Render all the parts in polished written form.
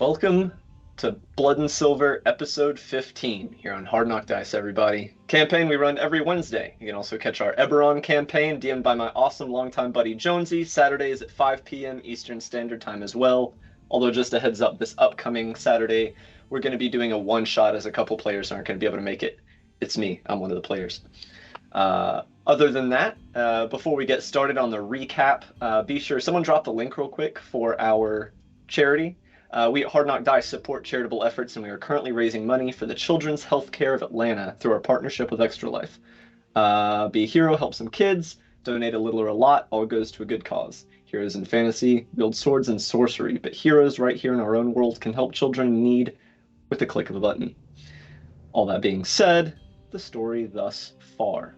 Welcome to Blood and Silver, episode 15, here on Hard Knock Dice, everybody. Campaign we run every Wednesday. You can also catch our Eberron campaign, DM'd by my awesome longtime buddy Jonesy, Saturdays at 5 p.m. Eastern Standard Time as well. Although, just a heads up, this upcoming Saturday, we're going to be doing a one-shot as a couple players aren't going to be able to make it. It's me. I'm one of the players. Other than that, before we get started on the recap, be sure someone drop the link real quick for our charity. We at Hard Knock Dice support charitable efforts, and we are currently raising money for the Children's Health Care of Atlanta through our partnership with Extra Life. Be a hero, help some kids, donate a little or a lot, all goes to a good cause. Heroes in fantasy wield swords and sorcery, but heroes right here in our own world can help children in need with the click of a button. All that being said, the story thus far.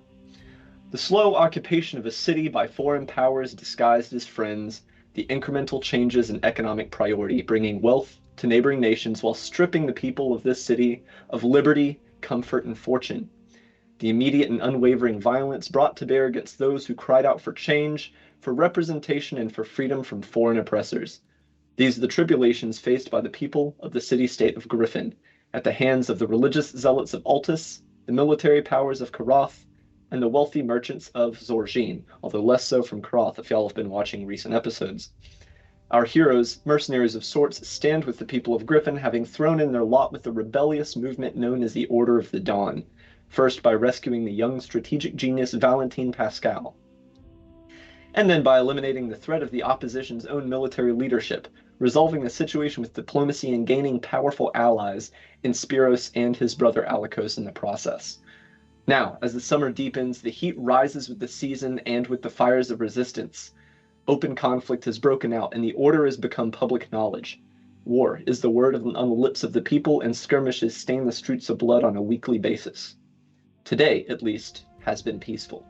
The slow occupation of a city by foreign powers disguised as friends, the incremental changes in economic priority, bringing wealth to neighboring nations while stripping the people of this city of liberty, comfort, and fortune. The immediate and unwavering violence brought to bear against those who cried out for change, for representation, and for freedom from foreign oppressors. These are the tribulations faced by the people of the city-state of Griffin, at the hands of the religious zealots of Altus, the military powers of Karath, and the wealthy merchants of Zorgine, although less so from Karath if y'all have been watching recent episodes. Our heroes, mercenaries of sorts, stand with the people of Griffin, having thrown in their lot with the rebellious movement known as the Order of the Dawn, first by rescuing the young strategic genius Valentine Pascal, and then by eliminating the threat of the opposition's own military leadership, resolving the situation with diplomacy and gaining powerful allies in Spiros and his brother Alikos in the process. Now, as the summer deepens, the heat rises with the season and with the fires of resistance. Open conflict has broken out, and the order has become public knowledge. War is the word on the lips of the people, and skirmishes stain the streets of blood on a weekly basis. Today, at least, has been peaceful.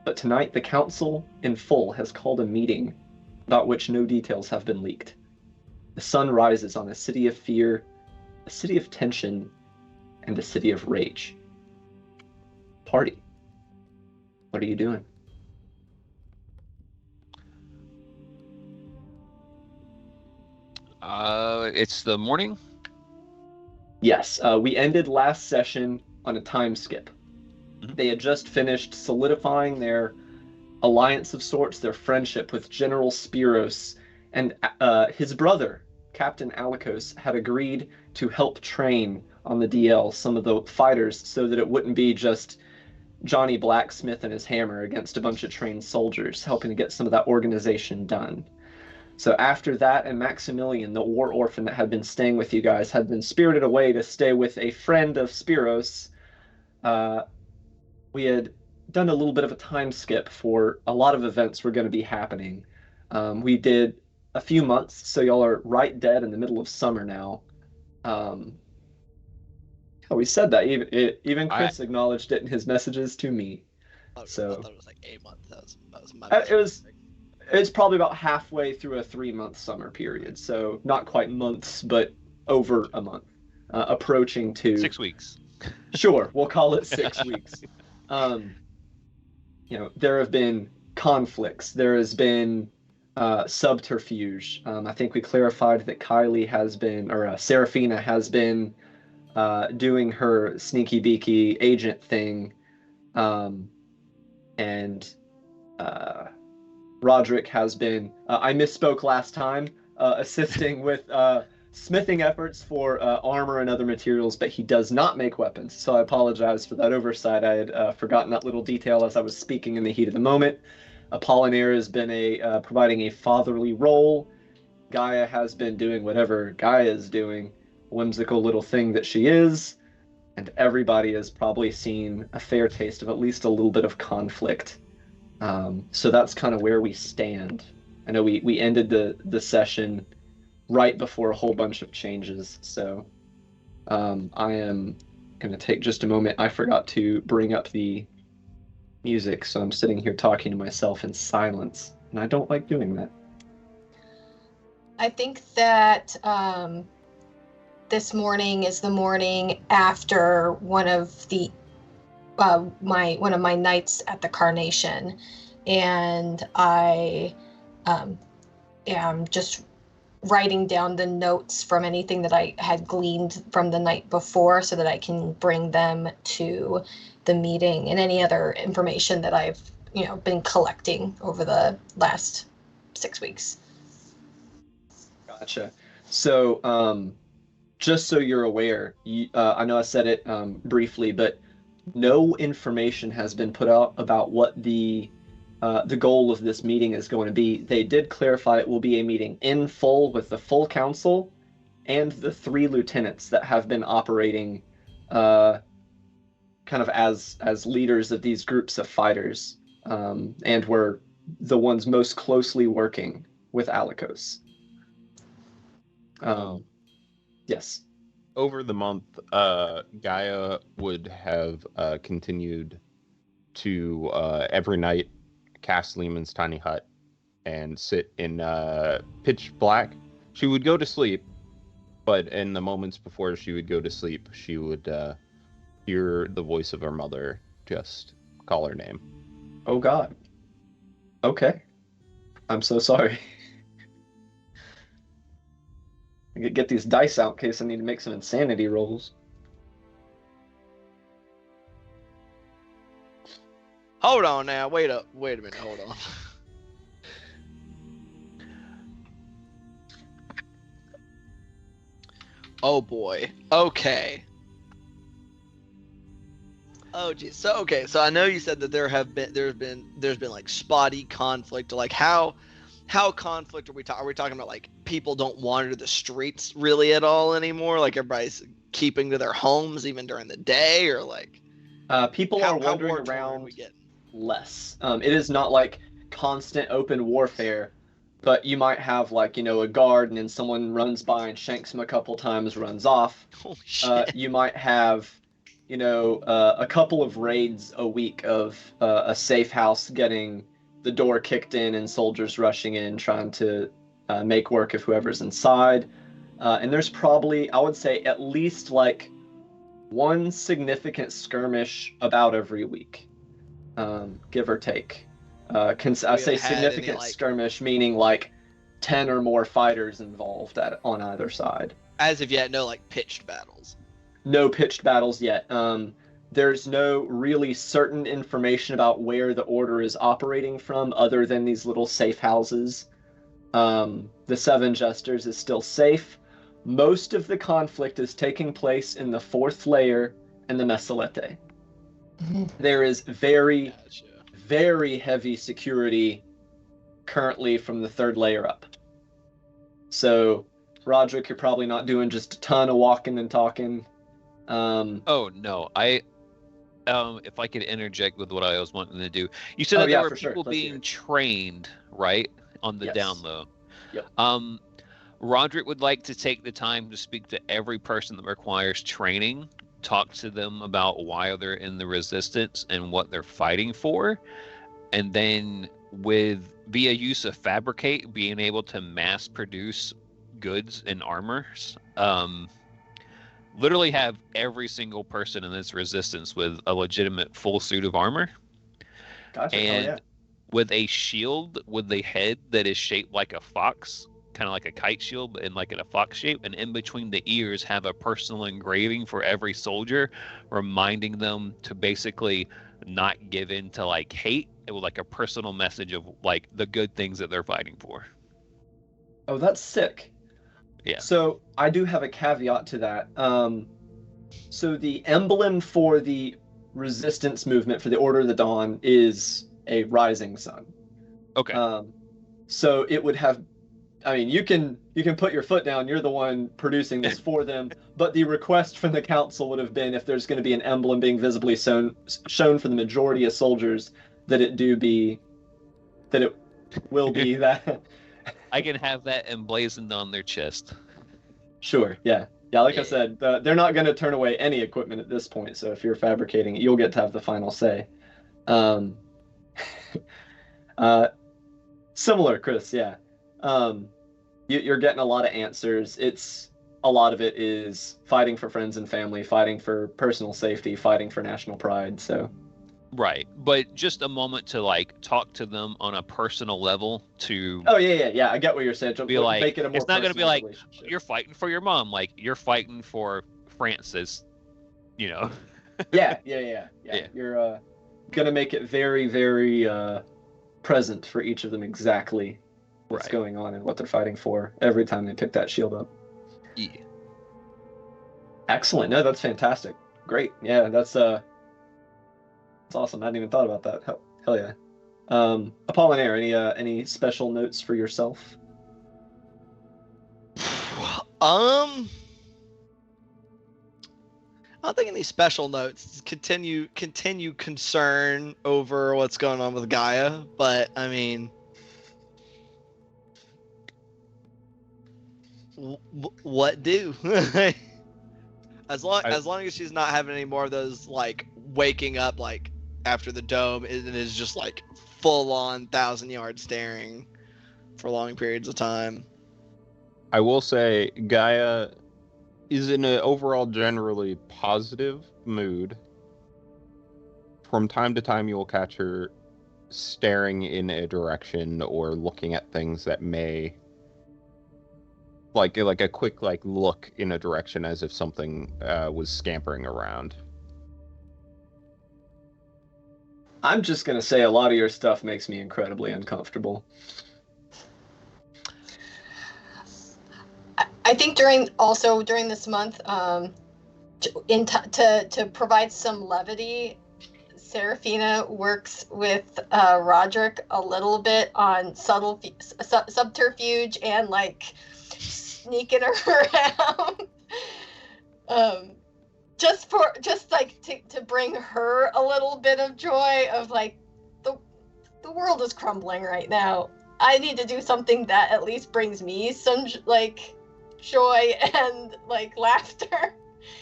But tonight, the council, in full, has called a meeting about which no details have been leaked. The sun rises on a city of fear, a city of tension, and a city of rage. Party. What are you doing? It's the morning? Yes, we ended last session on a time skip. Mm-hmm. They had just finished solidifying their alliance of sorts, their friendship with General Spiros, and his brother, Captain Alikos, had agreed to help train on the DL some of the fighters so that it wouldn't be just Johnny Blacksmith and his hammer against a bunch of trained soldiers, helping to get some of that organization done. So after that, and Maximilian, the war orphan that had been staying with you guys, had been spirited away to stay with a friend of Spiros, we had done a little bit of a time skip for a lot of events were going to be happening. We did a few months, so y'all are right dead in the middle of summer now. We said that. Even Chris acknowledged it in his messages to me. I thought it was like a month. That was my It's probably about halfway through a 3-month summer period, so not quite months, but over a month, approaching to 6 weeks. Sure, we'll call it 6 weeks. There have been conflicts. There has been subterfuge. I think we clarified that Kylie has been, or Seraphina has been, doing her sneaky beaky agent thing, and Roderick has been, I misspoke last time, assisting with smithing efforts for armor and other materials, but he does not make weapons, so I apologize for that oversight. I had forgotten that little detail as I was speaking in the heat of the moment. Apollinaire has been providing a fatherly role. Gaia has been doing whatever Gaia is doing, whimsical little thing that she is, and everybody has probably seen a fair taste of at least a little bit of conflict. So that's kind of where we stand. I know we ended the session right before a whole bunch of changes, so I am going to take just a moment. I forgot to bring up the music, so I'm sitting here talking to myself in silence, and I don't like doing that. I think that this morning is the morning after one of my nights at the Carnation, and I am just writing down the notes from anything that I had gleaned from the night before so that I can bring them to the meeting, and any other information that I've, been collecting over the last 6 weeks. Gotcha. So, just so you're aware, I know I said it briefly, but no information has been put out about what the goal of this meeting is going to be. They did clarify it will be a meeting in full with the full council and the 3 lieutenants that have been operating kind of as leaders of these groups of fighters, and were the ones most closely working with Alikos. Yes. Over the month, Gaia would have continued to every night cast Lehman's tiny hut and sit in pitch black. She would go to sleep, but in the moments before she would go to sleep, she would hear the voice of her mother just call her name. Oh God. Okay. I'm so sorry. I could get these dice out in case I need to make some insanity rolls. Hold on now. Wait a minute. Hold on. Oh boy. Okay. Oh geez. So I know you said that there's been like spotty conflict. Like how conflict are we talking? Are we talking about like people don't wander the streets really at all anymore? Like everybody's keeping to their homes even during the day, or like people are wandering around less. It is not like constant open warfare, but you might have like, a guard and then someone runs by and shanks him a couple times, runs off. Holy shit. You might have, a couple of raids a week of a safe house getting the door kicked in and soldiers rushing in trying to make work of whoever's inside. And there's probably, I would say, at least like one significant skirmish about every week, give or take. I say significant skirmish, meaning like 10 or more fighters involved on either side. As of yet, no like pitched battles. No pitched battles yet. There's no really certain information about where the order is operating from other than these little safe houses. The Seven Jesters is still safe. Most of the conflict is taking place in the 4th layer and the Mesolete. There is very, very heavy security currently from the 3rd layer up. So, Roderick, you're probably not doing just a ton of walking and talking. Oh no, if I could interject with what I was wanting to do, you said that there were people being trained, right, on the down low. Yep. Roderick would like to take the time to speak to every person that requires training, talk to them about why they're in the resistance and what they're fighting for, and then via use of fabricate, being able to mass produce goods and armors. Literally have every single person in this resistance with a legitimate full suit of armor. Gotcha. And with a shield with the head that is shaped like a fox, kind of like a kite shield, but in a fox shape, and in between the ears have a personal engraving for every soldier, reminding them to basically not give in to like hate. It was like a personal message of like the good things that they're fighting for. Oh, that's sick. Yeah. So I do have a caveat to that. So the emblem for the resistance movement for the Order of the Dawn is a rising sun. Okay. So it would have, you can put your foot down. You're the one producing this for them. But the request from the council would have been, if there's going to be an emblem being visibly shown for the majority of soldiers, that it will be that. I can have that emblazoned on their chest. Sure, yeah. Like I said, they're not going to turn away any equipment at this point, so if you're fabricating it, you'll get to have the final say. Similar, Chris, yeah. You're getting a lot of answers. A lot of it is fighting for friends and family, fighting for personal safety, fighting for national pride, so... Right, but just a moment to like talk to them on a personal level to Oh yeah. I get what you're saying. To be like, make it a more it's not going to be personal like relationship. you're fighting for your mom, like you're fighting for Francis, you know. Yeah. Yeah. You're gonna make it very, very present for each of them exactly what's Right. going on and what they're fighting for every time they pick that shield up. Yeah. Excellent. No, that's fantastic. Great. Yeah, that's awesome. I hadn't even thought about that. Hell yeah. Apollinaire, any special notes for yourself? I don't think any special notes. Continue concern over what's going on with Gaia, but I mean, what do? as long as she's not having any more of those like waking up like after the dome, it is just like full on 1,000-yard staring for long periods of time. I will say Gaia is in an overall generally positive mood. From time to time, you will catch her staring in a direction or looking at things that may, like a quick like look in a direction as if something was scampering around. I'm just gonna say a lot of your stuff makes me incredibly uncomfortable. I think during this month, to provide some levity, Serafina works with Roderick a little bit on subterfuge and like sneaking around, just to bring her a little bit of joy of like the world is crumbling right now. I need to do something that at least brings me some like joy and like laughter.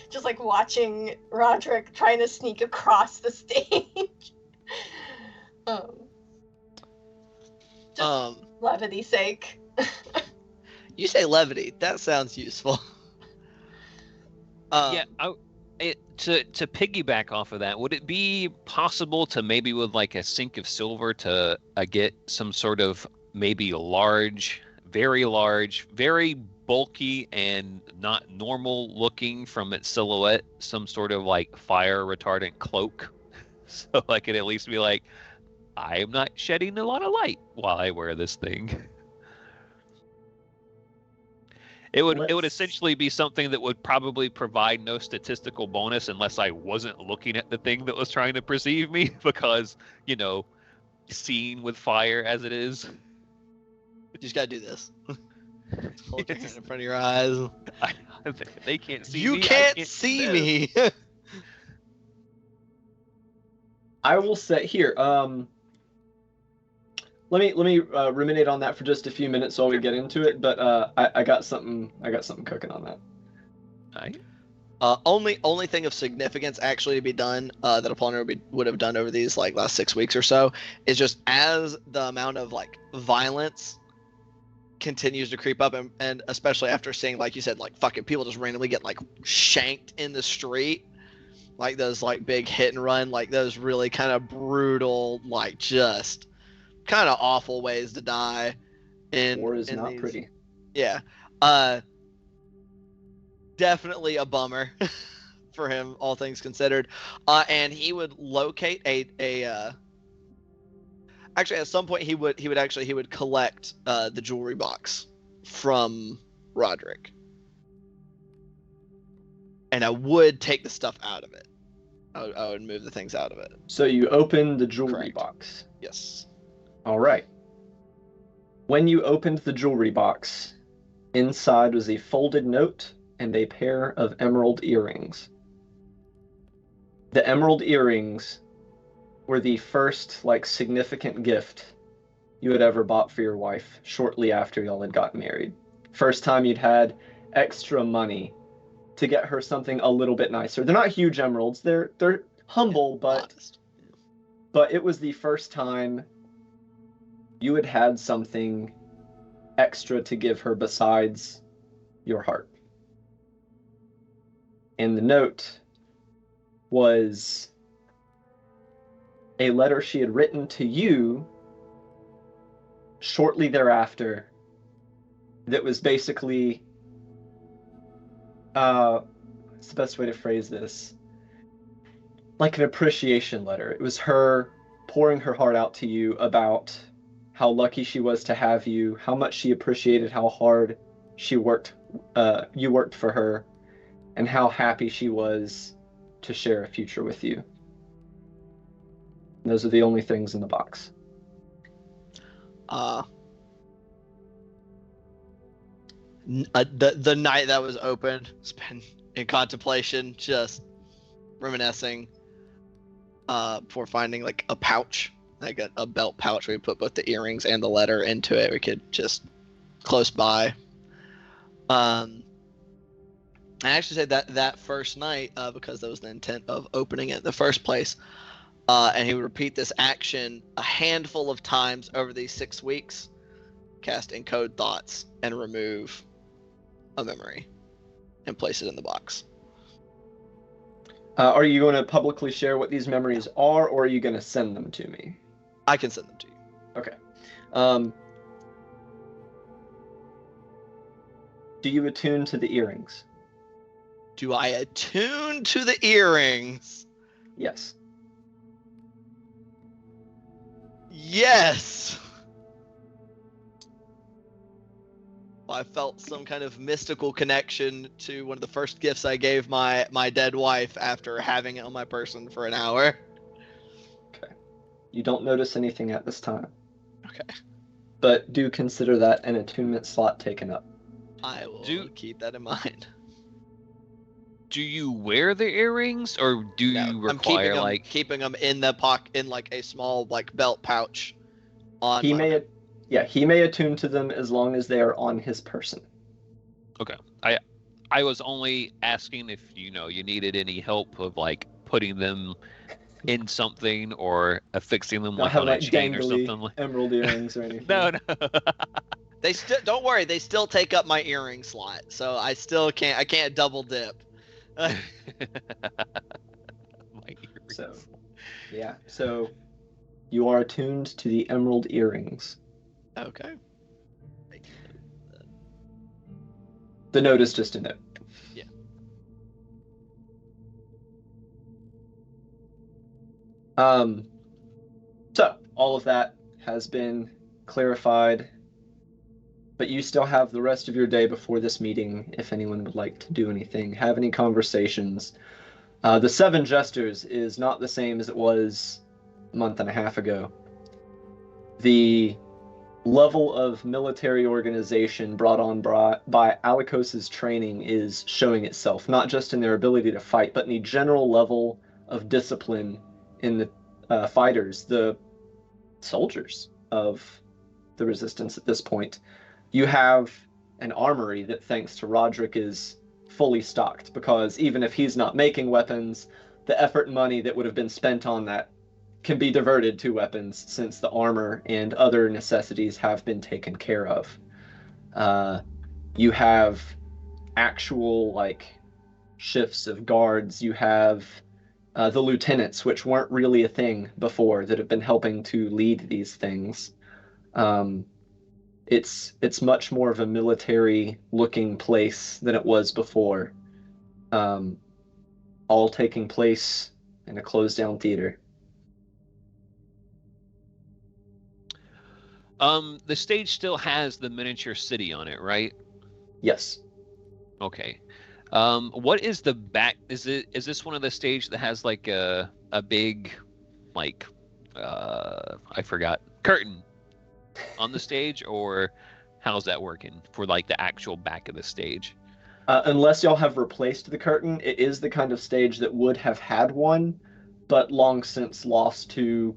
Just like watching Roderick trying to sneak across the stage. Just levity's sake. You say levity. That sounds useful. To piggyback off of that, would it be possible to maybe with like a sink of silver to get some sort of maybe large, very bulky and not normal looking from its silhouette, some sort of like fire retardant cloak, so I could at least be like, I am not shedding a lot of light while I wear this thing. It would essentially be something that would probably provide no statistical bonus unless I wasn't looking at the thing that was trying to perceive me, because, seeing with fire as it is. You just gotta do this. Hold your hand in front of your eyes. They can't see me. You can't see me. I will say here. Let me ruminate on that for just a few minutes while we get into it. But I got something cooking on that. All right. Only thing of significance actually to be done that Apollinaire would have done over these like last 6 weeks or so is just as the amount of like violence continues to creep up, and especially after seeing, like you said, like fucking people just randomly get like shanked in the street, like those like big hit and run, like those really kind of brutal, like just kind of awful ways to die. War is not pretty. Yeah. Definitely a bummer for him, all things considered. And he would locate a actually at some point he would collect the jewelry box from Roderick. And I would take the stuff out of it. I would move the things out of it. So you open the jewelry Correct. box. Yes. All right. When you opened the jewelry box, inside was a folded note and a pair of emerald earrings. The emerald earrings were the first like significant gift you had ever bought for your wife shortly after y'all had gotten married. First time you'd had extra money to get her something a little bit nicer. They're not huge emeralds. They're humble, but it was the first time you had something extra to give her besides your heart. And the note was a letter she had written to you shortly thereafter that was basically, what's the best way to phrase this? Like an appreciation letter. It was her pouring her heart out to you about how lucky she was to have you, how much she appreciated how hard you worked for her, and how happy she was to share a future with you. And those are the only things in the box. The night that was opened, spent in contemplation, just reminiscing, before finding like a pouch, like a belt pouch where we put both the earrings and the letter into it. We could just close by. I actually said that first night, because that was the intent of opening it in the first place. And he would repeat this action a handful of times over these 6 weeks, cast encode thoughts, and remove a memory and place it in the box. Are you going to publicly share what these memories are, or are you going to send them to me? I can send them to you. Okay. Do you attune to the earrings? Do I attune to the earrings? Yes. Yes! I felt some kind of mystical connection to one of the first gifts I gave my dead wife after having it on my person for an hour. Okay. You don't notice anything at this time. Okay. But do consider that an attunement slot taken up. I will keep that in mind. Do you wear the earrings, or do you require I'm keeping them in the pocket, in like a small like belt pouch. On he may attune to them as long as they are on his person. Okay. I was only asking if you needed any help of like putting them in something or affixing them like on a chain or something like emerald earrings or anything. No. They still don't worry. They still take up my earring slot, so I can't double dip. My earrings. So you are attuned to the emerald earrings. Okay. The note is just a note. Yeah. So all of that has been clarified, but you still have the rest of your day before this meeting if anyone would like to do anything, have any conversations. The Seven Jesters is not the same as it was a month and a half ago. The level of military organization brought on by Alikos's training is showing itself, not just in their ability to fight, but in the general level of discipline in the fighters, the soldiers of the resistance at this point. You have an armory that, thanks to Roderick, is fully stocked, because even if he's not making weapons, the effort and money that would have been spent on that can be diverted to weapons, since the armor and other necessities have been taken care of. You have actual shifts of guards. You have the lieutenants, which weren't really a thing before, that have been helping to lead these things. It's much more of a military looking place than it was before. All taking place in a closed down theater. The stage still has the miniature city on it, right? Yes. Okay. What is the back? Is this one of the stage that has like a big, I forgot, curtain on the stage, or how's that working for like the actual back of the stage? Unless y'all have replaced the curtain, it is the kind of stage that would have had one, but long since lost to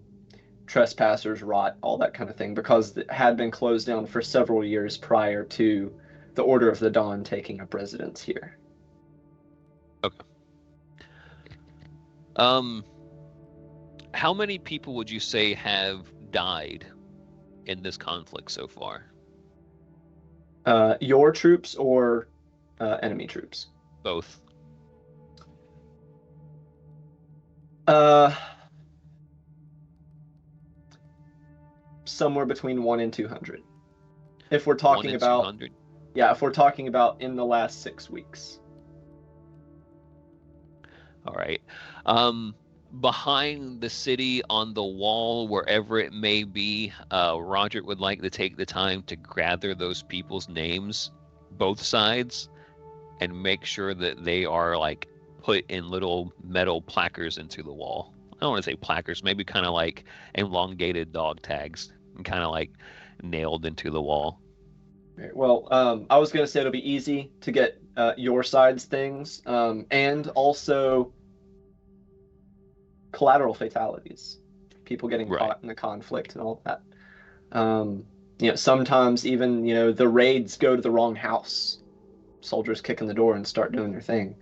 trespassers, rot, all that kind of thing, because it had been closed down for several years prior to the Order of the Dawn taking up residence here. Okay. How many people would you say have died in this conflict so far? Your troops or enemy troops? Both. somewhere between 1 and 200. If we're 1 talking and about 200. if we're talking about in the last 6 weeks. All right. Behind the city on the wall, wherever it may be, Roger would like to take the time to gather those people's names, both sides, and make sure that they are like put in little metal placards into the wall. I don't want to say placards, maybe kind of like elongated dog tags and kind of like nailed into the wall. Right, well, I was going to say it'll be easy to get your side's things, and also collateral fatalities, people getting Right. caught in a conflict and all that. Sometimes even, the raids go to the wrong house. Soldiers kick in the door and start doing their thing.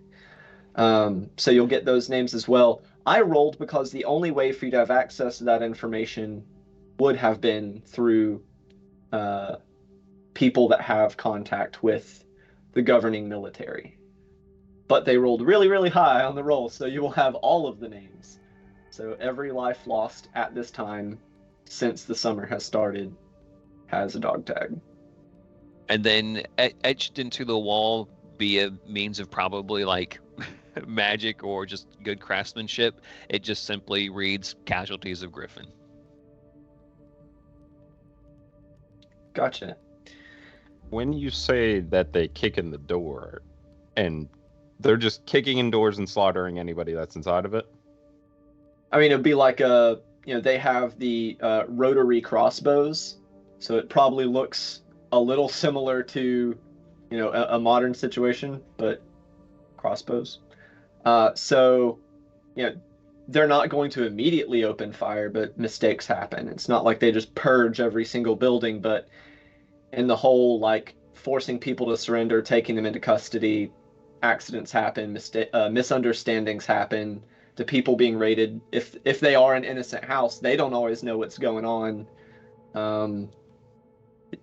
So you'll get those names as well. I rolled because the only way for you to have access to that information would have been through people that have contact with the governing military. But they rolled really, really high on the roll, so you will have all of the names. So every life lost at this time since the summer has started has a dog tag. And then etched into the wall via means of probably like magic or just good craftsmanship, it just simply reads casualties of Griffin. Gotcha. When you say that they kick in the door, and they're just kicking in doors and slaughtering anybody that's inside of it? I mean, it'd be like they have the rotary crossbows, so it probably looks a little similar to, a modern situation, but crossbows. So, they're not going to immediately open fire, but mistakes happen. It's not like they just purge every single building, but in the whole, like, forcing people to surrender, taking them into custody, accidents happen, misunderstandings happen, the people being raided. If they are an innocent house, they don't always know what's going on.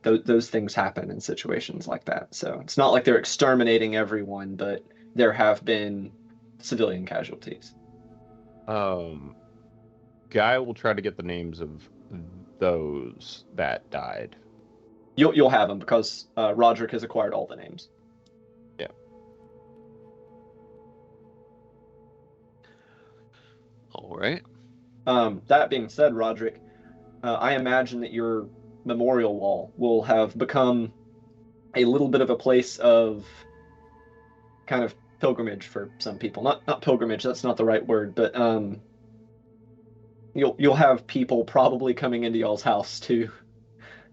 Those things happen in situations like that. So it's not like they're exterminating everyone, but there have been civilian casualties. Guy will try to get the names of those that died. You'll have them because Roderick has acquired all the names. Yeah. All right. That being said, Roderick, I imagine that your memorial wall will have become a little bit of a place of kind of pilgrimage for some people. Not pilgrimage, that's not the right word, but you'll have people probably coming into y'all's house to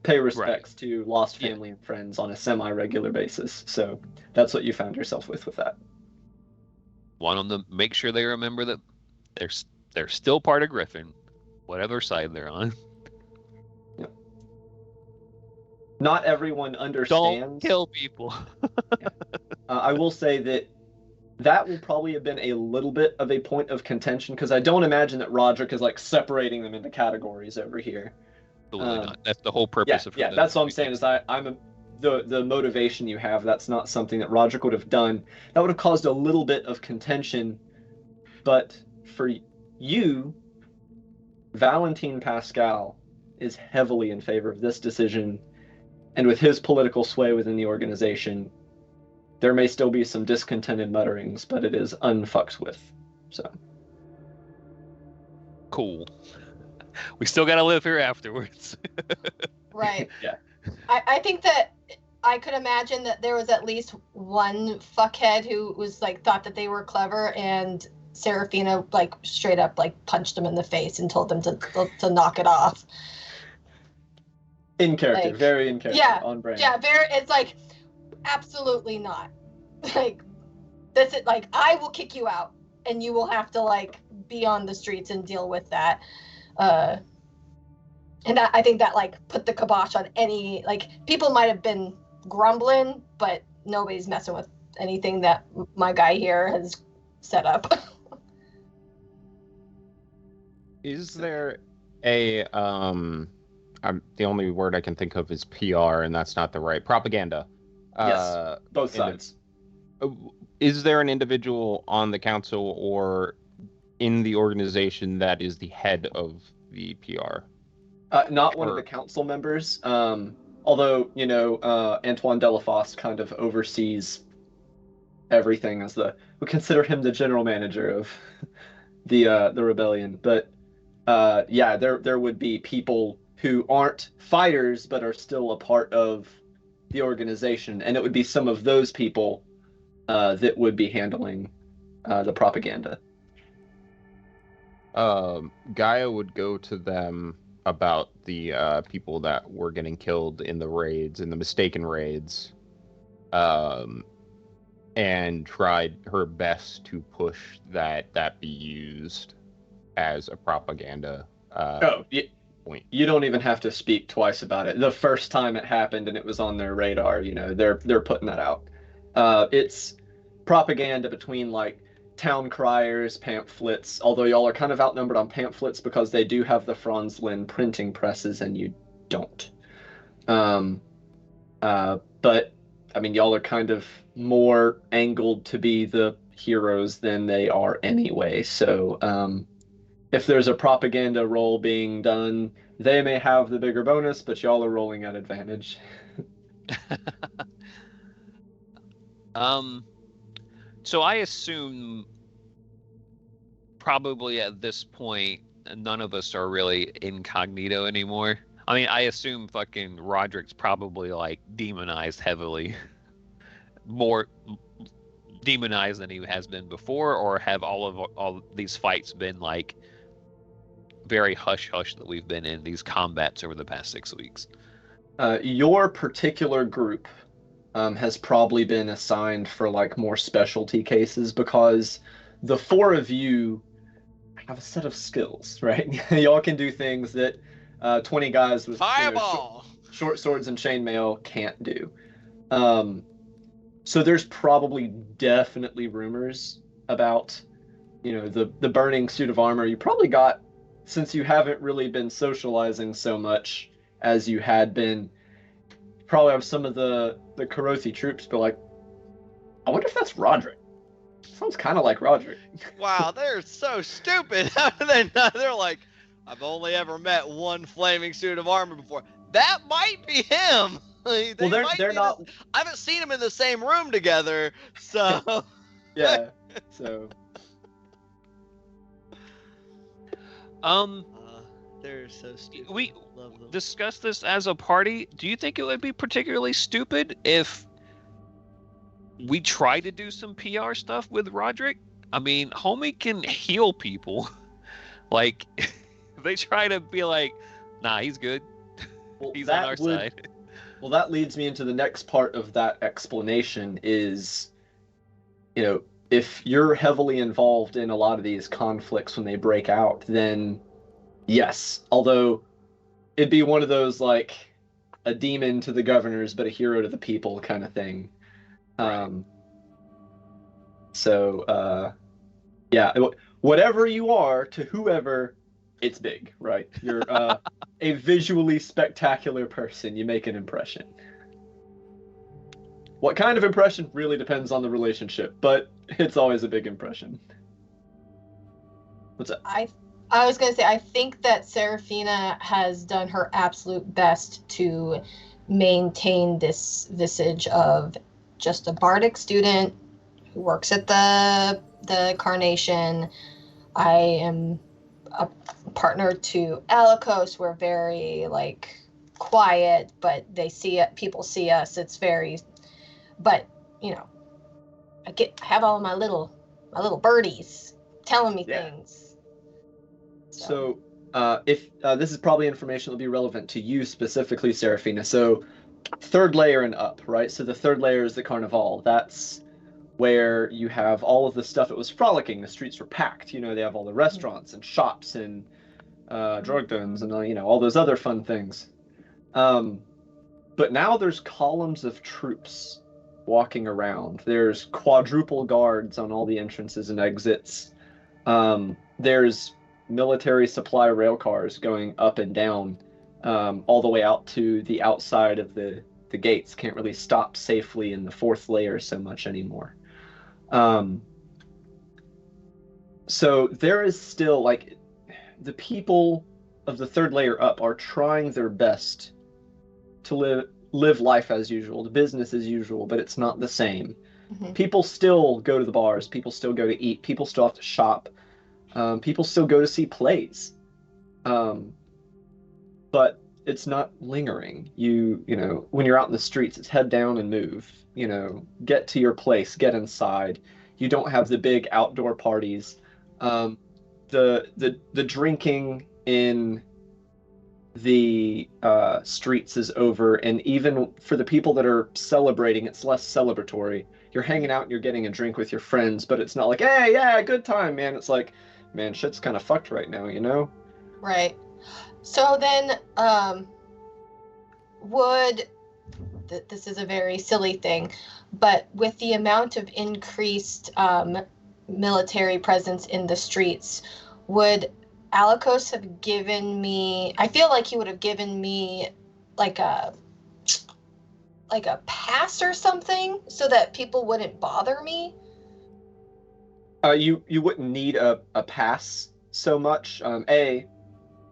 pay respects to lost family and friends on a semi-regular basis. So that's what you found yourself with that. Want them to make sure they remember that they're still part of Griffin, whatever side they're on. Yep. Not everyone understands. Don't kill people. I will say that will probably have been a little bit of a point of contention because I don't imagine that Roderick is like separating them into categories over here. Absolutely not. That's the whole purpose of yeah. That's what I'm saying. Is the motivation you have. That's not something that Roderick would have done. That would have caused a little bit of contention. But for you, Valentin Pascal is heavily in favor of this decision, and with his political sway within the organization, there may still be some discontented mutterings, but it is unfucked with. So cool. We still gotta live here afterwards. Right. Yeah. I think that I could imagine that there was at least one fuckhead who was like thought that they were clever, and Serafina like straight up like punched him in the face and told them to knock it off. In character, like, very in character, yeah, on brand. Yeah, very. It's like absolutely not. Like this is like I will kick you out, and you will have to like be on the streets and deal with that. And I think that like put the kibosh on any like people might have been grumbling, but nobody's messing with anything that my guy here has set up. Is there a the only word I can think of is PR, and that's not the right propaganda. Yes, both sides. Is there an individual on the council or in the organization that is the head of the PR? Not one of the Or council members. Although Antoine Delafosse kind of oversees everything as we consider him the general manager of the rebellion. But yeah, there would be people who aren't fighters but are still a part of the organization, and it would be some of those people that would be handling the propaganda. Gaia would go to them about the people that were getting killed in the raids, in the mistaken raids, and tried her best to push that be used as a propaganda point. You don't even have to speak twice about it. The first time it happened and it was on their radar, they're putting that out. It's propaganda between like town criers, pamphlets, although y'all are kind of outnumbered on pamphlets because they do have the Franz Lin printing presses and you don't. But I mean, y'all are kind of more angled to be the heroes than they are anyway. So if there's a propaganda role being done, they may have the bigger bonus, but y'all are rolling at advantage. So I assume probably at this point none of us are really incognito anymore. I mean, I assume fucking Roderick's probably like demonized heavily. More demonized than he has been before, or have all these fights been like very hush hush that we've been in these combats over the past 6 weeks? Your particular group has probably been assigned for like more specialty cases because the four of you have a set of skills, right? Y'all can do things that 20 guys with Fireball! Short swords and chainmail can't do. So there's probably definitely rumors about, the burning suit of armor. You probably got, since you haven't really been socializing so much as you had been, probably have some of the Karothi troops be like, I wonder if that's Roderick. Sounds kind of like Roderick. Wow, they're so stupid. How do they not? They're like, I've only ever met one flaming suit of armor before. That might be him. They're not. I haven't seen them in the same room together, so. Yeah. So. They're so stupid. We love them. discussed this as a party. Do you think it would be particularly stupid if we try to do some PR stuff with Roderick? I mean, homie can heal people. Like, if they try to be like, nah, he's good. Well, He's on our side. Well, that leads me into the next part of that explanation is, if you're heavily involved in a lot of these conflicts when they break out, then yes, although it'd be one of those like a demon to the governors but a hero to the people kind of thing. Yeah, whatever you are to whoever, it's big, right? You're a visually spectacular person. You make an impression. What kind of impression really depends on the relationship, but it's always a big impression. What's up? I was going to say, I think that Seraphina has done her absolute best to maintain this visage of just a bardic student who works at the Carnation. I am a partner to Alikos. We're very like quiet, but people see us. It's very, but I have all my little birdies telling me things. So if this is probably information that'll be relevant to you specifically, Seraphina. So third layer and up, right? So the third layer is the Carnival. That's where you have all of the stuff. It was frolicking. The streets were packed. They have all the restaurants and shops and drug dens and all those other fun things. But now there's columns of troops walking around. There's quadruple guards on all the entrances and exits. There's military supply rail cars going up and down all the way out to the outside of the gates. Can't really stop safely in the fourth layer so much anymore. So there is still like the people of the third layer up are trying their best to live life as usual, the business as usual, but it's not the same. Mhm. People still go to the bars, people still go to eat, people still have to shop, people still go to see plays. But it's not lingering. You know, when you're out in the streets, it's head down and move. You know, get to your place, get inside. You don't have the big outdoor parties. The drinking in the streets is over, and even for the people that are celebrating, it's less celebratory. You're hanging out and you're getting a drink with your friends, but it's not like, hey, yeah, good time, man. It's like, man, shit's kind of fucked right now, you know? Right. So then, this is a very silly thing, but with the amount of increased military presence in the streets, would Alikos have given me, I feel like he would have given me like a pass or something so that people wouldn't bother me? You wouldn't need a pass so much.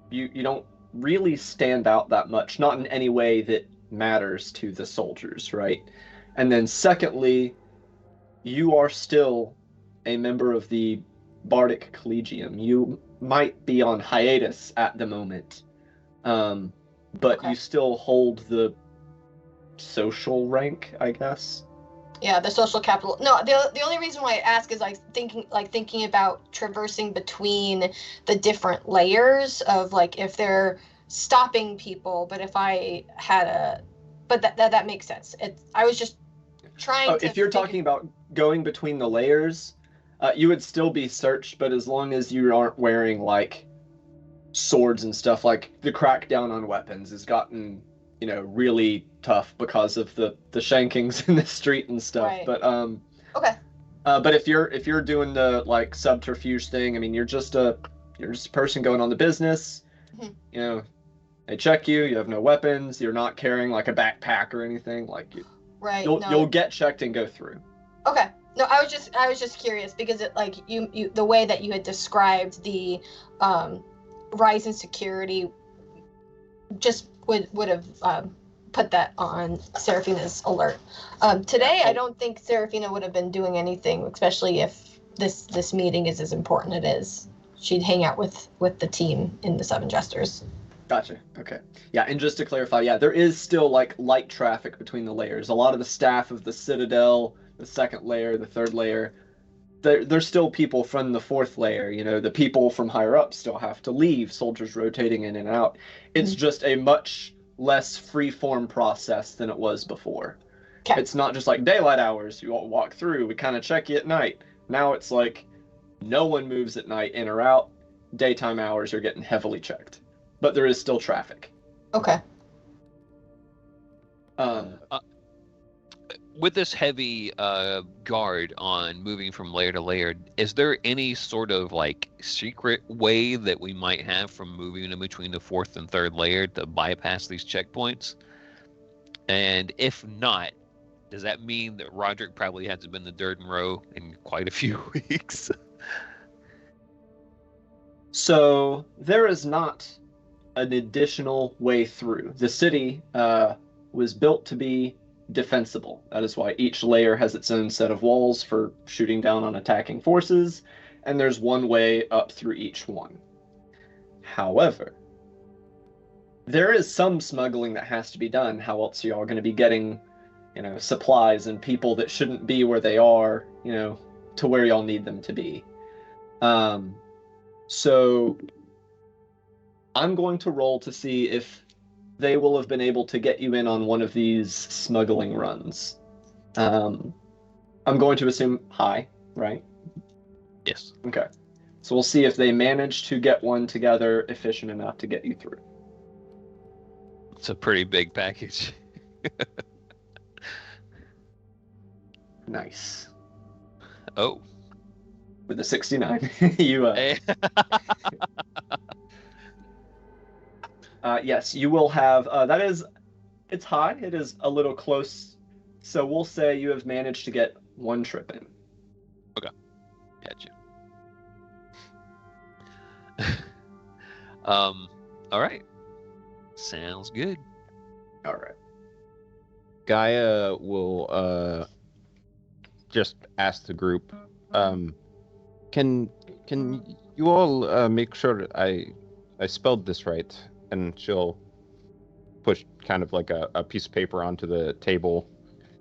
You don't really stand out that much, not in any way that matters to the soldiers, right? And then secondly, you are still a member of the Bardic Collegium. You might be on hiatus at the moment, but Okay. you still hold the social rank, I guess. Yeah, the social capital. No, the only reason why I ask is thinking about traversing between the different layers of like if they're stopping people, but if I had a, but that makes sense. I was just trying to. If you're talking about going between the layers, you would still be searched, but as long as you aren't wearing like swords and stuff, like the crackdown on weapons has gotten, you know, really tough because of the shankings in the street and stuff. Right. But Okay. but if you're doing the like subterfuge thing, I mean, you're just a person going on the business. Mhm. You know, they check you. You have no weapons. You're not carrying like a backpack or anything. Like Right. you'll get checked and go through. Okay. No, I was just curious because it like you the way that you had described the rise in security just would have put that on Seraphina's alert. Today, I don't think Seraphina would have been doing anything, especially if this meeting is as important it is. She'd hang out with the team in the Seven Jesters. Gotcha. Okay. Yeah, and just to clarify, yeah, there is still like light traffic between the layers. A lot of the staff of the Citadel, the second layer, the third layer, there's still people from the fourth layer. You know, the people from higher up still have to leave, soldiers rotating in and out. It's just a much less free-form process than it was before. Okay. It's not just like daylight hours, you all walk through, we kind of check you at night. Now it's like no one moves at night in or out. Daytime hours are getting heavily checked. But there is still traffic. Okay. With this heavy guard on moving from layer to layer, is there any sort of like secret way that we might have from moving in between the fourth and third layer to bypass these checkpoints? And if not, does that mean that Roderick probably hasn't been to Durden Row in quite a few weeks? So there is not an additional way through. The city was built to be defensible. That is why each layer has its own set of walls for shooting down on attacking forces, and there's one way up through each one. However, there is some smuggling that has to be done. How else are y'all going to be getting, you know, supplies and people that shouldn't be where they are, you know, to where y'all need them to be? So I'm going to roll to see if they will have been able to get you in on one of these smuggling runs. I'm going to assume high, right? Yes. Okay. So we'll see if they manage to get one together efficient enough to get you through. It's a pretty big package. Nice. Oh. With a 69. You yes, you will have it's high, it is a little close, so we'll say you have managed to get one trip in. Okay, gotcha. All right. Sounds good. All right. Gaia will just ask the group, can you all make sure I spelled this right? And she'll push kind of like a piece of paper onto the table,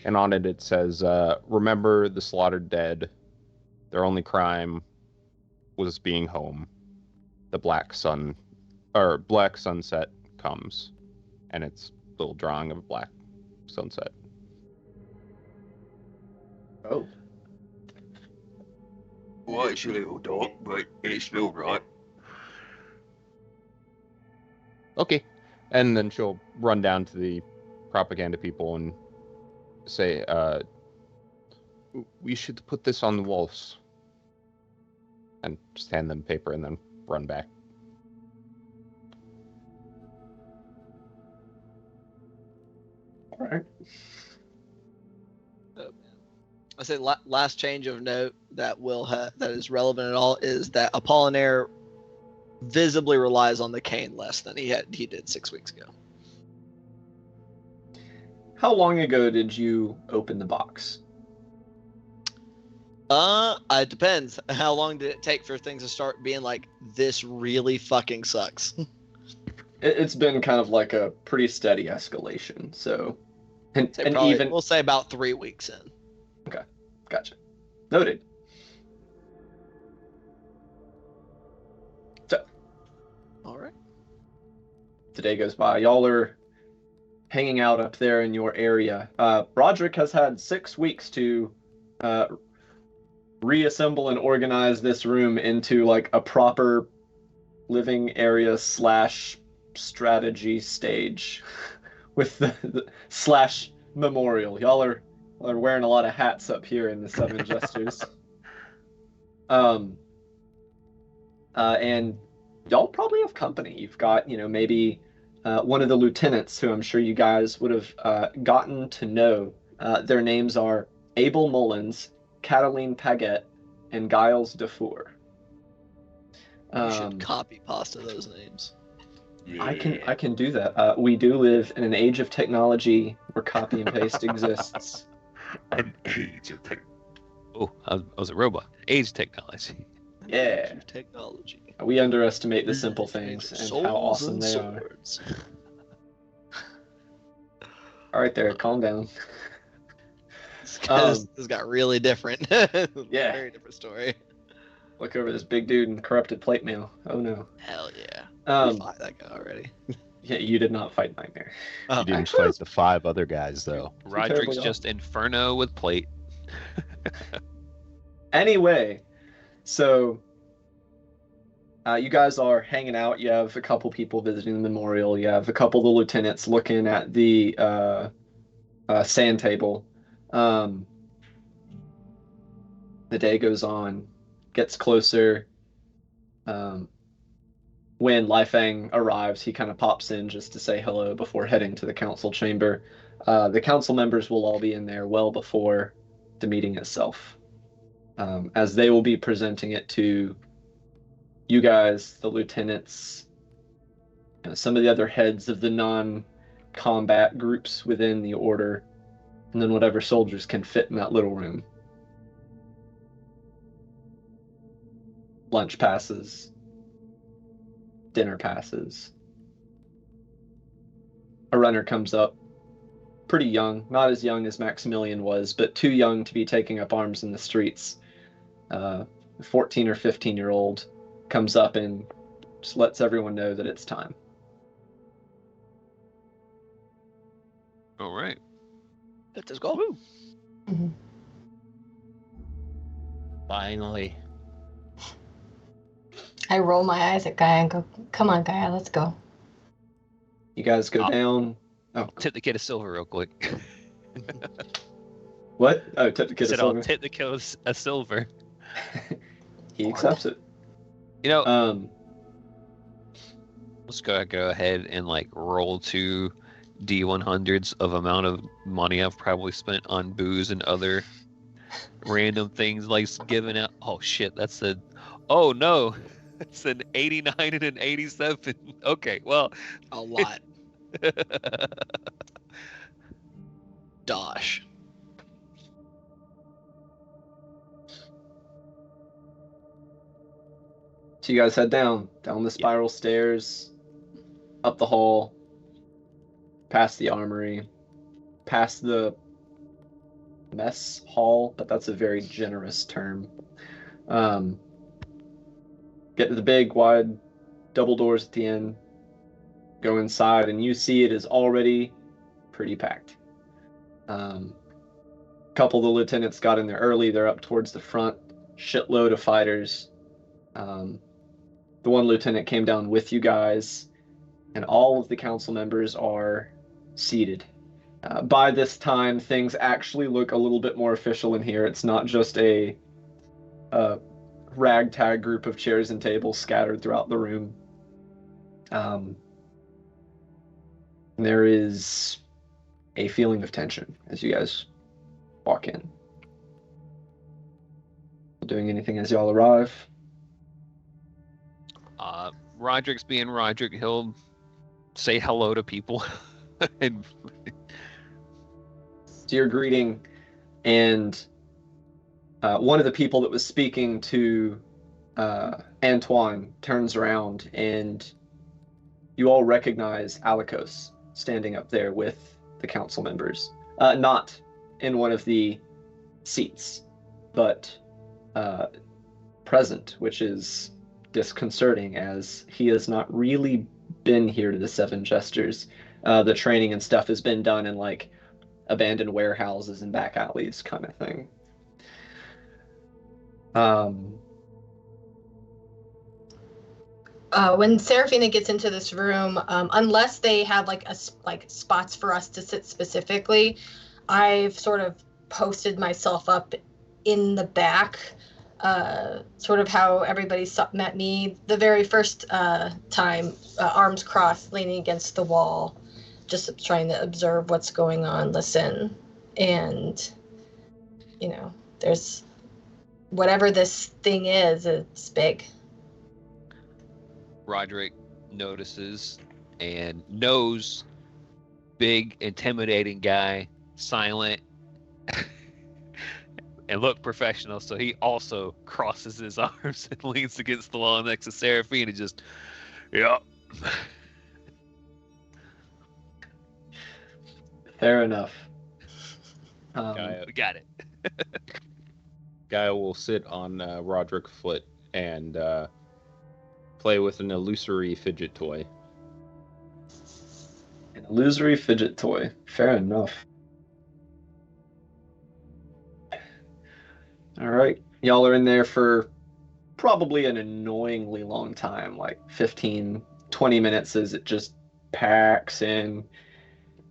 and on it says, remember the slaughtered dead. Their only crime was being home. The black sunset comes, and it's a little drawing of a black sunset. Oh. Well, it's a little dark, but it's still right. Okay. And then she'll run down to the propaganda people and say, we should put this on the walls. And just hand them paper and then run back. All right. I say last change of note that that is relevant at all is that Apollinaire visibly relies on the cane less than he did 6 weeks ago. How long ago did you open the box? It depends. How long did it take for things to start being like, this really fucking sucks? It's been kind of like a pretty steady escalation. So, and Probably, even we'll say about 3 weeks in. Okay, gotcha. Noted. So, All right. the day goes by. Y'all are hanging out up there in your area. Broderick has had 6 weeks to reassemble and organize this room into like a proper living area / strategy stage with the / memorial. Y'all are wearing a lot of hats up here in the Seven Jesters. And y'all probably have company. You've got, maybe one of the lieutenants who I'm sure you guys would have gotten to know. Their names are Abel Mullins, Cataline Paget, and Giles Defour. You should copy pasta those names. Yeah. I can do that. We do live in an age of technology where copy and paste exists. An age of tech. Oh, I was a robot. Age technology. Yeah. Technology. We underestimate the simple things and how awesome they are. All right, there, calm down. This got really different. Yeah. Very different story. Look over this big dude in corrupted plate mail. Oh no. Hell yeah. Um, Fought that guy already. yeah, you did not fight Nightmare. Oh, You didn't actually, fight the 5 other guys, though. Roderick's terribly just Inferno with plate. Anyway, so you guys are hanging out. You have a couple people visiting the memorial. You have a couple of the lieutenants looking at the sand table. The day goes on, gets closer. When Lifang arrives, he kind of pops in just to say hello before heading to the council chamber. The council members will all be in there well before the meeting itself, as they will be presenting it to you guys, the lieutenants, some of the other heads of the non-combat groups within the order, and then whatever soldiers can fit in that little room. Lunch passes, dinner passes. A runner comes up, pretty young, not as young as Maximilian was, but too young to be taking up arms in the streets. 14 or 15-year-old comes up and just lets everyone know that it's time. All right. Let us go. Mhm. Finally. I roll my eyes at Gaia and go, "Come on, Gaia, let's go." You guys go Oh. down. Oh, Tip the kid a silver real quick. what? Oh, tip the I kid a said I'll silver. tip the kid a silver. He accepts it. You know, Um, let's go ahead and like roll 2 D100s of amount of money I've probably spent on booze and other random things like giving out. Oh shit, that's the. Oh no. It's an 89 and an 87. Okay, well. A lot. Dosh. So you guys head down the spiral stairs, up the hall, past the armory, past the mess hall, but that's a very generous term. Get to the big, wide, double doors at the end, go inside, and you see it is already pretty packed. Couple of the lieutenants got in there early. They're up towards the front, shitload of fighters. The one lieutenant came down with you guys, and all of the council members are seated. By this time, things actually look a little bit more official in here. It's not just a ragtag group of chairs and tables scattered throughout the room. There is a feeling of tension as you guys walk in. Doing anything as y'all arrive? Roderick's being Roderick. He'll say hello to people. And So you're greeting, and one of the people that was speaking to Antoine turns around, and you all recognize Alikos standing up there with the council members. Not in one of the seats, but present, which is disconcerting as he has not really been here to the Seven Jesters. The training and stuff has been done in like abandoned warehouses and back alleys kind of thing. When Serafina gets into this room, unless they have like spots for us to sit specifically, I've sort of posted myself up in the back, sort of how everybody met me the very first time, arms crossed, leaning against the wall, just trying to observe what's going on, listen, and there's whatever this thing is, it's big. Roderick notices and knows, big, intimidating guy, silent, and look professional. So he also crosses his arms and leans against the wall next to Seraphine and just, yeah. Fair enough. Got it. Guy will sit on Roderick's foot and play with an illusory fidget toy. An illusory fidget toy. Fair enough. All right. Y'all are in there for probably an annoyingly long time, like 15, 20 minutes as it just packs in.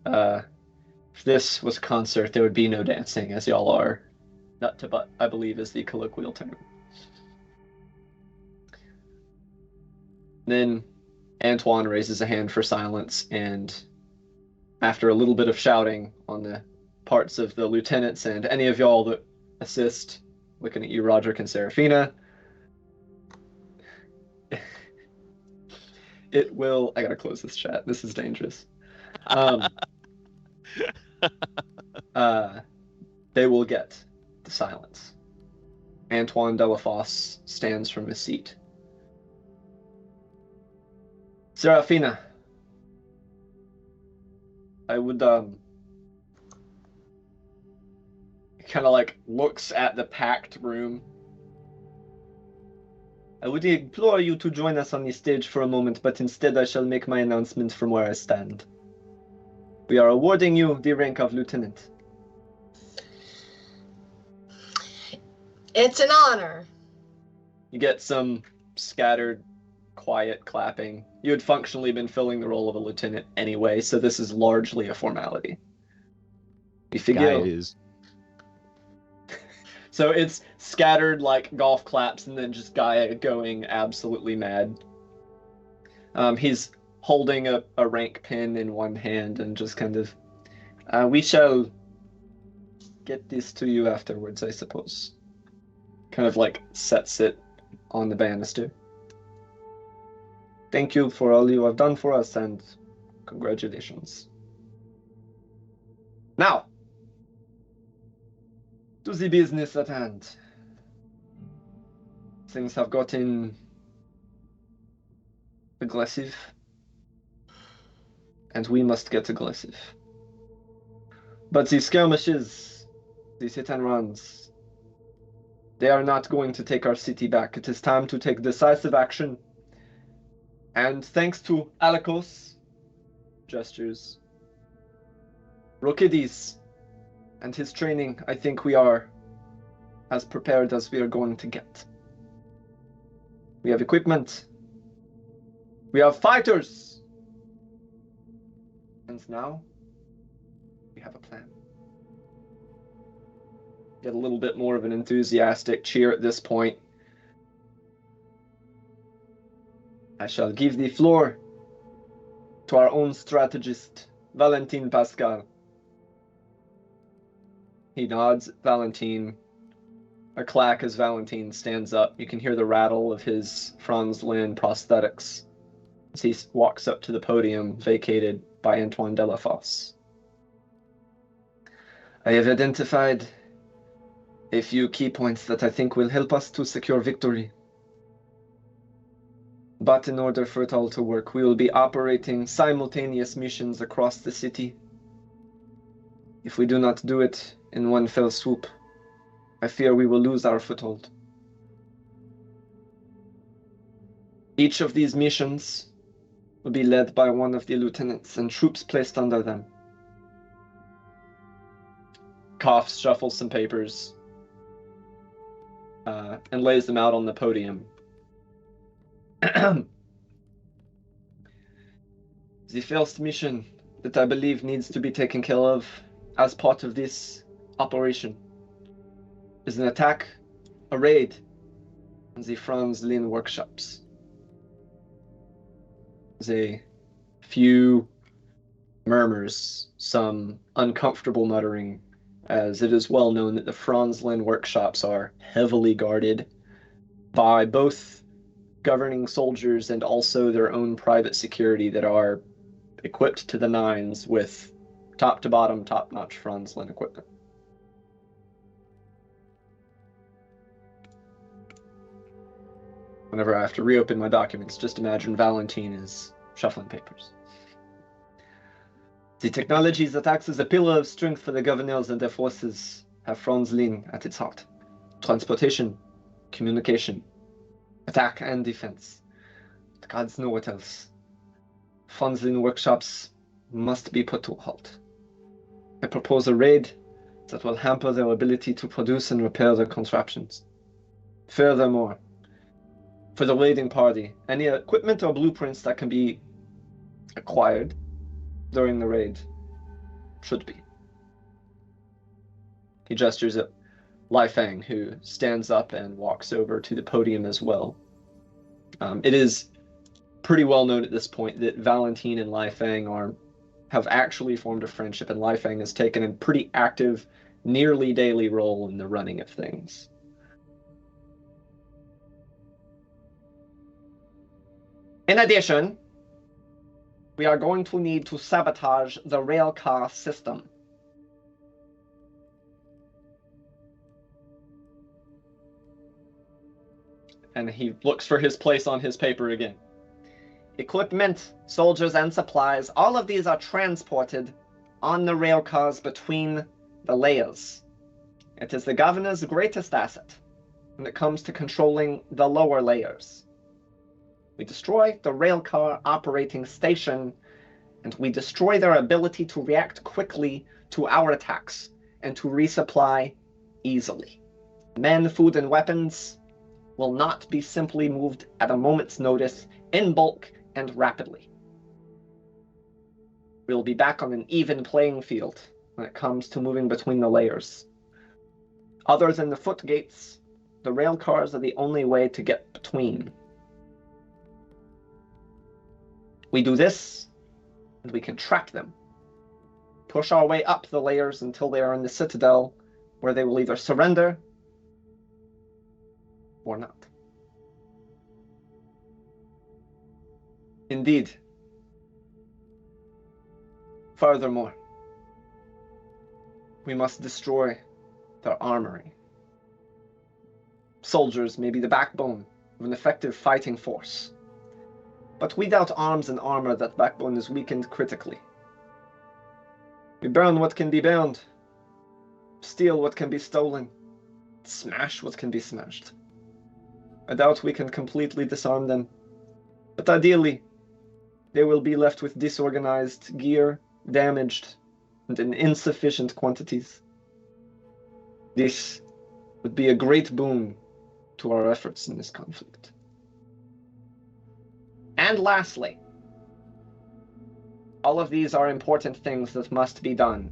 If this was a concert, there would be no dancing, as y'all are. Nut to butt, I believe, is the colloquial term. Then Antoine raises a hand for silence, and after a little bit of shouting on the parts of the lieutenants and any of y'all that assist, looking at you, Roderick and Seraphina, it will... I gotta close this chat. This is dangerous. They will get the silence. Antoine Delafosse stands from his seat. Serafina, I would, kind of like looks at the packed room. I would implore you to join us on the stage for a moment, but instead I shall make my announcement from where I stand. We are awarding you the rank of lieutenant. It's an honor. You get some scattered, quiet clapping. You had functionally been filling the role of a lieutenant anyway, so this is largely a formality. You figure. Guys. So it's scattered like golf claps and then just Gaia going absolutely mad. He's holding a rank pin in one hand and just kind of, we shall get this to you afterwards, I suppose. Kind of like sets it on the banister. Thank you for all you have done for us, and congratulations. Now, to the business at hand. Things have gotten aggressive, and we must get aggressive. But these skirmishes, these hit and runs, they are not going to take our city back. It is time to take decisive action. And thanks to Alakos, gestures, Rokides, and his training, I think we are as prepared as we are going to get. We have equipment. We have fighters. And now, we have a plan. Get a little bit more of an enthusiastic cheer at this point. I shall give the floor to our own strategist, Valentin Pascal. He nods at Valentin. A clack as Valentin stands up. You can hear the rattle of his Franz Lin prosthetics as he walks up to the podium vacated by Antoine Delafosse. I have identified a few key points that I think will help us to secure victory. But in order for it all to work, we will be operating simultaneous missions across the city. If we do not do it in one fell swoop, I fear we will lose our foothold. Each of these missions will be led by one of the lieutenants and troops placed under them. Coughs, shuffles some papers, and lays them out on the podium. The first mission that I believe needs to be taken care of as part of this operation is an attack, a raid on the Franz Lin workshops. There's a few murmurs, some uncomfortable muttering, as it is well known that the Franz Lin workshops are heavily guarded by both governing soldiers and also their own private security that are equipped to the nines with top to bottom, top-notch Franz Lin equipment. Whenever I have to reopen my documents, just imagine Valentin is shuffling papers. The technologies that acts as a pillar of strength for the governors and their forces have Franz Lin at its heart. Transportation, communication, attack and defense. The gods know what else. Franz Lin workshops must be put to a halt. I propose a raid that will hamper their ability to produce and repair their contraptions. Furthermore, for the raiding party, any equipment or blueprints that can be acquired during the raid should be. He gestures at Lai Feng, who stands up and walks over to the podium as well. It is pretty well known at this point that Valentin and Lai Feng have actually formed a friendship, and Lai Feng has taken a pretty active, nearly daily role in the running of things. In addition, we are going to need to sabotage the railcar system. And he looks for his place on his paper again. Equipment, soldiers, and supplies, all of these are transported on the railcars between the layers. It is the governor's greatest asset when it comes to controlling the lower layers. We destroy the railcar operating station, and we destroy their ability to react quickly to our attacks and to resupply easily. Men, food, and weapons will not be simply moved at a moment's notice in bulk and rapidly. We'll be back on an even playing field when it comes to moving between the layers. Other than the foot gates, the rail cars are the only way to get between. We do this, and we can trap them. Push our way up the layers until they are in the citadel, where they will either surrender or not. Indeed. Furthermore, we must destroy their armory. Soldiers may be the backbone of an effective fighting force, but without arms and armor, that backbone is weakened critically. We burn what can be burned, steal what can be stolen, smash what can be smashed. I doubt we can completely disarm them, but ideally, they will be left with disorganized gear, damaged, and in insufficient quantities. This would be a great boon to our efforts in this conflict. And lastly, all of these are important things that must be done,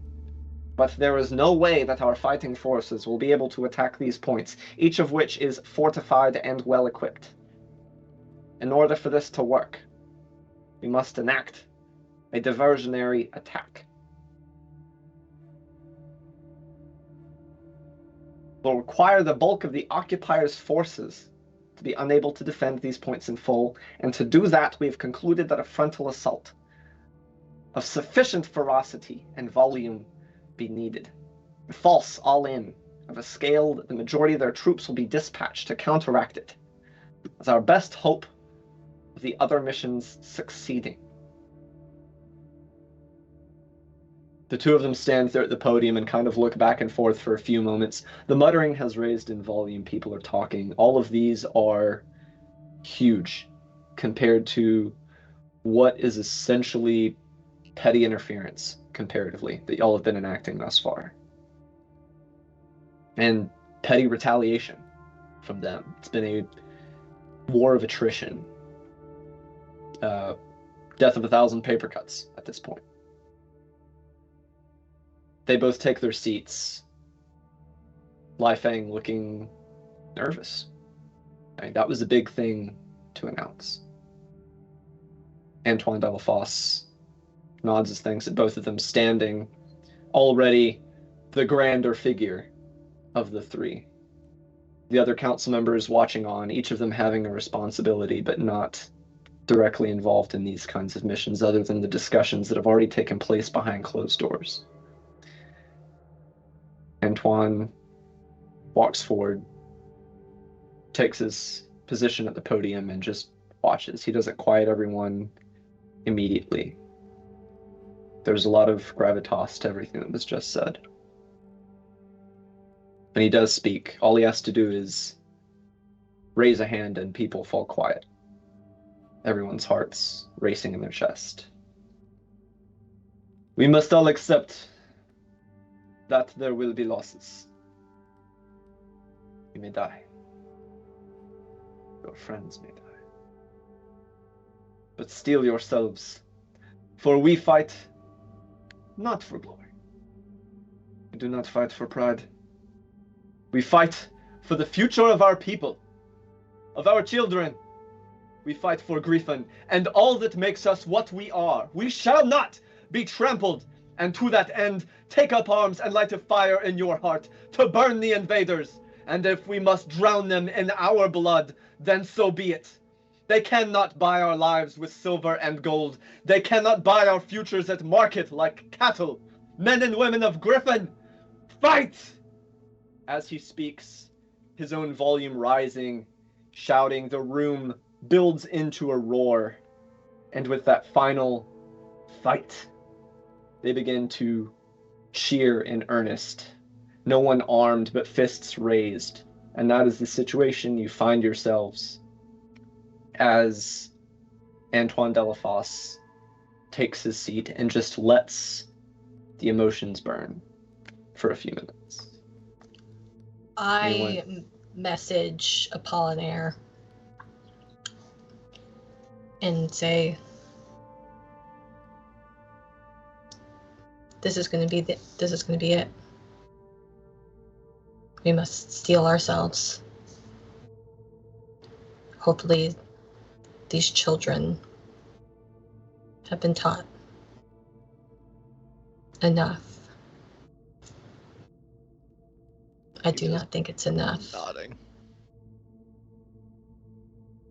but there is no way that our fighting forces will be able to attack these points, each of which is fortified and well equipped. In order for this to work, we must enact a diversionary attack. Will require the bulk of the occupiers' forces to be unable to defend these points in full, and to do that, we have concluded that a frontal assault of sufficient ferocity and volume be needed. A false all-in of a scale that the majority of their troops will be dispatched to counteract it, as our best hope of the other missions succeeding. The two of them stand there at the podium and kind of look back and forth for a few moments. The muttering has raised in volume. People are talking. All of these are huge compared to what is essentially petty interference, comparatively, that y'all have been enacting thus far. And petty retaliation from them. It's been a war of attrition. Death of 1,000 paper cuts at this point. They both take their seats. Lai Feng looking nervous. I mean, that was a big thing to announce. Antoine Delafosse nods his thanks at both of them, standing already the grander figure of the three. The other council members watching on, each of them having a responsibility, but not directly involved in these kinds of missions, other than the discussions that have already taken place behind closed doors. Antoine walks forward, takes his position at the podium, and just watches. He doesn't quiet everyone immediately. There's a lot of gravitas to everything that was just said. When he does speak, all he has to do is raise a hand and people fall quiet. Everyone's hearts racing in their chest. We must all accept that there will be losses. You may die. Your friends may die. But steel yourselves, for we fight not for glory. We do not fight for pride. We fight for the future of our people, of our children. We fight for Griffin and all that makes us what we are. We shall not be trampled, and to that end, take up arms and light a fire in your heart to burn the invaders. And if we must drown them in our blood, then so be it. They cannot buy our lives with silver and gold. They cannot buy our futures at market like cattle. Men and women of Griffin, fight! As he speaks, his own volume rising, shouting, the room builds into a roar. And with that final fight, they begin to cheer in earnest. No one armed, but fists raised. And that is the situation you find yourselves as Antoine Delafosse takes his seat and just lets the emotions burn for a few minutes. I message Apollinaire and say, this is going to be it. We must steel ourselves. Hopefully, these children have been taught enough. I do not think it's enough. Nodding.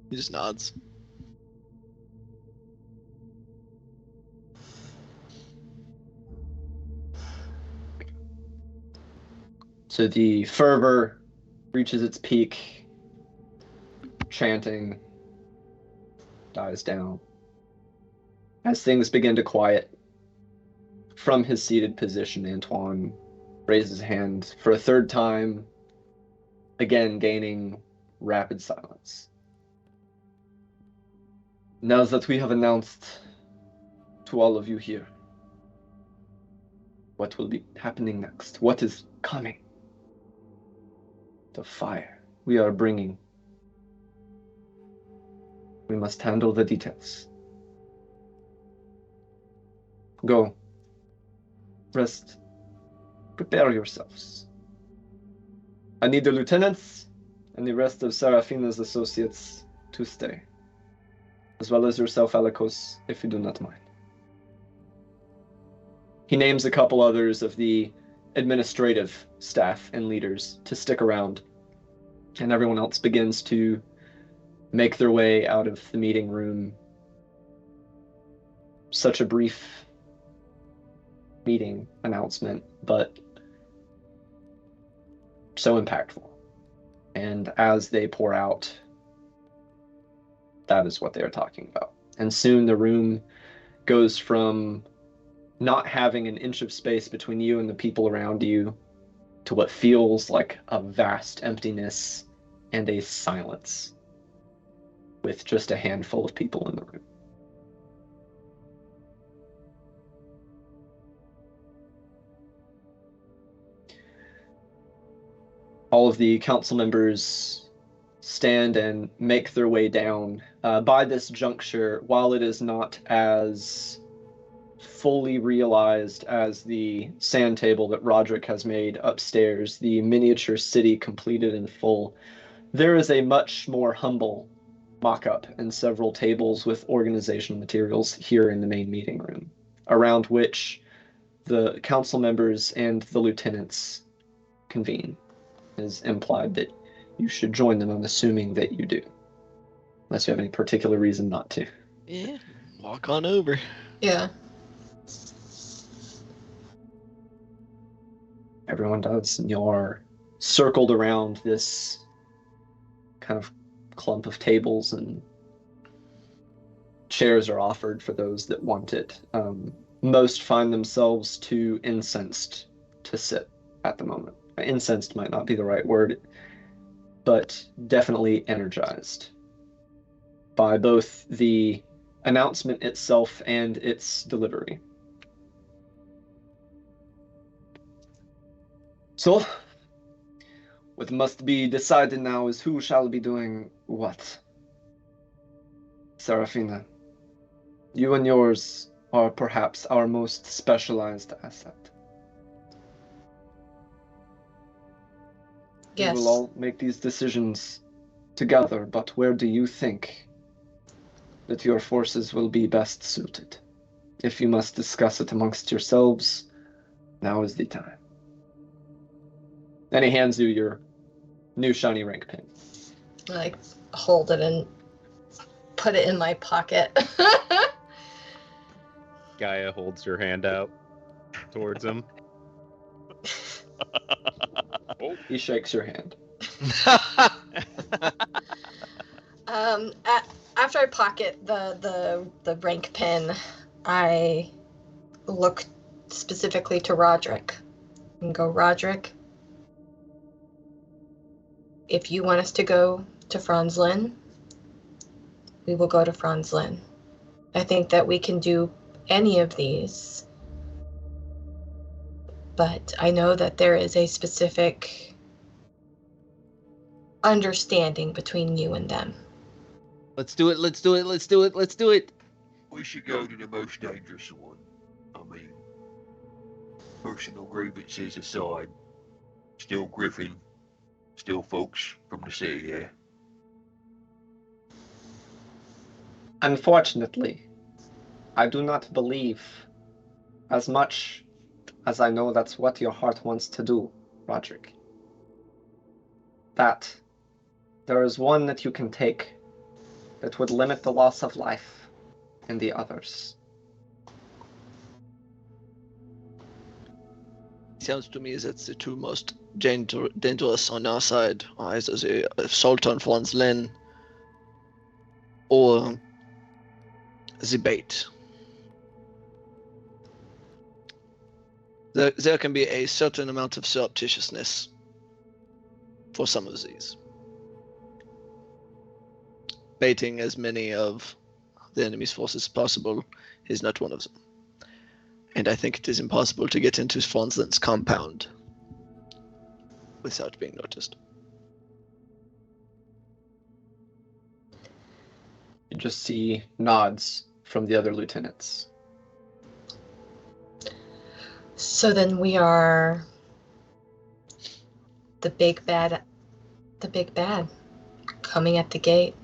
He just nods. So the fervor reaches its peak, chanting dies down. As things begin to quiet, from his seated position, Antoine raises his hand for a third time, again gaining rapid silence. Now that we have announced to all of you here what will be happening next, what is coming, the fire we are bringing, we must handle the details. Go. Rest. Prepare yourselves. I need the lieutenants and the rest of Serafina's associates to stay, as well as yourself, Alikos, if you do not mind. He names a couple others of the administrative staff and leaders to stick around, and everyone else begins to make their way out of the meeting room. Such a brief meeting announcement, but so impactful. And as they pour out, that is what they are talking about. And soon the room goes from not having an inch of space between you and the people around you to what feels like a vast emptiness and a silence with just a handful of people in the room. All of the council members stand and make their way down. By this juncture, while it is not as fully realized as the sand table that Roderick has made upstairs, the miniature city completed in full, there is a much more humble mock-up and several tables with organizational materials here in the main meeting room, around which the council members and the lieutenants convene. It is implied that you should join them. I'm assuming that you do, unless you have any particular reason not to. Yeah, walk on over. Yeah. Everyone does, and you're circled around this kind of clump of tables, and chairs are offered for those that want it. Most find themselves too incensed to sit at the moment. Incensed might not be the right word, but definitely energized by both the announcement itself and its delivery. So, what must be decided now is who shall be doing what. Serafina, you and yours are perhaps our most specialized asset. Yes. We will all make these decisions together, but where do you think that your forces will be best suited? If you must discuss it amongst yourselves, now is the time. And he hands you your new shiny rank pin. I hold it and put it in my pocket. Gaia holds her hand out towards him. He shakes your hand. After I pocket the rank pin, I look specifically to Roderick and go, Roderick, if you want us to go to Franzlin, we will go to Franzlin. I think that we can do any of these, but I know that there is a specific understanding between you and them. Let's do it. Let's do it. Let's do it. Let's do it. We should go to the most dangerous one. I mean, personal grievances aside, still Griffin, still folks from the city, yeah. Unfortunately, I do not believe, as much as I know that's what your heart wants to do, Roderick, that there is one that you can take that would limit the loss of life in the others. Sounds to me that the two most dangerous on our side are either the Sultan Franz Len or the bait. There can be a certain amount of surreptitiousness for some of these. Baiting as many of the enemy's forces as possible is not one of them. And I think it is impossible to get into Franz Len's compound without being noticed. You just see nods from the other lieutenants. So then we are the big bad coming at the gate,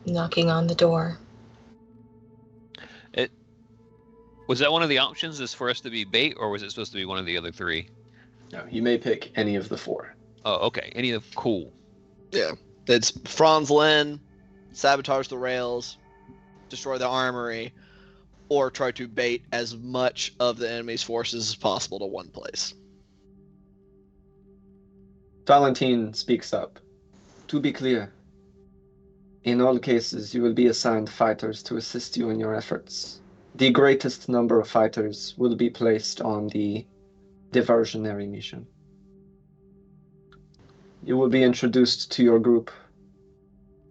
knocking on the door. Was that one of the options? Is for us to be bait, or was it supposed to be one of the other three? No, you may pick any of the four. Oh, okay. Any of cool. Yeah. It's Franz Len, sabotage the rails, destroy the armory, or try to bait as much of the enemy's forces as possible to one place. Valentine speaks up. To be clear, in all cases you will be assigned fighters to assist you in your efforts. The greatest number of fighters will be placed on the diversionary mission. You will be introduced to your group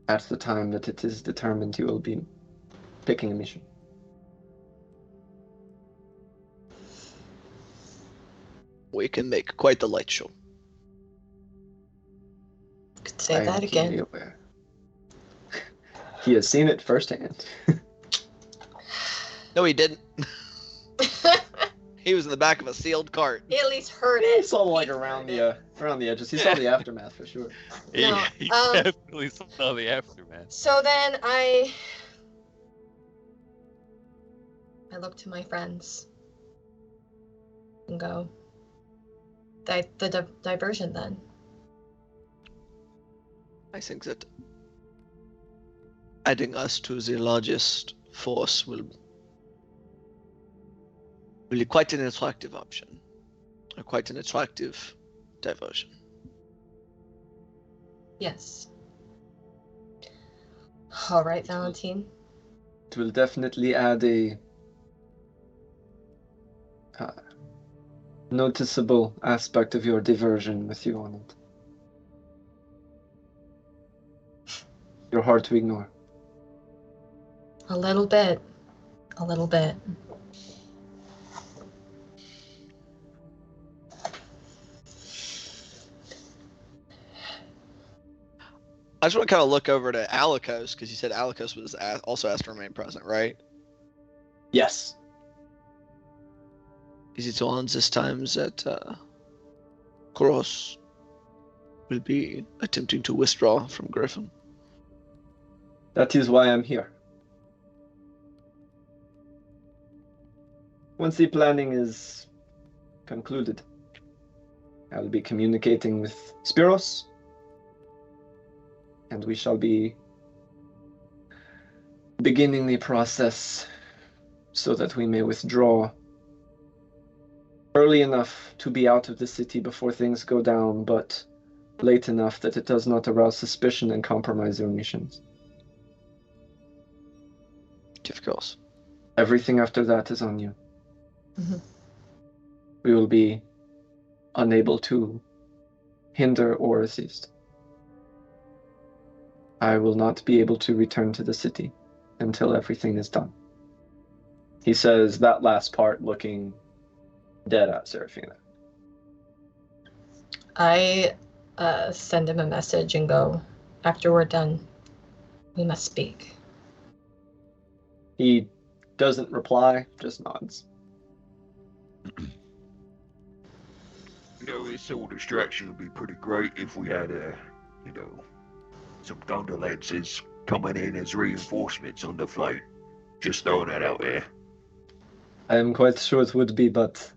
at the time that it is determined you will be picking a mission. We can make quite the light show. Could say I am that keenly again. aware. He has seen it firsthand. No, he didn't. He was in the back of a sealed cart. He at least heard He it. saw like He's around heard the edges. He saw the aftermath for sure. No, he um, definitely saw the aftermath. So then I look to my friends and go, the diversion then. I think that adding us to the largest force will be quite an attractive option, or quite an attractive diversion. Yes. All right, Valentine. It will definitely add a noticeable aspect of your diversion with you on it. You're hard to ignore. A little bit. A little bit. I just want to kind of look over to Alikos, because you said Alikos was also asked to remain present, right? Yes. Is it on this time that Kroos will be attempting to withdraw from Griffin? That is why I'm here. Once the planning is concluded, I'll be communicating with Spiros, and we shall be beginning the process so that we may withdraw early enough to be out of the city before things go down, but late enough that it does not arouse suspicion and compromise your missions. Of course. Everything after that is on you. Mhm. We will be unable to hinder or resist. I will not be able to return to the city until everything is done. He says that last part looking dead at Serafina. I send him a message and go, after we're done, we must speak. He doesn't reply, just nods. You know, this whole distraction would be pretty great if we had some Thunder Lances coming in as reinforcements on the flight. Just throwing that out there. I am quite sure it would be, but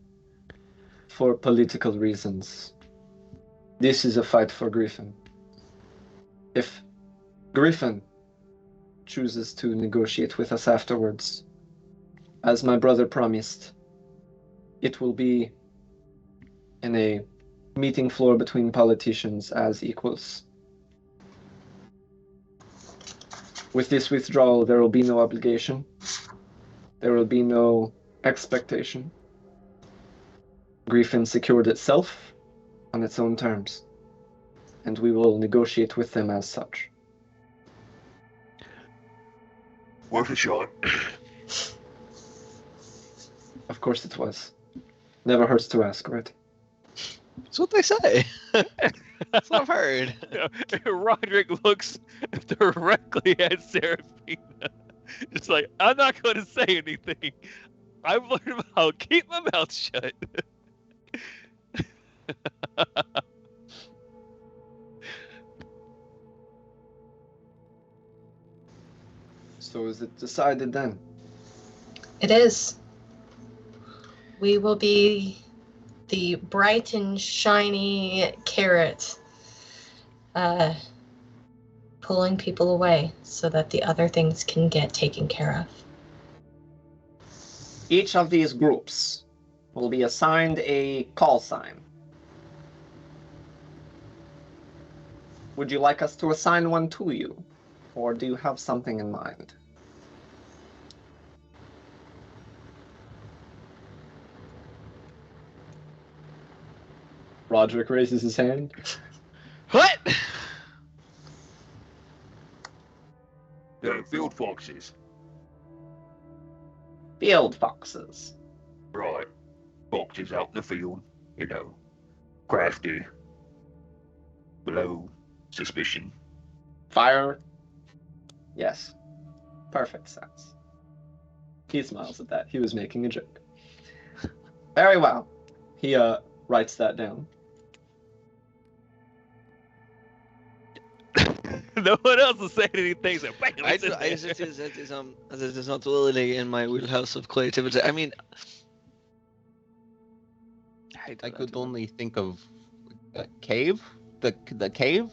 for political reasons. This is a fight for Griffin. If Griffin chooses to negotiate with us afterwards, as my brother promised, it will be in a meeting floor between politicians as equals. With this withdrawal, there will be no obligation. There will be no expectation. Griffin secured itself on its own terms, and we will negotiate with them as such. Worth a shot. Of course it was. Never hurts to ask, right? That's what they say. That's what I've heard. Roderick looks directly at Seraphina. It's like, I'm not going to say anything. I've learned how to keep my mouth shut. So is it decided then? It is. We will be the bright and shiny carrot, pulling people away so that the other things can get taken care of. Each of these groups will be assigned a call sign. Would you like us to assign one to you, or do you have something in mind? Roderick raises his hand. What? Field foxes. Field foxes. Right. Foxes out in the field, you know. Crafty. Below suspicion. Fire. Yes. Perfect sense. He smiles at that. He was making a joke. Very well. He writes that down. No one else is saying anything. So bam, I it's in there. it is not really in my wheelhouse of creativity. I mean, I could only think of a cave. The cave.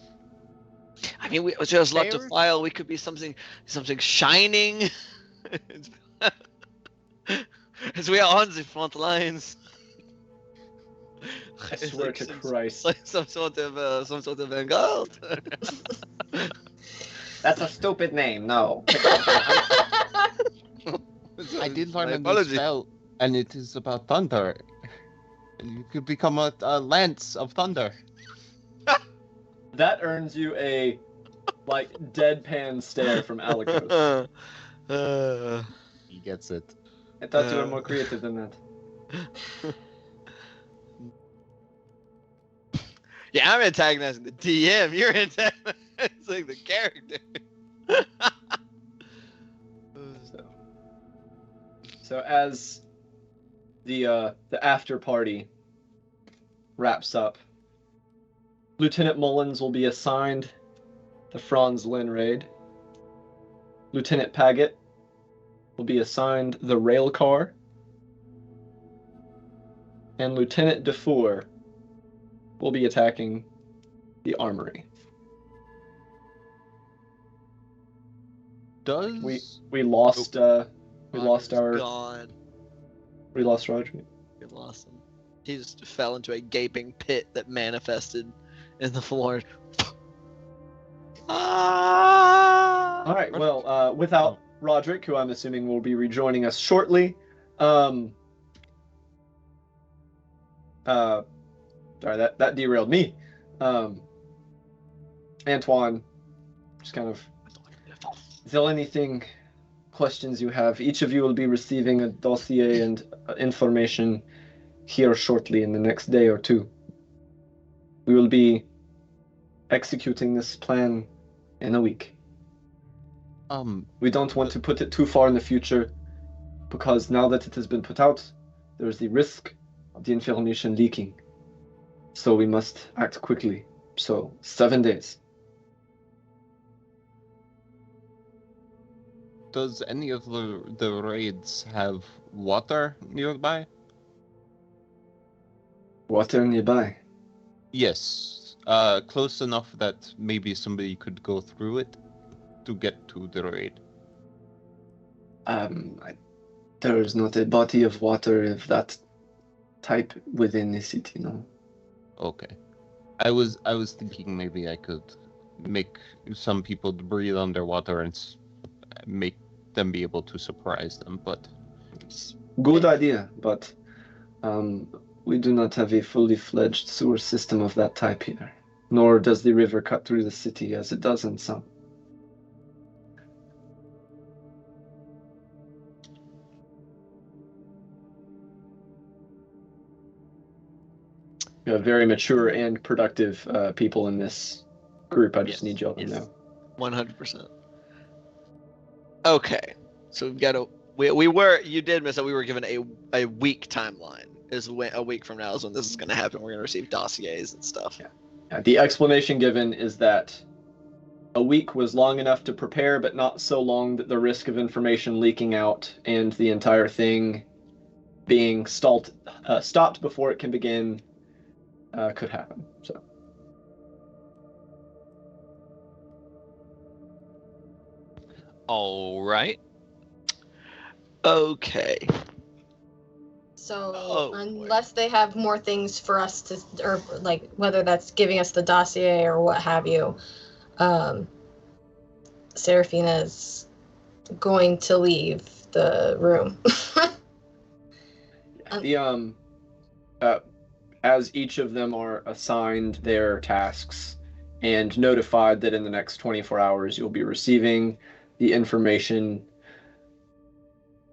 I mean, we just love to Stairs? file. We could be something shining. As we are on the front lines. I swear to Christ. Like some sort of vanguard. That's a stupid name, no. I did learn My a new apology. spell, and it is about thunder. And you could become a lance of thunder. That earns you a, like, deadpan stare from Alikos. He gets it. I thought you were more creative than that. Yeah, I'm antagonizing the DM. You're antagonizing the character. So as the after party wraps up, Lieutenant Mullins will be assigned the Franz Lynn raid. Lieutenant Paget will be assigned the rail car. And Lieutenant Defour will be attacking the armory. Does We lost Roger's our gone. we lost Roger. We lost him. He just fell into a gaping pit that manifested in the floor. Ah! All right. Well, without Roderick, who I'm assuming will be rejoining us shortly. Sorry, that derailed me. Antoine, just kind of. Is there anything, questions you have? Each of you will be receiving a dossier and information here shortly in the next day or two. We will be executing this plan in a week. We don't want to put it too far in the future, because now that it has been put out, there is the risk of the information leaking. So we must act quickly. So 7 days. Does any of the raids have water nearby? Water nearby. Yes. Close enough that maybe somebody could go through it to get to the raid. There is not a body of water of that type within the city, no. Okay. I was thinking maybe I could make some people breathe underwater and make them be able to surprise them, but It's a good idea, but we do not have a fully fledged sewer system of that type here. Nor does the river cut through the city as it does in some. We have very mature and productive people in this group. I just Yes, need y'all to yes. know. 100%. Okay, so we've got you did miss that we were given a week timeline. A week from now is when this is going to happen. We're going to receive dossiers and stuff. The explanation given is that a week was long enough to prepare, but not so long that the risk of information leaking out and the entire thing being stopped before it can begin could happen. So. All right. Okay. So unless they have more things for us to, or like whether that's giving us the dossier or what have you, Seraphina's going to leave the room. As each of them are assigned their tasks and notified that in the next 24 hours you'll be receiving the information,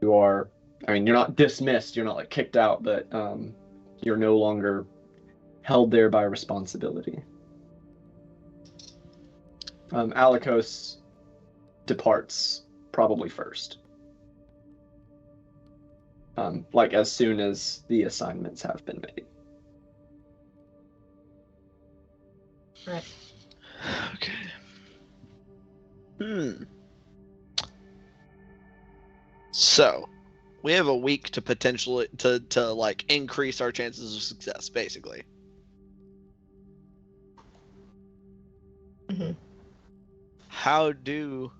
you're not dismissed, you're not like kicked out, but you're no longer held there by responsibility. Alikos departs probably first. Like as soon as the assignments have been made. Right. Okay. So, we have a week to potentially to like increase our chances of success, basically. Mm-hmm. How do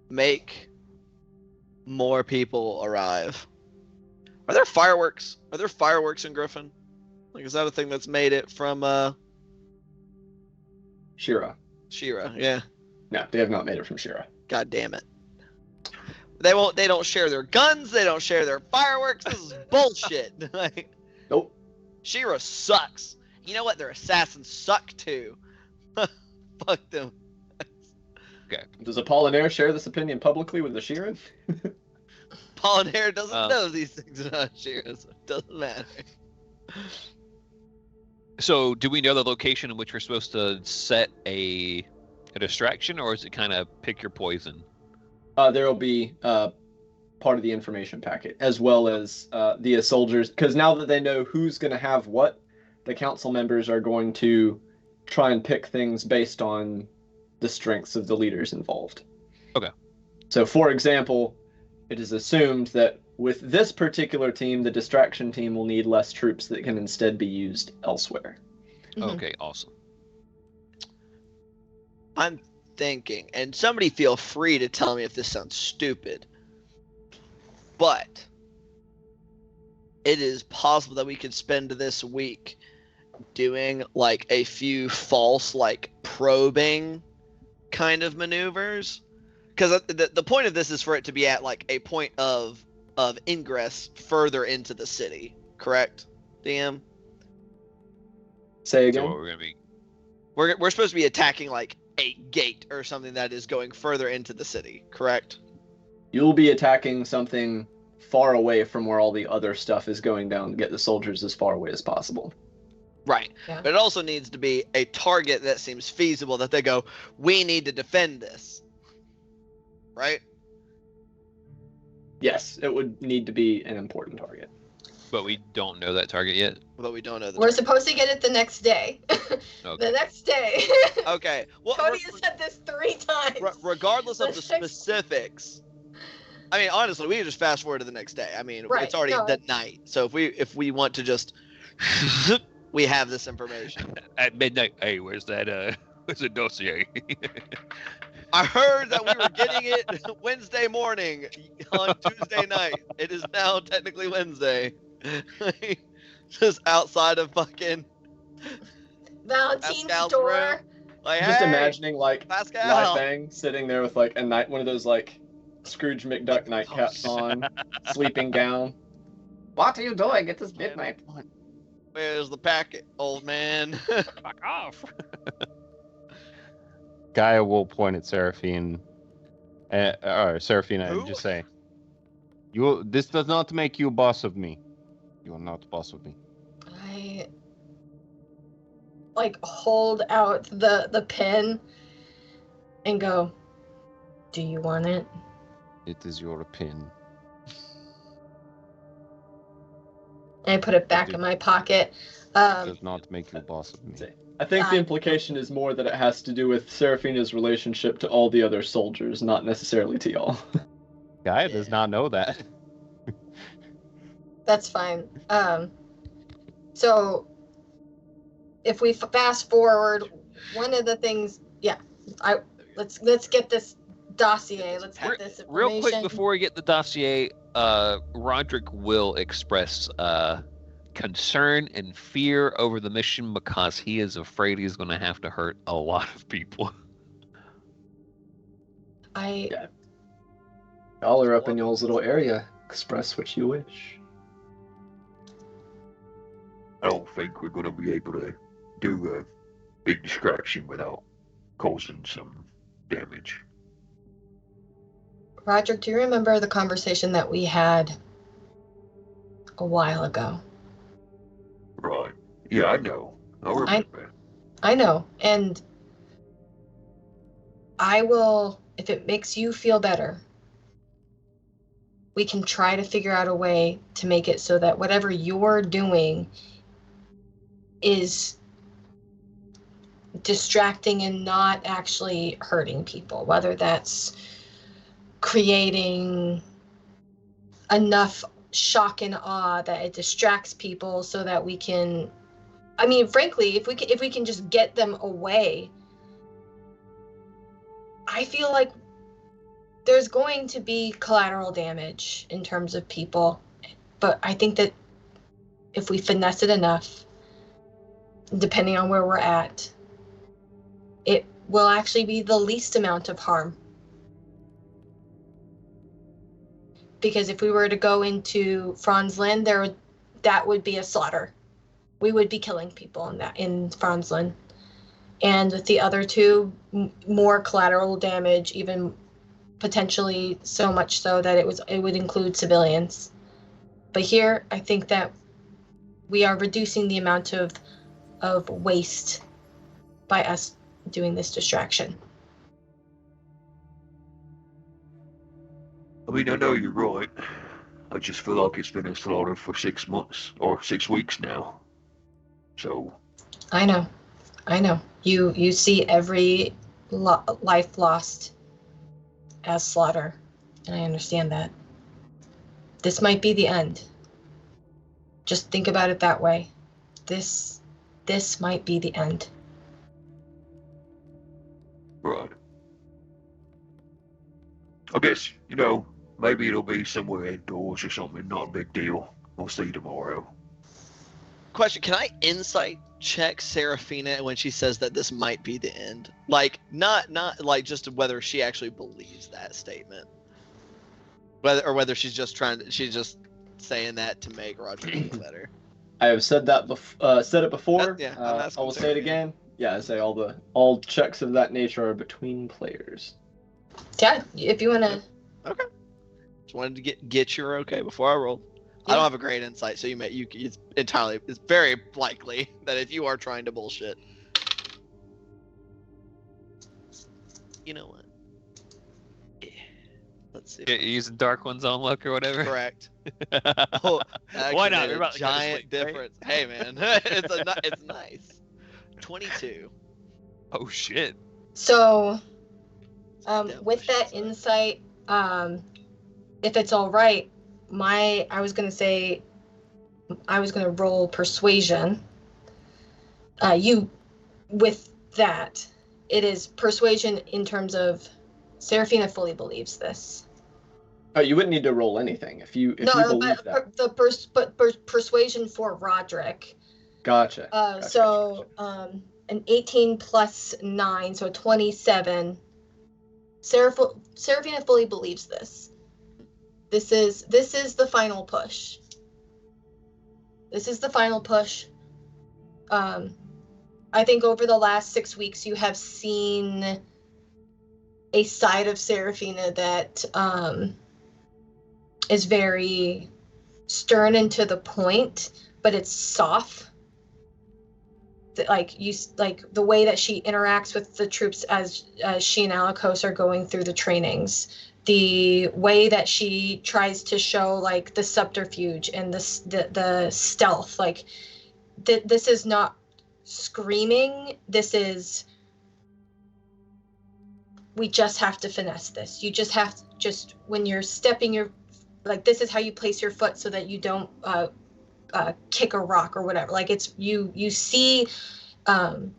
make more people arrive? Are there fireworks? Are there fireworks in Griffin? Like, is that a thing that's made it from Shira. Shira? Yeah. No, they have not made it from Shira. God damn it. They don't share their guns, they don't share their fireworks. This is bullshit. Like, Nope. Shira sucks. You know what? Their assassins suck too. Fuck them. Okay. Does Apollinaire share this opinion publicly with the Shiran? Pollinaire doesn't know these things about Shira, so it doesn't matter. So, do we know the location in which we're supposed to set a distraction, or is it kind of pick your poison? There will be part of the information packet, as well as the soldiers, because now that they know who's going to have what, the council members are going to try and pick things based on the strengths of the leaders involved. Okay. So, for example, it is assumed that with this particular team, the distraction team will need less troops that can instead be used elsewhere. Mm-hmm. Okay, awesome. I'm thinking, and somebody feel free to tell me if this sounds stupid, but it is possible that we could spend this week doing like a few false like probing kind of maneuvers, because the point of this is for it to be at like a point of ingress further into the city, correct, DM? Say So again? what we're gonna be? We're supposed to be attacking like a gate or something that is going further into the city, correct? You'll be attacking something far away from where all the other stuff is going down to get the soldiers as far away as possible. Right. Yeah. But it also needs to be a target that seems feasible, that they go, we need to defend this. Right? Yes, it would need to be an important target. But we don't know that target yet. But we don't know the We're target. supposed to get it the next day. Okay. The next day. Okay. Well, Cody has said this 3 times. regardless of the The next- specifics, I mean, honestly, we can just fast forward to the next day. I mean, Right, it's already no. the night. So if we want to just we have this information. At midnight, hey, where's that dossier? I heard that we were getting it Wednesday morning on Tuesday night. It is now technically Wednesday. Just outside of fucking Valentine's Pascal's door. room. Like, Just hey, imagining like Pascal. Li Fang sitting there with like a night, one of those like Scrooge McDuck nightcaps on, sleeping gown. What are you doing? It is midnight. Where's the packet, old man? Fuck off. Gaia will point at Seraphine, or Seraphina, Who? and just say, "You. This does not make you boss of me. You are not boss of me." I like hold out the pen and go, "Do you want it?" It is your pin. And I put it back in my pocket. It does not make you boss of me. I think the implication is more that it has to do with Seraphina's relationship to all the other soldiers, not necessarily to y'all. Gaia does not know that. That's fine. So if we fast forward, one of the things, let's get this dossier. Let's get this information. Real quick before we get the dossier, Roderick will express concern and fear over the mission because he is afraid he's going to have to hurt a lot of people. Y'all are up in y'all's little area. Express what you wish. I don't think we're gonna be able to do a big distraction without causing some damage. Roger, do you remember the conversation that we had a while ago? Right. Yeah, I know. I remember. I know, and I will, if it makes you feel better, we can try to figure out a way to make it so that whatever you're doing is distracting and not actually hurting people, whether that's creating enough shock and awe that it distracts people so that we can, I mean, frankly, if we can just get them away, I feel like there's going to be collateral damage in terms of people, but I think that if we finesse it enough, depending on where we're at, it will actually be the least amount of harm. Because if we were to go into Franzland, that would be a slaughter. We would be killing people in Franzland. And with the other two, more collateral damage, even potentially so much so that it would include civilians. But here, I think that we are reducing the amount of waste by us doing this distraction. I mean, I know you're right. I just feel like it's been a slaughter for 6 months or 6 weeks now. So. I know. You see every life lost as slaughter, and I understand that. This might be the end. Just think about it that way. This might be the end. Right. I guess, maybe it'll be somewhere indoors or something, not a big deal. We'll see tomorrow. Question, can I insight check Seraphina when she says that this might be the end? Like, not like just whether she actually believes that statement. Whether she's just saying that to make Roger feel better. I have said it before. I will say it again. Yeah, I say all checks of that nature are between players. Yeah, if you wanna. Okay. Just wanted to get your okay before I roll. Yeah. I don't have a great insight, so it's very likely that if you are trying to bullshit. You know what? Yeah. Let's see. You're using Dark One's own luck or whatever? Correct. Why not? You're about to giant difference. Right? Hey man, it's nice. 22. Oh shit. So, with that insight, if it's all right, I was gonna roll persuasion. With that, it is persuasion in terms of Seraphina fully believes this. Oh, you wouldn't need to roll anything if you believe that. But persuasion for Roderick. Gotcha. An 18 plus 9, so 27. Seraphina fully believes this. This is the final push. This is the final push. I think over the last 6 weeks, you have seen a side of Seraphina that is very stern and to the point, but it's soft. Like the way that she interacts with the troops as she and Alikos are going through the trainings, the way that she tries to show like the subterfuge and the stealth, like this is not screaming. This is, we just have to finesse this. You just have to, when you're stepping your, like, this is how you place your foot so that you don't kick a rock or whatever. Like, it's you see an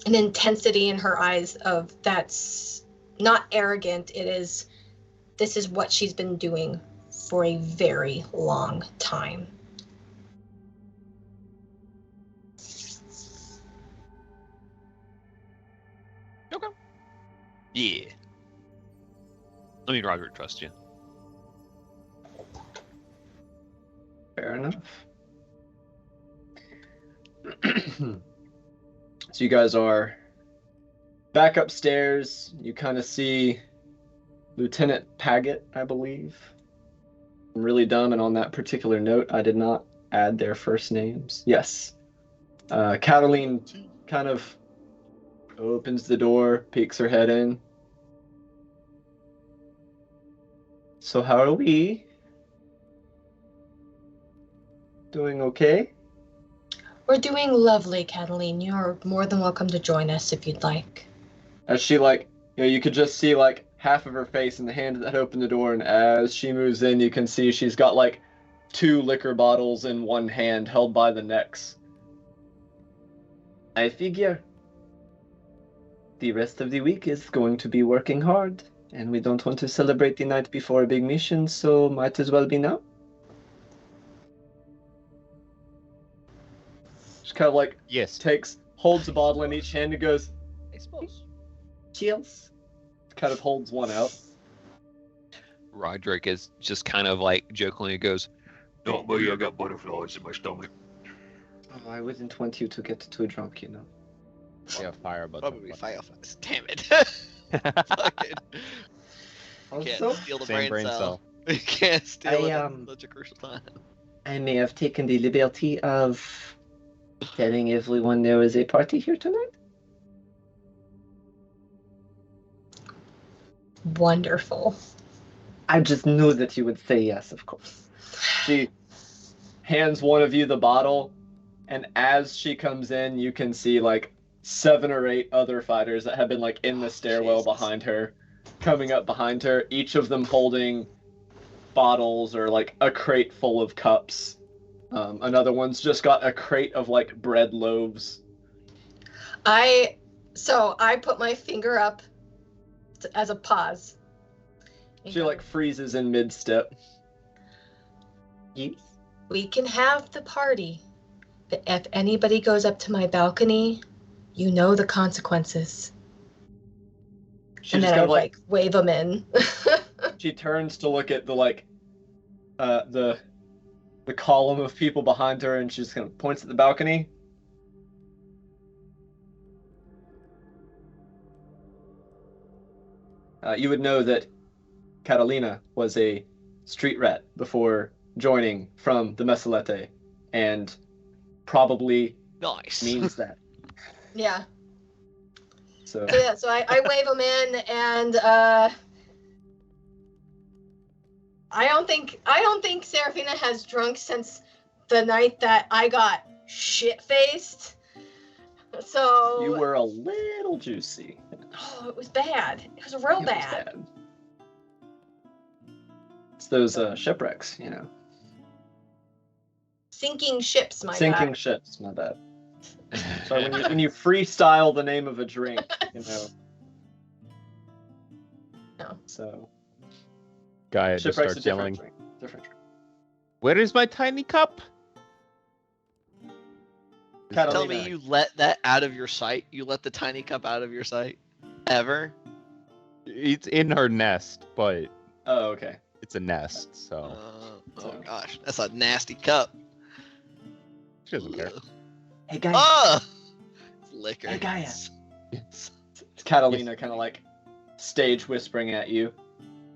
intensity in her eyes of that's not arrogant. This is what she's been doing for a very long time. Okay. Yeah. I mean, Roderick trusts you. Fair enough. So you guys are back upstairs. You kind of see Lieutenant Paget, I believe. I'm really dumb, and on that particular note, I did not add their first names. Yes. Cataline kind of opens the door, peeks her head in. So how are we? Doing okay? We're doing lovely, Cataline. You're more than welcome to join us if you'd like. As she, like, you could just see, like, half of her face in the hand that opened the door, and as she moves in, you can see she's got, like, 2 liquor bottles in one hand, held by the necks. I figure the rest of the week is going to be working hard, and we don't want to celebrate the night before a big mission, so might as well be now. Just kind of, like, Yes. holds a bottle in each hand and goes, I suppose. cheers. Kind of holds one out. Roderick is just kind of like jokingly goes, Not me, I got butterflies in my stomach. Oh, I wouldn't want you to get too drunk, you know. Yeah, fire but Probably fireflies. Damn it. Fucking can't Also, steal the Same brain brain cell. cell. You can't steal it at I such a crucial time. I may have taken the liberty of telling everyone there is a party here tonight. Wonderful. I just knew that you would say yes, of course. She hands one of you the bottle, and as she comes in, you can see like 7 or 8 other fighters that have been like in the stairwell Jesus. behind her, coming up behind her, each of them holding bottles or like a crate full of cups. Another one's just got a crate of like bread loaves. I put my finger up as a pause. She like freezes in mid-step. Yes. We can have the party, but if anybody goes up to my balcony, you know the consequences. She And just then I kind of like wave them in. she turns to look at the like the column of people behind her, and she just kind of points at the balcony. You would know that Catalina was a street rat before joining from the Messalete, and probably Nice. means that. Yeah. So So I wave them in, and I don't think Seraphina has drunk since the night that I got shit-faced. So you were a little juicy. Oh, it was bad. It was real It was bad. It's those shipwrecks, you know. Sinking ships, my Sinking bad. ships, my bad. Sorry, when you freestyle the name of a drink, you know. No. So Guy just shipwreck's a starts different yelling, drink. Different drink. "Where is my tiny cup?" Tell me Catalina. you let that out of your sight? You let the tiny cup out of your sight? Ever? It's in her nest, but Oh, okay. it's a nest, so Oh gosh, that's a nasty cup. she doesn't care. Ugh. Hey, Gaia. Oh! It's liquor. Hey, Gaia. Yes. It's Catalina kind of like stage whispering at you.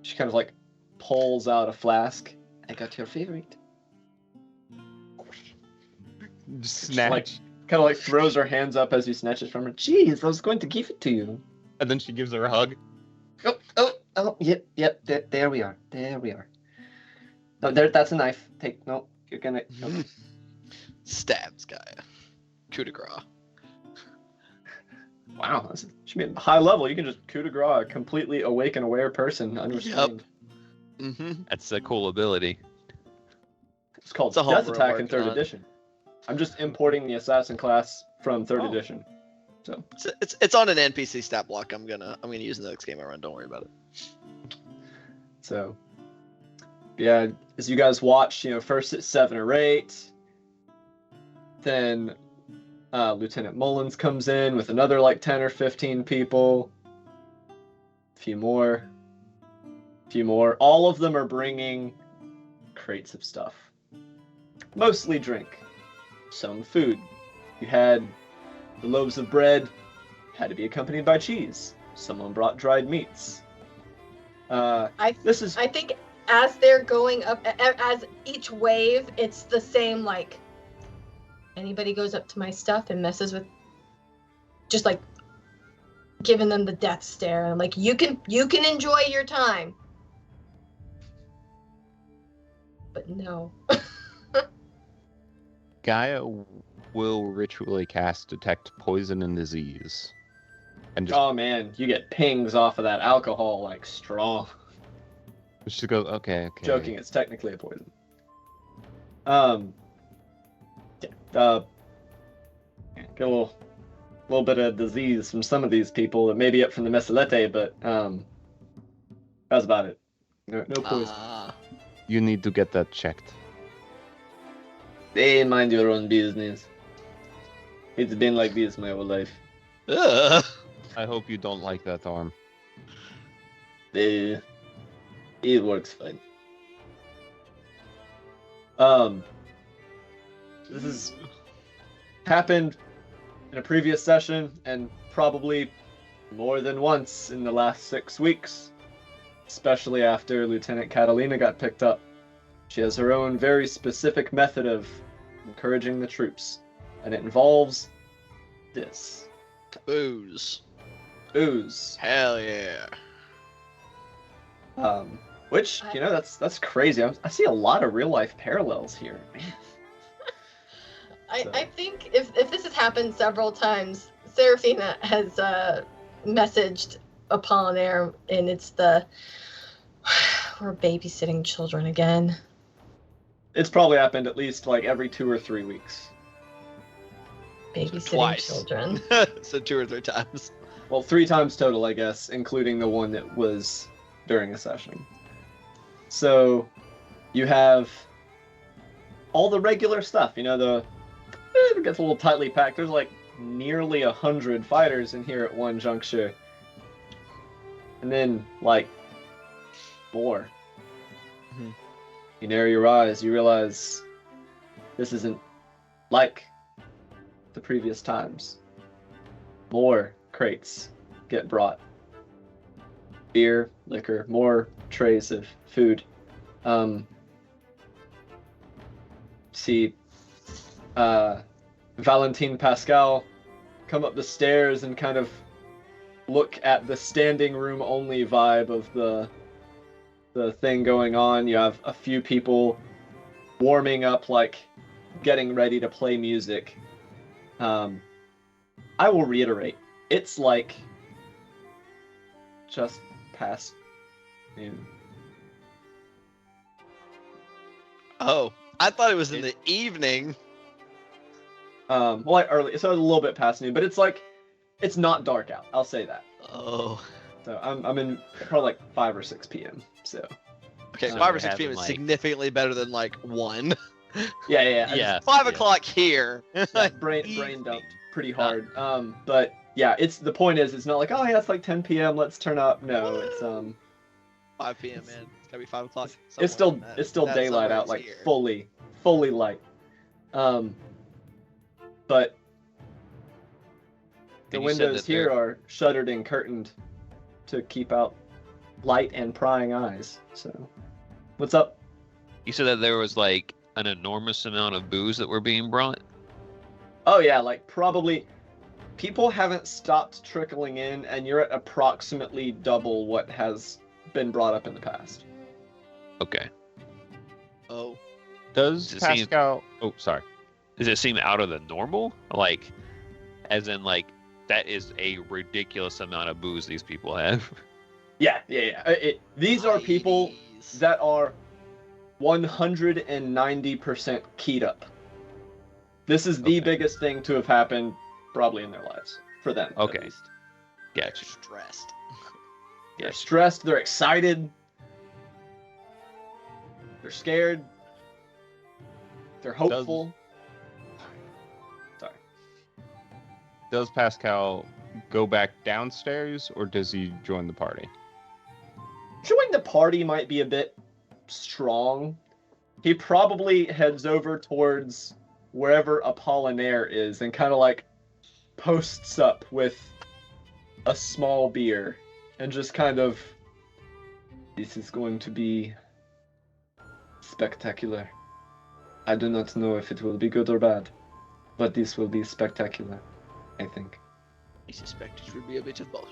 She kind of like pulls out a flask. I got your favorite. Snatch. Kind of like throws her hands up as you snatch it from her. Jeez, I was going to give it to you. And then she gives her a hug. Oh, yep. There we are. No, that's a knife. No, you're gonna. No. Stabs Gaia. Coup de grace. Wow, this should be a high level. You can just coup de grace a completely awake and aware person unrestrained. Mm-hmm. That's a cool ability. It's called It's a Death homebrew Attack in working 3rd on. edition. I'm just importing the assassin class from 3rd Oh. edition. So It's on an NPC stat block. I'm gonna use in the next game I run. Don't worry about it. So, yeah, as you guys watch, first it's 7 or 8. Then Lieutenant Mullins comes in with another like 10 or 15 people. A few more. All of them are bringing crates of stuff. Mostly drink. Some food. You had the loaves of bread, had to be accompanied by cheese. Someone brought dried meats. I This I think as they're going up, as each wave, it's the same. Like anybody goes up to my stuff and messes with, just like giving them the death stare. I'm like, you can enjoy your time, but no. Gaia will ritually cast Detect Poison and Disease. And just Oh man, you get pings off of that alcohol like strong. she goes, okay. Joking, it's technically a poison. Get a little bit of disease from some of these people. It may be up from the Mesalete, but that's about it. No poison. You need to get that checked. Hey, mind your own business. It's been like this my whole life. Ugh. I hope you don't like that arm. It works fine. This has happened in a previous session and probably more than once in the last 6 weeks, especially after Lieutenant Catalina got picked up. She has her own very specific method of encouraging the troops, and it involves this. Booze. Booze. Hell yeah. Which, that's crazy. I see a lot of real life parallels here. Man. I think if this has happened several times, Serafina has messaged Apollinaire, and it's we're babysitting children again. It's probably happened at least like every 2 or 3 weeks. Babysitting Twice. children. So 2 or 3 times. Well, 3 times total, I guess, including the one that was during a session. So, you have all the regular stuff. It gets a little tightly packed. There's like nearly 100 fighters in here at one juncture. And then, like, more. Mhm. You narrow your eyes, you realize this isn't like the previous times. More crates get brought. Beer, liquor, more trays of food. See Valentine Pascal come up the stairs and kind of look at the standing room only vibe of the thing going on. You have a few people warming up, like getting ready to play music. I will reiterate, it's like just past noon. Oh, I thought it was in the evening. Like early, so it's a little bit past noon, but it's not dark out. I'll say that. Oh. So I'm in probably like 5 or 6 p.m. So Okay, So 5 or you're 6 p.m. having, is like- significantly better than like 1. Yeah. Yeah. 5 o'clock here. Brain Easy. dumped pretty hard. But yeah, the point is, it's not like, oh yeah, it's like 10 p.m. Let's turn up. No, it's 5 p.m. man. It's gotta be 5 o'clock. it's still daylight out, like fully light. But the And you said windows that here they're- are shuttered and curtained to keep out light and prying eyes. So, what's up? You said that there was like an enormous amount of booze that were being brought. Oh yeah, like probably people haven't stopped trickling in, and you're at approximately double what has been brought up in the past. Okay. Oh. Does Does it seem- Pascal? Oh, sorry. Does it seem out of the normal? Like, as in, like, that is a ridiculous amount of booze these people have. Yeah. These are people Ladies. that are 190% keyed up. This is the Okay. biggest thing to have happened probably in their lives for them. Okay. At least. Gotcha. Stressed. They're stressed. They're excited. They're scared. They're hopeful. Sorry. Does Pascal go back downstairs, or does he join the party? Joining the party might be a bit strong. He probably heads over towards wherever Apollinaire is and kind of like posts up with a small beer and just kind of, this is going to be spectacular. I do not know if it will be good or bad, but this will be spectacular, I think. I suspect it would be a bit of both.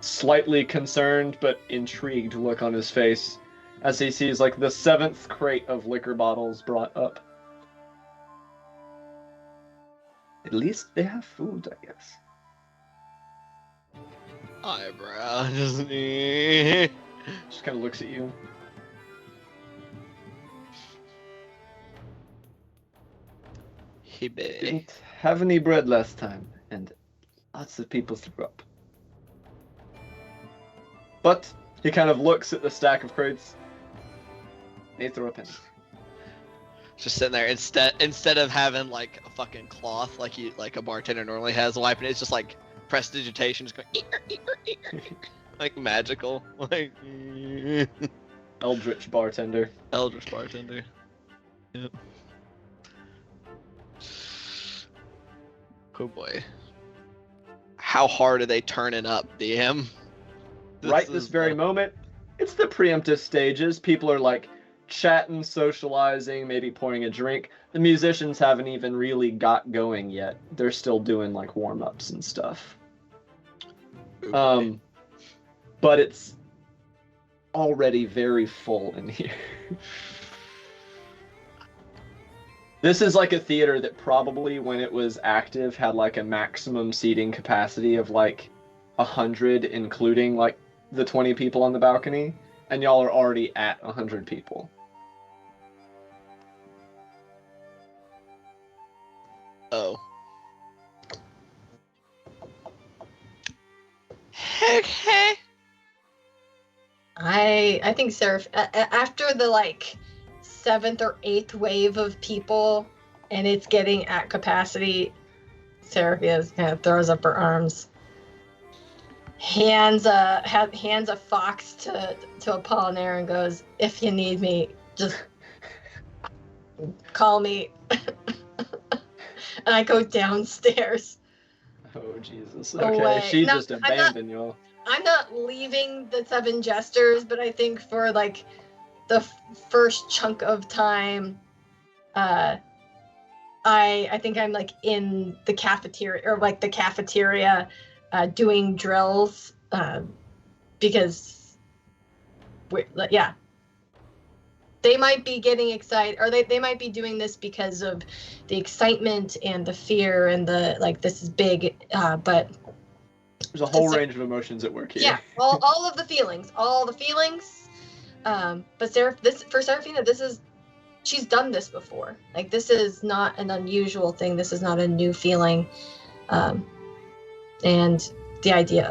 Slightly concerned but intrigued look on his face as he sees like the 7th crate of liquor bottles brought up. At least they have food, I guess. Eyebrow, doesn't he? Just kind of looks at you. He be. Didn't have any bread last time, and lots of people threw up. But he kind of looks at the stack of crates. They throw up in. Just sitting there instead of having like a fucking cloth like a bartender normally has wiping it, it's just like prestidigitation, just going like magical, like Eldritch bartender. Eldritch bartender. Yep. Oh boy. How hard are they turning up, DM? Right this very moment, it's the preemptive stages. People are like chatting, socializing, maybe pouring a drink. The musicians haven't even really got going yet. They're still doing like warm-ups and stuff. But it's already very full in here. This is like a theater that probably, when it was active, had like a maximum seating capacity of like 100, including like the 20 people on the balcony, and y'all are already at 100 people. Oh. Okay. I think Seraph after the like 7th or 8th wave of people and it's getting at capacity, Seraphia kind of throws up her arms, hands a fox to Apollinaire and goes, "If you need me, just call me." And I go downstairs. Oh, Jesus. No Okay, way. she No, just I'm not- abandoned y'all. I'm not leaving the 7 Jesters, but I think for like the first chunk of time, I think I'm like in the cafeteria doing drills because they might be getting excited, or they might be doing this because of the excitement and the fear and the like, this is big, but There's a whole So- range of emotions at work here. yeah, all of the feelings. But for Seraphina, she's done this before. Like, this is not an unusual thing. This is not a new feeling, and the idea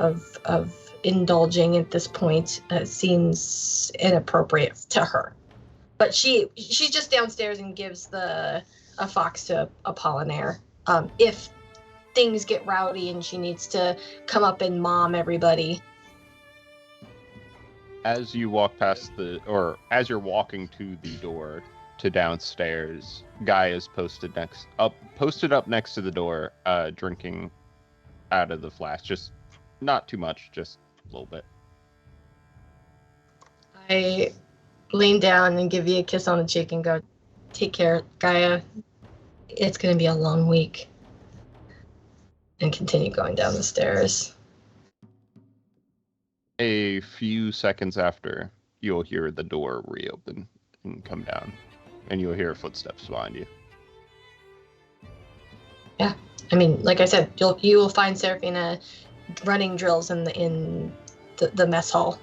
of indulging at this point seems inappropriate to her. but she's just downstairs and gives a fox to Apollinaire. If things get rowdy and she needs to come up and mom everybody. As you walk past as you're walking to the door to downstairs, Guy is posted up next to the door, drinking out of the flask. Just not too much, just a little bit. I lean down and give you a kiss on the cheek and go, take care, Gaia. It's going to be a long week. And continue going down the stairs. A few seconds after, you'll hear the door reopen and come down, and you'll hear footsteps behind you. Yeah, I mean, like I said, you will find Seraphina running drills in the mess hall.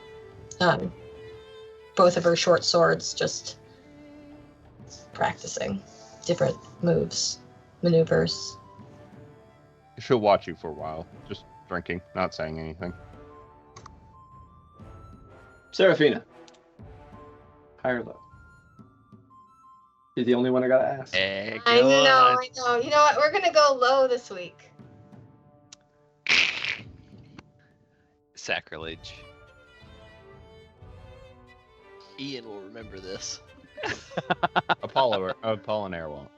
Both of her short swords, just practicing different moves, maneuvers. She'll watch you for a while, just drinking, not saying anything. Seraphina. High or low? You're the only one I gotta ask. Hey, I go know. on. You know what? We're gonna go low this week. Sacrilege. Ian will remember this. Apollinaire won't.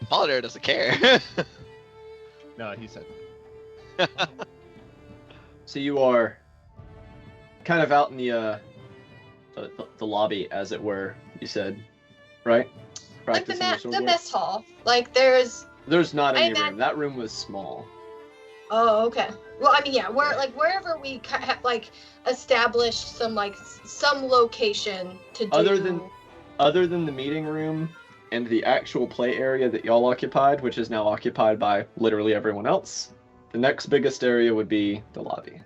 Apollinaire doesn't care. No, he said. So you are kind of out in the lobby, as it were. You said, right? Like the Practicing your sword mess hall. Like there's not any I room. That room was small. Oh, okay. Well, I mean, yeah, wherever we established some location to do. Other than the meeting room and the actual play area that y'all occupied, which is now occupied by literally everyone else, the next biggest area would be the lobby.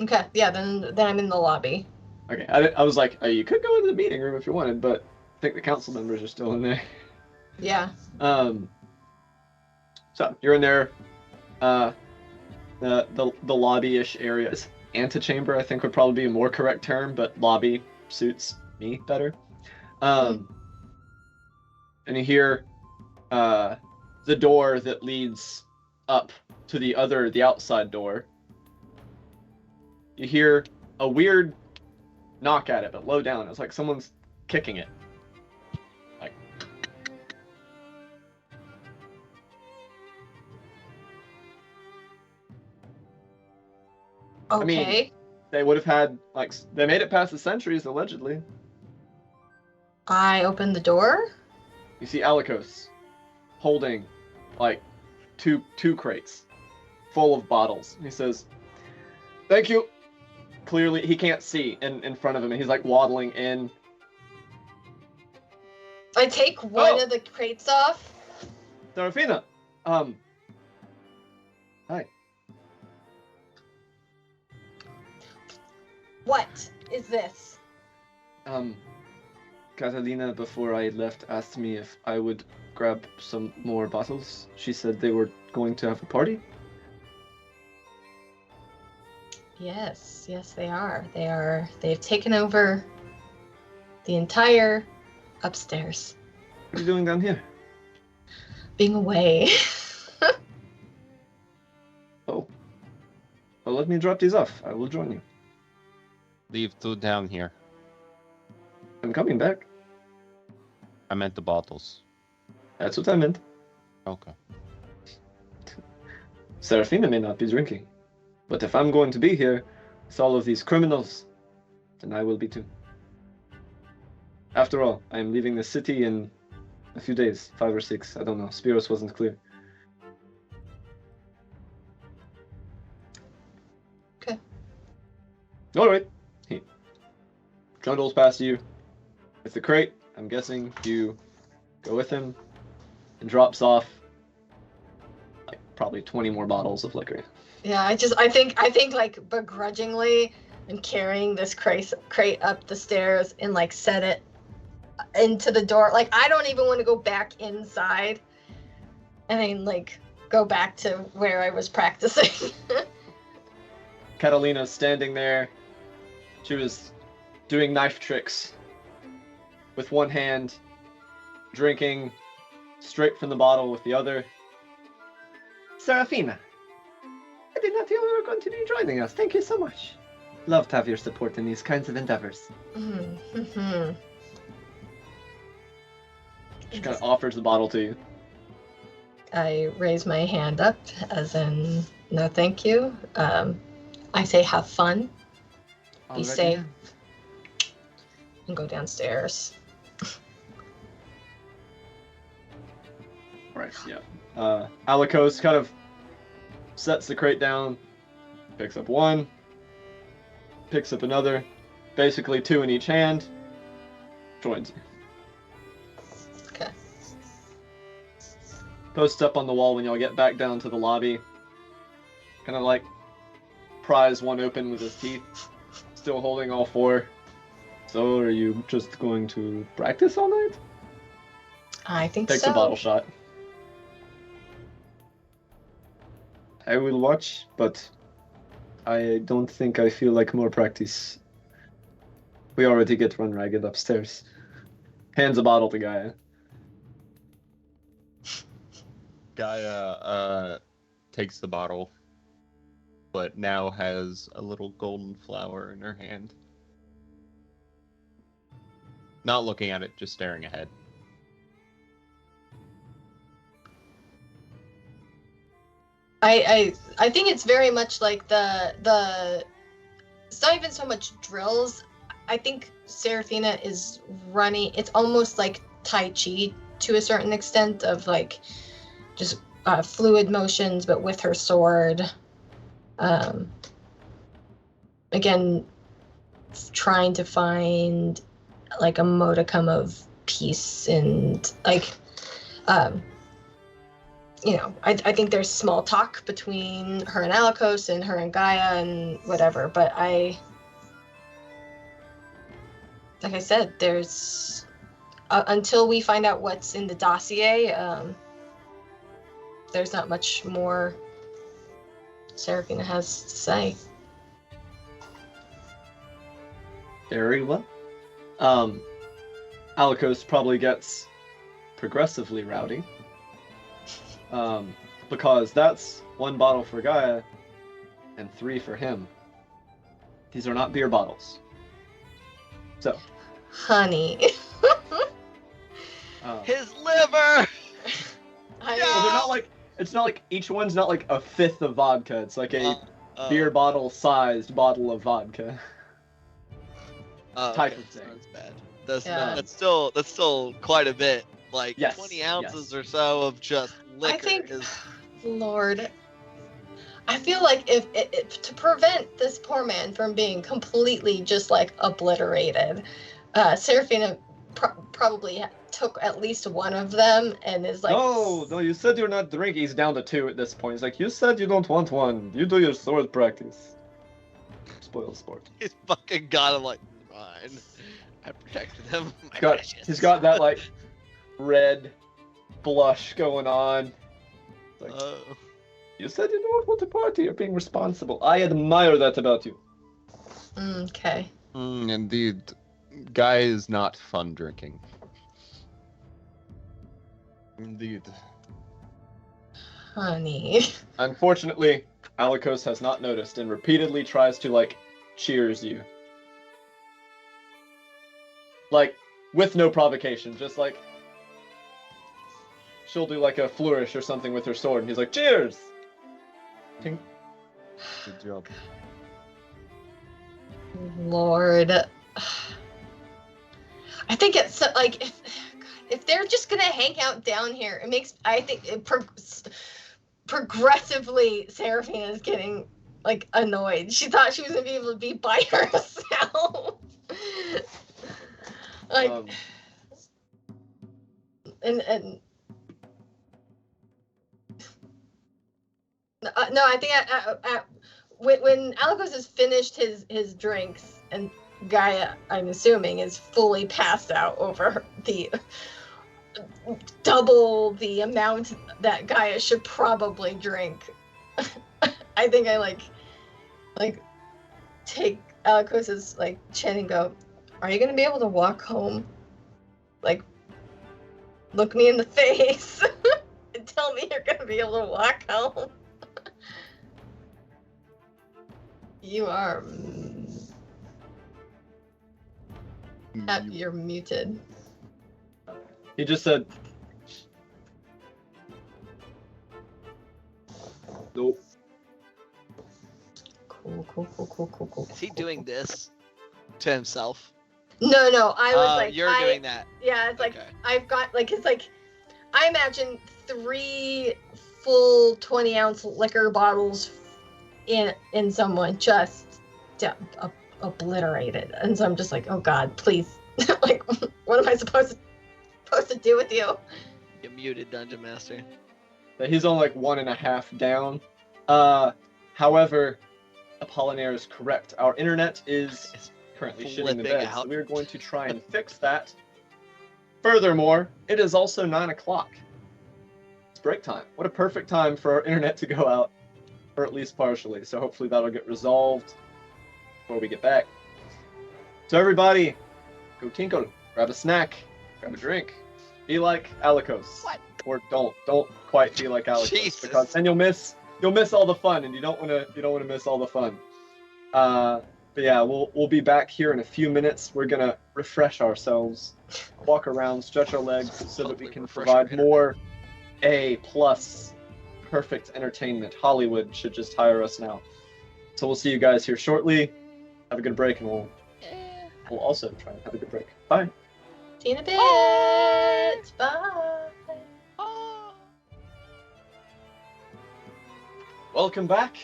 Okay, yeah, then I'm in the lobby. Okay, I was like, you could go into the meeting room if you wanted, but I think the council members are still in there. Yeah. So you're in there. The lobby-ish area is antechamber, I think would probably be a more correct term, but lobby suits me better. And you hear the door that leads up to the outside door. You hear a weird knock at it, but low down. It's like someone's kicking it. Like. Okay. I mean, they would have had, they made it past the centuries, allegedly. I opened the door. You see Alikos holding, two crates full of bottles. He says, "Thank you." Clearly, he can't see in front of him, and he's, waddling in. I take one of the crates off. Seraphina, hi. What is this? Catalina, before I left, asked me if I would grab some more bottles. She said they were going to have a party. Yes, they are. They've taken over the entire upstairs. What are you doing down here? Being away. Oh. Well, let me drop these off. I will join you. Leave 2 down here. I'm coming back. I meant the bottles. That's what I meant. Okay. Seraphina may not be drinking. But if I'm going to be here with all of these criminals, then I will be too. After all, I am leaving the city in a few days, 5 or 6, I don't know. Spiros wasn't clear. Okay. Alright. He trundles past you with the crate. I'm guessing you go with him and drops off probably 20 more bottles of liquor. Yeah, I think begrudgingly I'm carrying this crate up the stairs and set it into the door. I don't even want to go back inside and then go back to where I was practicing. Catalina's standing there. She was doing knife tricks with one hand, drinking straight from the bottle with the other. Serafina, I did not know you were going to be joining us. Thank you so much. Love to have your support in these kinds of endeavors. Mm-hmm. She kind of offers the bottle to you. I raise my hand up, as in, no thank you. I say have fun, be safe, and go downstairs. Right, yeah. Alikos kind of sets the crate down, picks up one, picks up another, basically two in each hand, joins you. Okay. Posts up on the wall when y'all get back down to the lobby. Kind of like pries one open with his teeth, still holding all four. So are you just going to practice all night? I think Takes so. a bottle shot. I will watch, but I don't think I feel like more practice. We already get run ragged upstairs. Hands a bottle to Gaia. Gaia takes the bottle, but now has a little golden flower in her hand. Not looking at it, just staring ahead. I think it's very much like the it's not even so much drills. I think Serafina is running. It's almost like Tai Chi to a certain extent, of like just fluid motions, but with her sword. Again, trying to find like a modicum of peace and like you know, I think there's small talk between her and Alikos and her and Gaia and whatever, but like I said, there's until we find out what's in the dossier, there's not much more Serafina has to say. Very well. Alikos probably gets progressively rowdy. Because that's one bottle for Gaia and 3 for him. These are not beer bottles. So, Honey. His liver. well, they're not like, it's not like each one's not like a fifth of vodka. It's like a beer bottle sized bottle of vodka. Type of thing. That's bad. That's still quite a bit. Like 20 ounces or so of just liquor. I think, Lord, I feel like if to prevent this poor man from being completely just like obliterated, Serafina probably took at least one of them and is like, no, you said you're not drinking. He's down to 2 at this point. He's like, you said you don't want one. You do your sword practice. Spoil sport. He's fucking got him like, fine. I protected him. He's got that like red blush going on. Like, you said you don't want to party. You're being responsible. I admire that about you. Okay. Indeed. Guy is not fun drinking. Indeed. Honey. Unfortunately, Alikos has not noticed and repeatedly tries to like cheers you. Like, with no provocation, just like she'll do like a flourish or something with her sword, and he's like, cheers! Tink. Good job. Lord. I think it's like, if they're just gonna hang out down here, it makes, I think progressively Serafina is getting like annoyed. She thought she was gonna be able to be by herself. Like, and no, I think when Alikos has finished his drinks and Gaia, I'm assuming, is fully passed out over the double the amount that Gaia should probably drink. I think I like take Alikos's like chin and go, "Are you gonna be able to walk home?" Like, look me in the face and tell me you're gonna be able to walk home. You are. You're muted. He just said, nope. Cool. Is he doing this to himself? No, I was like, you're doing that. Yeah, it's like, Okay. I've got, like, it's like, I imagine 3 full 20-ounce liquor bottles in someone just obliterated. And so I'm just like, oh God, please. Like, what am I supposed to do with you? You muted, Dungeon Master. He's on like 1.5 down. However, Apollinaire is correct. Our internet is currently shitting the Flipping bed, out. so we're going to try and fix that. Furthermore, it is also 9 o'clock. It's break time. What a perfect time for our internet to go out, or at least partially. So hopefully that'll get resolved before we get back. So everybody, go tinkle, grab a snack, grab a drink, be like Alikos. What? Or don't quite be like Alikos, Jesus. because then you'll miss all the fun, and you don't want to miss all the fun. But yeah, we'll be back here in a few minutes. We're gonna refresh ourselves, walk around, stretch our legs, so that we Hopefully can refresh our provide more A+ perfect entertainment. Hollywood should just hire us now. So we'll see you guys here shortly. Have a good break, and we'll also try and have a good break. Bye. See you in a bit. Bye. Welcome back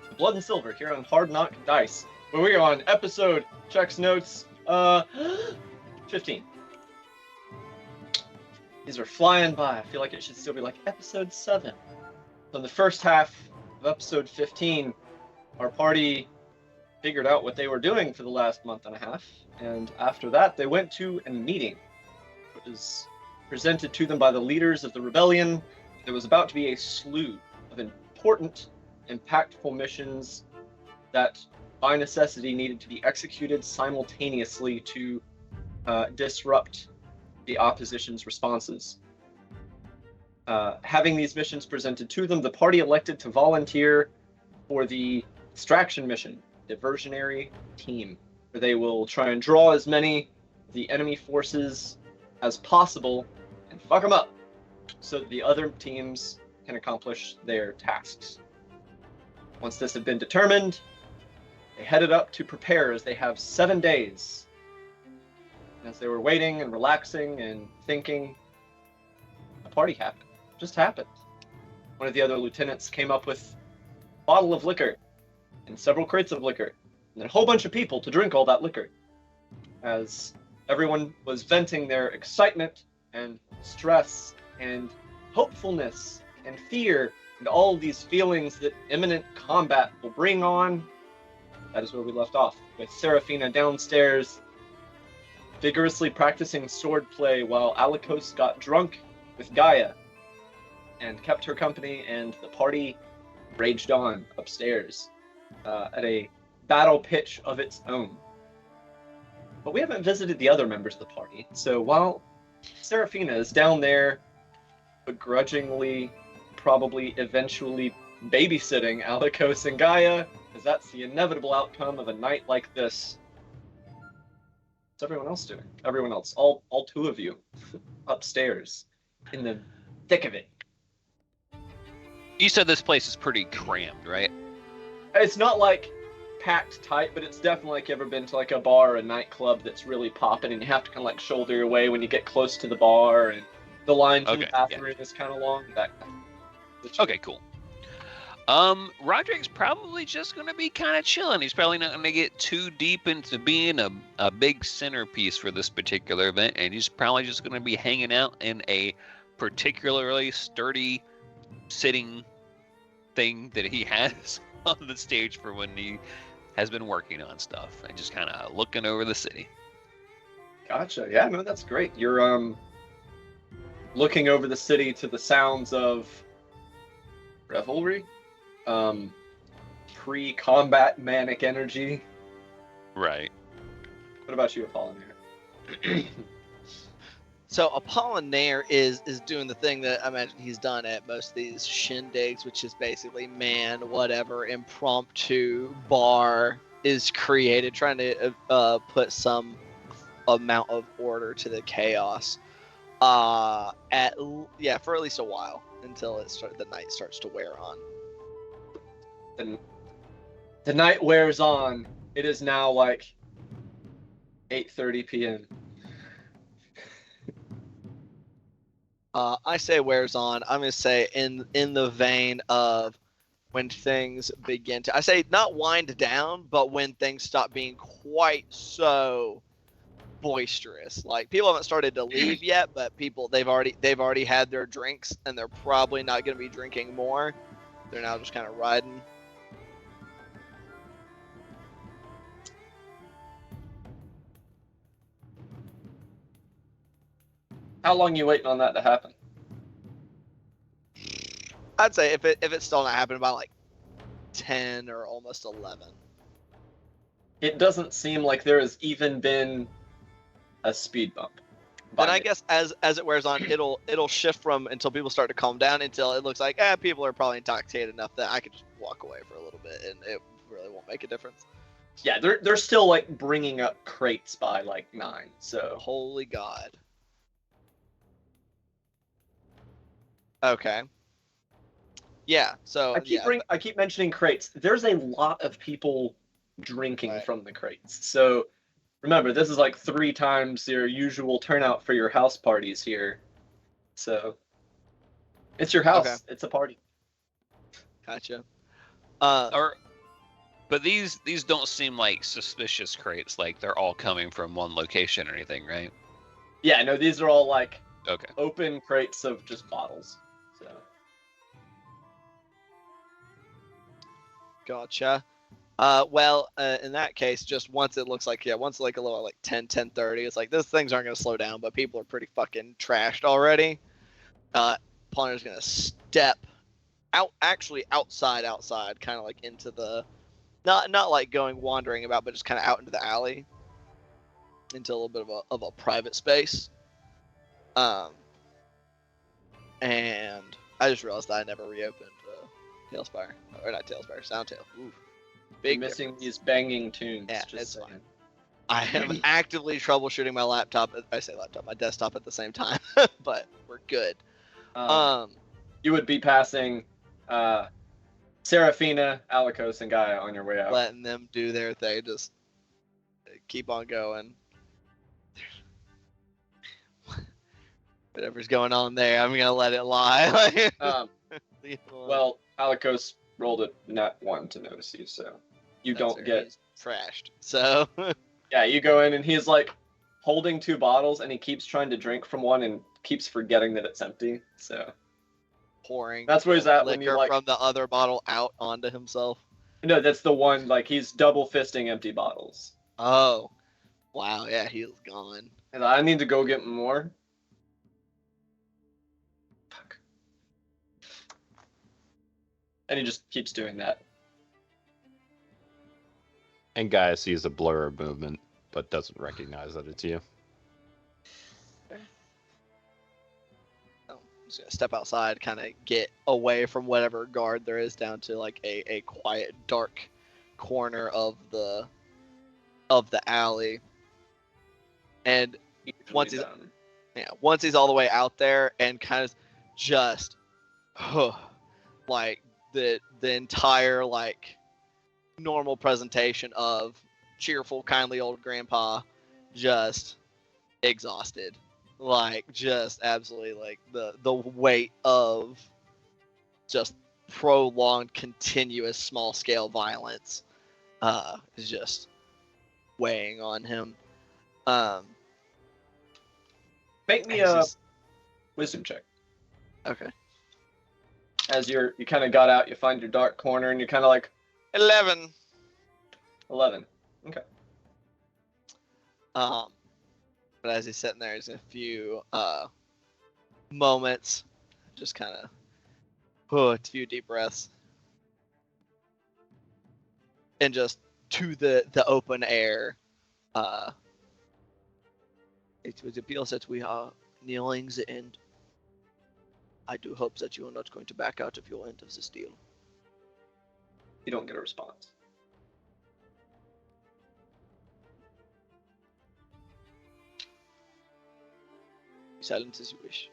to Blood and Silver here on Hard Knock Dice, where we are on episode, checks notes, 15. These are flying by. I feel like it should still be like episode 7. So in the first half of episode 15, our party figured out what they were doing for the last month and a half, and after that they went to a meeting. It was presented to them by the leaders of the rebellion. There was about to be a slew of important, impactful missions that by necessity needed to be executed simultaneously to disrupt the opposition's responses. Having these missions presented to them, the party elected to volunteer for the distraction mission, diversionary team, where they will try and draw as many of the enemy forces as possible and fuck them up so that the other teams can accomplish their tasks. Once this had been determined, they headed up to prepare, as they have 7 days. As they were waiting and relaxing and thinking, a party happened. Just happened. One of the other lieutenants came up with a bottle of liquor and several crates of liquor, and then a whole bunch of people to drink all that liquor. As everyone was venting their excitement and stress and hopefulness and fear and all of these feelings that imminent combat will bring on, that is where we left off, with Seraphina downstairs vigorously practicing swordplay while Alikos got drunk with Gaia and kept her company, and the party raged on upstairs at a battle pitch of its own. But we haven't visited the other members of the party, so while Seraphina is down there begrudgingly, probably eventually babysitting Alikos and Gaia, because that's the inevitable outcome of a night like this. What's everyone else doing? Everyone else, all 2 of you, upstairs, in the thick of it. You said this place is pretty crammed, right? It's not like packed tight, but it's definitely like you ever been to like a bar or a nightclub that's really popping, and you have to kind of like shoulder your way when you get close to the bar, and the line to the bathroom is kind of long. Okay, cool. Roderick's probably just going to be kind of chilling. He's probably not going to get too deep into being a big centerpiece for this particular event, and he's probably just going to be hanging out in a particularly sturdy sitting thing that he has on the stage for when he has been working on stuff, and just kind of looking over the city. Gotcha. Yeah, no, that's great. You're looking over the city to the sounds of revelry, pre-combat manic energy. Right. What about you, Apollinaire? So Apollinaire is doing the thing that I imagine he's done at most of these shindigs, which is basically whatever impromptu bar is created, trying to put some amount of order to the chaos. For at least a while until the night starts to wear on. The night wears on. It is now like 8:30 p.m. I say wears on. I'm gonna say in the vein of when things begin to. I say not wind down, but when things stop being quite so boisterous. Like people haven't started to leave yet, but they've already had their drinks, and they're probably not gonna be drinking more. They're now just kind of riding. How long you waiting on that to happen? I'd say if it's still not happening by like 10 or almost 11. It doesn't seem like there has even been a speed bump. Then I guess as it wears on, it'll shift from until people start to calm down until it looks like people are probably intoxicated enough that I could just walk away for a little bit and it really won't make a difference. Yeah, they're still like bringing up crates by like 9. So holy God. Okay. Yeah. So I keep mentioning crates. There's a lot of people drinking from the crates. So remember, this is like 3 times your usual turnout for your house parties here. So it's your house. Okay. It's a party. Gotcha. But these don't seem like suspicious crates. Like they're all coming from one location or anything, right? Yeah. No, these are all like open crates of just bottles. So. Gotcha. In that case, just once it looks like, once like a little like 10:30, it's like those things aren't going to slow down, but people are pretty fucking trashed already. Plunder's going to step out, actually outside, kind of like into the, not like going wandering about, but just kind of out into the alley, into a little bit of a private space. And I just realized that I never reopened Tailspire, or not Tailspire, Soundtail. Ooh. Big missing these banging tunes. Yeah, it's fine. I am actively troubleshooting my laptop. I say laptop, my desktop at the same time, but we're good. You would be passing Serafina, Alikos, and Gaia on your way out. Letting them do their thing. Just keep on going. Whatever's going on there, I'm gonna let it lie. Well, Alikos rolled a nat 1 to notice you, so you don't get trashed. So yeah, you go in and he's like holding 2 bottles and he keeps trying to drink from one and keeps forgetting that it's empty. So pouring. That's where he's at when you like from the other bottle out onto himself. No, that's the one. Like he's double fisting empty bottles. Oh, wow! Yeah, he's gone. And I need to go get more. And he just keeps doing that. And Gaia sees a blur of movement, but doesn't recognize that it's you. I'm just gonna step outside, kind of get away from whatever guard there is, down to like a quiet, dark corner of the alley. And once he's all the way out there, and kind of just, like. The entire like normal presentation of cheerful, kindly old grandpa, just exhausted, like just absolutely like the weight of just prolonged, continuous, small scale violence is just weighing on him. Make me a wisdom check. Okay. As you kind of got out, you find your dark corner, and you're kind of like 11. 11. Okay. But as he's sitting there, there's a few moments, just kind of a few deep breaths, and just to the open air. It was a bill that we are kneeling the end. I do hope that you are not going to back out of your end of this deal. You don't get a response. Silence as you wish.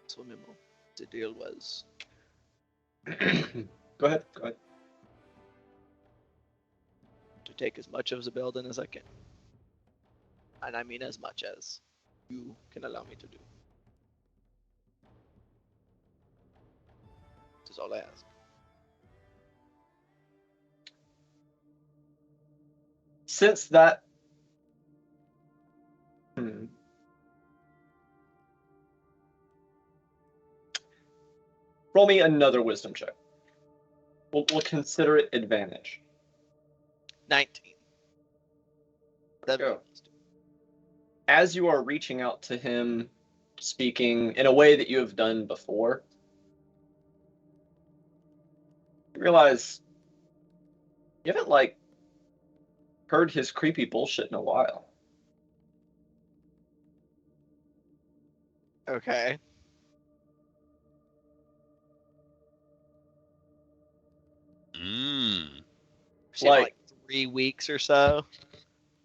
So remember, the deal was Go ahead. Go ahead. to take as much of the building as I can. And I mean as much as you can allow me to do. That is all I ask. Since that. Roll me another wisdom check. We'll consider it advantage. 19. Let's go. As you are reaching out to him, speaking in a way that you have done before, you realize you haven't, heard his creepy bullshit in a while. Okay. Like 3 weeks or so.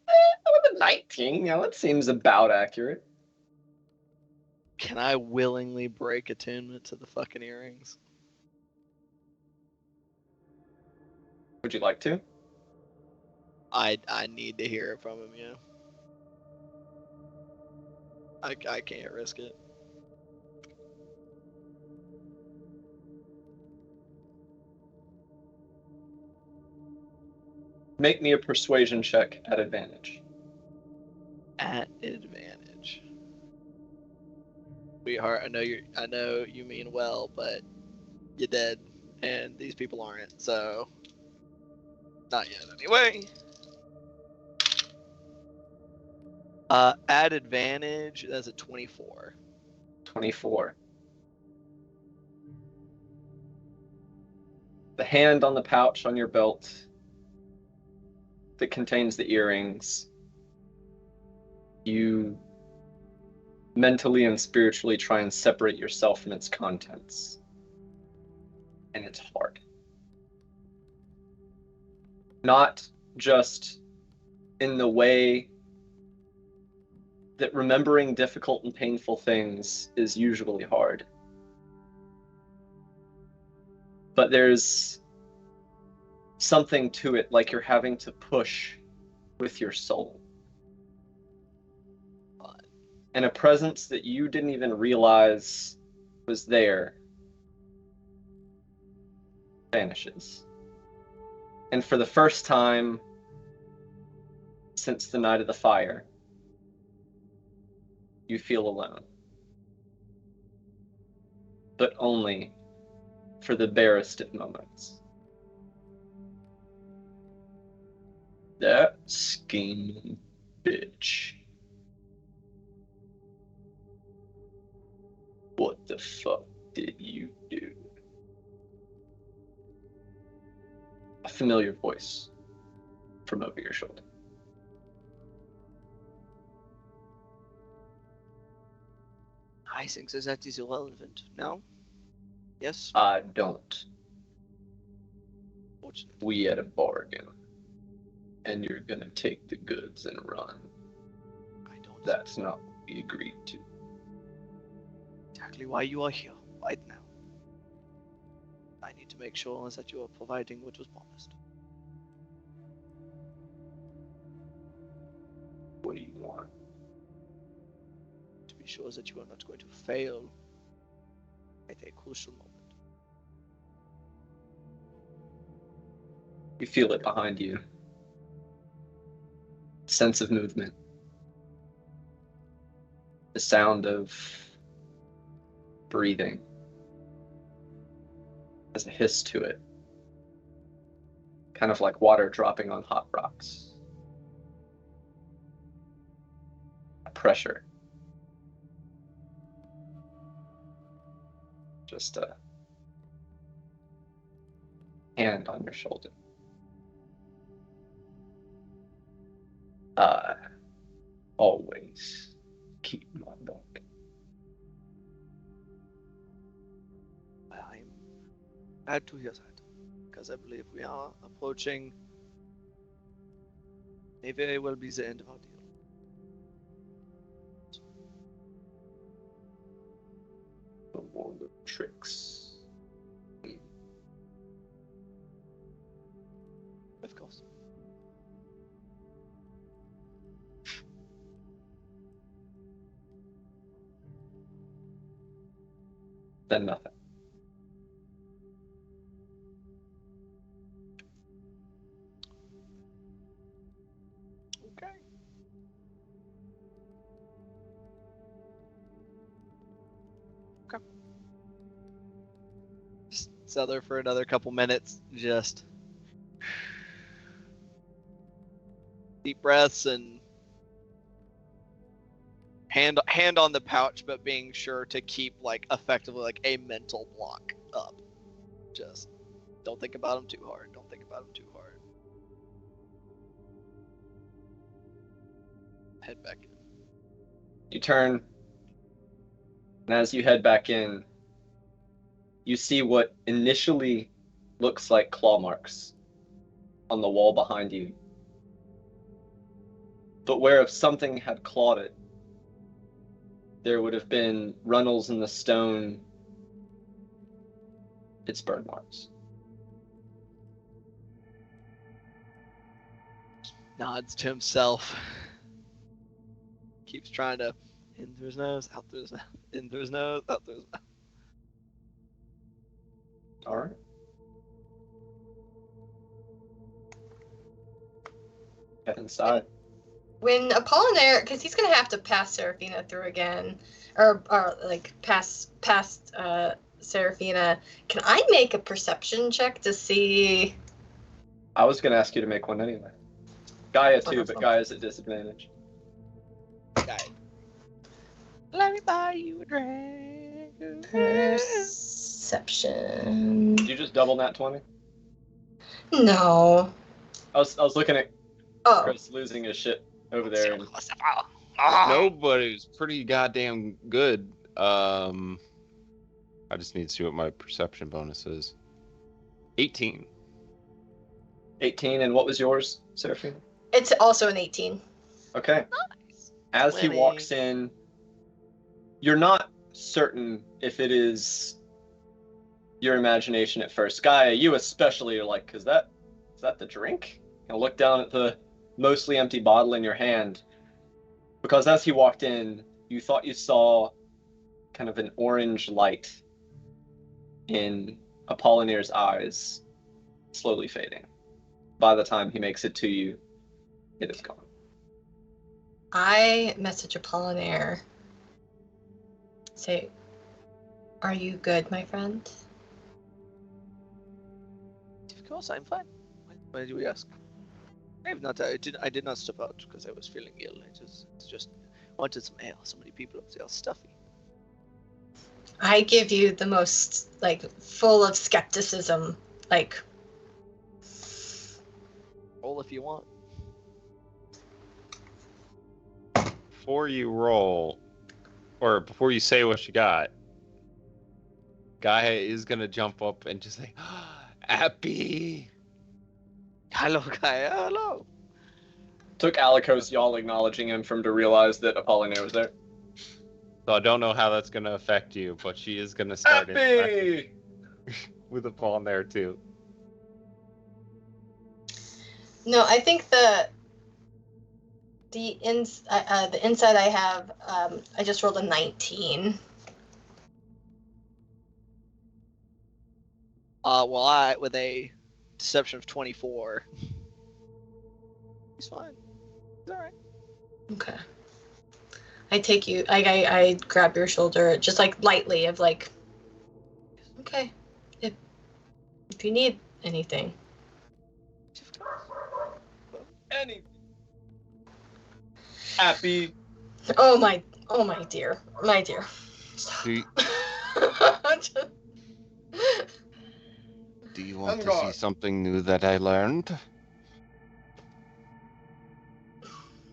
With a 19, that seems about accurate. Can I willingly break attunement to the fucking earrings? Would you like to? I need to hear it from him, yeah. I can't risk it. Make me a persuasion check at advantage. At advantage. Sweetheart, I know you mean well, but you're dead, and these people aren't, so not yet anyway. At advantage, that's a 24. 24. The hand on the pouch on your belt that contains the earrings, you mentally and spiritually try and separate yourself from its contents. And it's hard. Not just in the way that remembering difficult and painful things is usually hard, but there's something to it, like you're having to push with your soul. And a presence that you didn't even realize was there vanishes. And for the first time since the night of the fire, you feel alone. But only for the barest of moments. That scheming bitch. What the fuck did you do? A familiar voice from over your shoulder. I think that is irrelevant. No? Yes? I don't. Fortunately. We had a bargain. And you're gonna take the goods and run. I don't. That's not what we agreed to. Exactly why you are here, right now. I need to make sure that you are providing what was promised. What do you want? To be sure that you are not going to fail at a crucial moment. You feel it behind you. Sense of movement. The sound of breathing. There's a hiss to it. Kind of like water dropping on hot rocks. A pressure. Just a hand on your shoulder. always keep my back. I'm glad to hear that, because I believe we are approaching may very well be the end of our deal. No more little tricks. Of course. Then nothing. Okay. Okay. Just sat there for another couple minutes, just deep breaths and hand on the pouch, but being sure to keep like effectively like a mental block up. Just don't think about him too hard. Don't think about him too hard. Head back in. You turn, and as you head back in, you see what initially looks like claw marks on the wall behind you. But where if something had clawed it, there would have been runnels in the stone. It's burn marks. Nods to himself. Keeps trying to in through his nose, out through his mouth, in through his nose, out through his mouth. All right. Head inside. When Apollinaire, because he's gonna have to pass Seraphina through again, or like past Seraphina, can I make a perception check to see? I was going to ask you to make one anyway. Gaia too, but Wonderful. Gaia's at disadvantage. Guy. Let me buy you a drink. Perception. Did you just double nat 20? No. I was looking at Oh. Chris losing his shit over there. And No, but it was pretty goddamn good. I just need to see what my perception bonus is. 18. 18, and what was yours, Seraphina? It's also an 18. Okay. Nice. As he Winning. walks in, you're not certain if it is your imagination at first. Gaia, you especially are like, is that the drink? And look down at the mostly empty bottle in your hand. Because as he walked in, you thought you saw kind of an orange light in Apollinaire's eyes, slowly fading. By the time he makes it to you, it is gone. I message Apollinaire. Say, are you good, my friend? Of course, I'm fine. Why did you ask? I have not. I did not step out because I was feeling ill. It's just wanted some air. So many people up there are stuffy. I give you the most, like, full of skepticism, like, Roll if you want. Before you roll, or before you say what you got, Gaia is gonna jump up and just say, "Happy." Hello, Gaia. Hello. Took Alikos y'all acknowledging him for him to realize that Apollinaire was there. So I don't know how that's gonna affect you, but she is gonna start interacting with a pawn there too. no, I think the inside I have, I just rolled a 19. Well, I with a deception of 24. He's fine. He's all right. Okay. I take you, I grab your shoulder, just like lightly, of like, okay, if you need anything. Anything. Happy. Oh my dear, my dear. Do you, Just- do you want I'm to gone. see something new that I learned?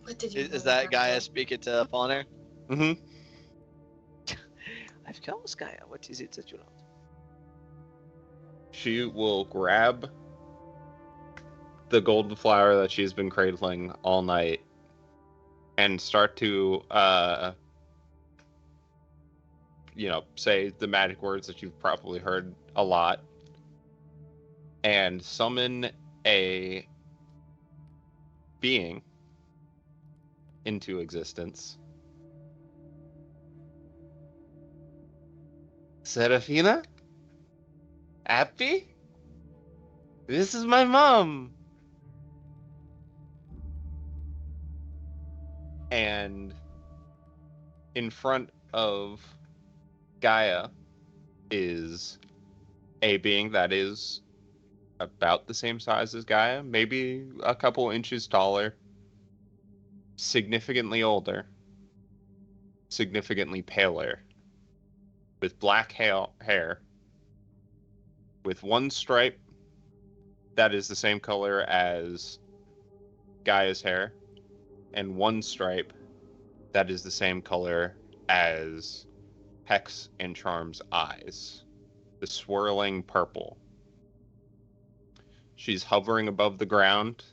What Did you Is that Gaia speaking to Apollinaire? Mm-hmm. I've killed Gaia. What is it that you want? She will grab the golden flower that she's been cradling all night and start to, say the magic words that you've probably heard a lot, and summon a being into existence. Serafina? Happy? This is my mom. And in front of Gaia is a being that is about the same size as Gaia, maybe a couple inches taller, significantly older, significantly paler, with black hair, with one stripe that is the same color as Gaia's hair, and one stripe that is the same color as Hex and Charm's eyes, the swirling purple. She's hovering above the ground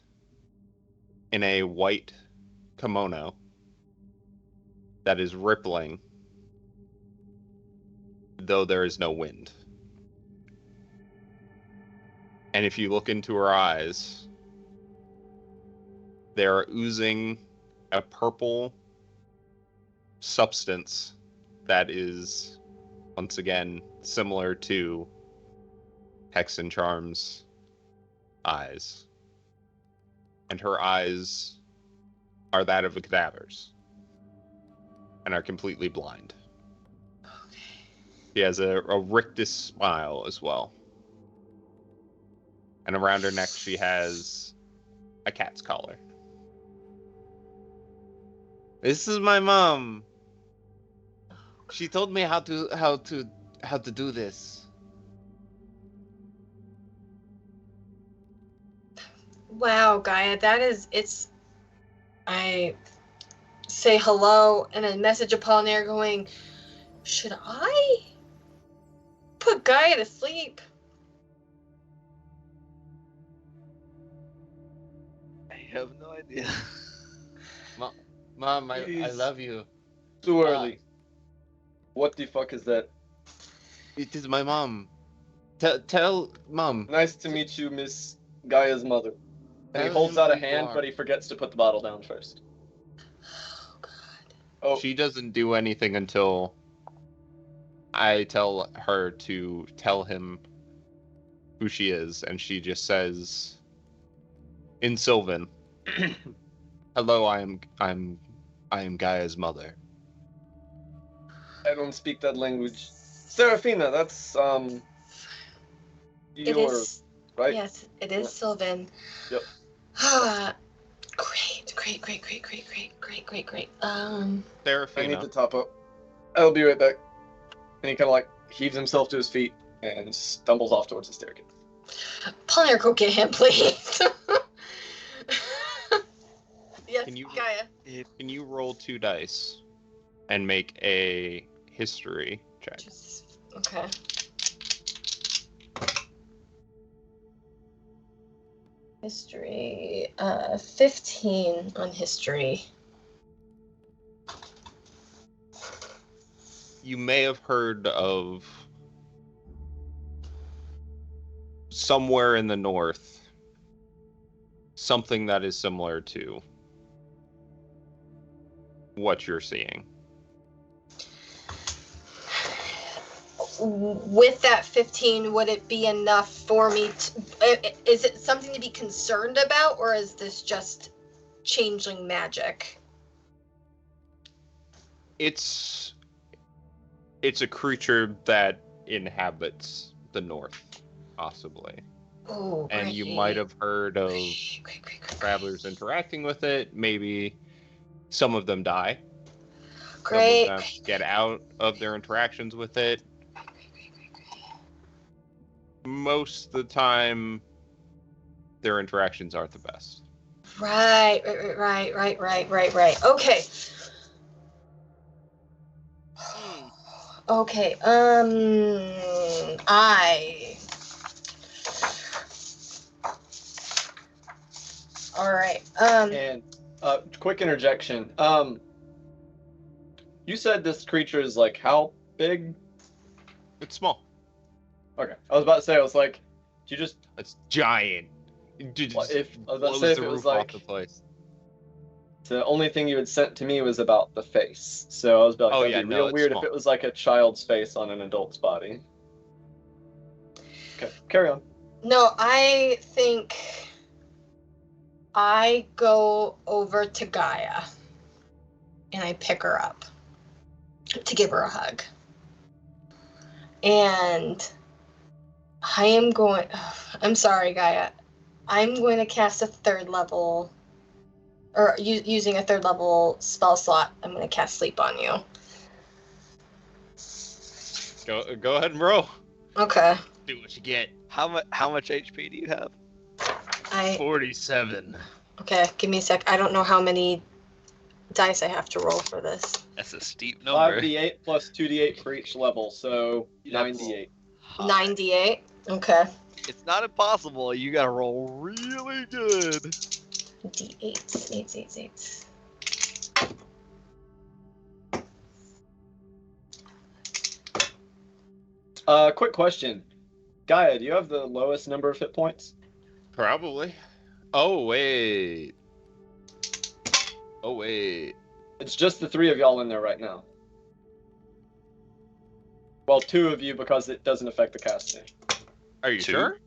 in a white kimono that is rippling, though there is no wind. And if you look into her eyes, they are oozing a purple substance that is, once again, similar to Hex and Charm's eyes. And her eyes are that of a cadaver's and are completely blind. She has a rictus smile as well. And around her neck she has a cat's collar. This is my mom. She told me how to do this. Wow, Gaia, I say hello and then message Apollinaire going, should I put Gaia to sleep? I have no idea. Mom, I Please. love you. Too early. What the fuck is that? It is my mom. Tell Mom. Nice to meet you, Miss Gaia's mother. And he Tell holds him out a who you hand, are. but he forgets to put the bottle down first. Oh, God. Oh, She doesn't do anything until I tell her to tell him who she is, and she just says in Sylvan, "Hello, I am Gaia's mother." I don't speak that language. Serafina, that's, It your, is, right? yes, it is Yeah. Sylvan. Yep. Great. I need Serafina, to top up. I'll be right back. And he kind of like heaves himself to his feet and stumbles off towards the staircase. Apollinaire, go get him, please. Yes, Can you- Gaia. can you roll 2 dice and make a history check? Okay. History, 15 on history. You may have heard of somewhere in the north something that is similar to what you're seeing. With that 15, would it be enough for me to, is it something to be concerned about, or is this just changeling magic? It's a creature that inhabits the north, possibly. Oh, And you great. might have heard of Great. travelers interacting with it. Maybe some of them die. Great. Some of them get out of their interactions with it. Most of the time, their interactions aren't the best. Right. Okay. Okay. All right. And quick interjection. You said this creature is like how big? It's small. Okay, I was about to say, I was like, do you just It's giant. It Well, just if I was about to blows say if the it was roof off like the place. the only thing you had sent to me was about the face, so I was like, Oh, that'd yeah, be no, real it's weird if small. it was like a child's face on an adult's body. Okay, carry on. No, I think I go over to Gaia and I pick her up to give her a hug. And I am going. I'm sorry, Gaia. I'm going to cast a third level, or using a third level spell slot. I'm going to cast Sleep on you. Go ahead and roll. Okay. Do what you get. How much HP do you have? 47. Okay, give me a sec. I don't know how many dice I have to roll for this. That's a steep number. 5d8 plus 2d8 for each level, so You'd have to 98. High. 98. Okay. It's not impossible. You gotta roll really good. D8. 8. Quick question. Gaia, do you have the lowest number of hit points? Probably. Oh, wait. It's just the three of y'all in there right now. Well, two of you because it doesn't affect the casting. Are you Two? sure?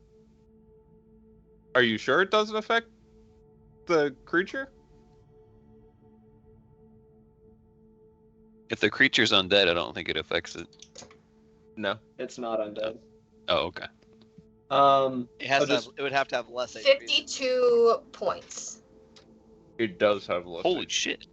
Are you sure it doesn't affect the creature? If the creature's undead, I don't think it affects it. No. It's not undead. Oh, okay. It has I'll to just- have, it would have to have less HP. 52 points. It does have less. Holy shit.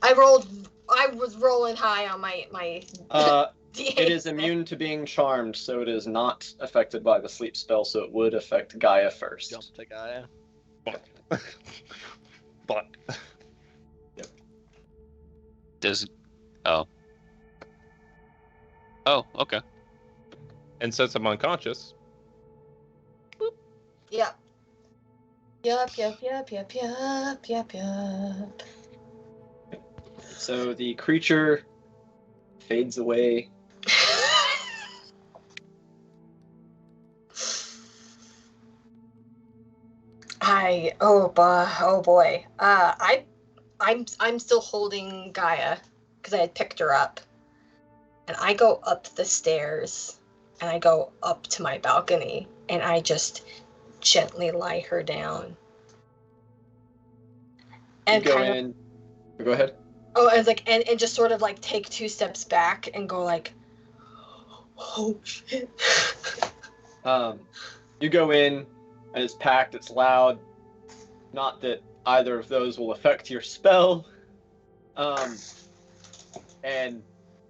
I was rolling high on my D8. It is immune to being charmed, so it is not affected by the sleep spell, so it would affect Gaia first. Jump to Gaia. But Does. Oh. Oh, okay. and since I'm unconscious, Yep. Yep. So the creature fades away. Oh boy. I'm still holding Gaia because I had picked her up, and I go up the stairs and I go up to my balcony and I just gently lie her down. And You go kind of, in. Go ahead. oh, and it's like and just sort of like take 2 steps back and go like, oh shit. You go in, and it's packed. It's loud. Not that either of those will affect your spell. And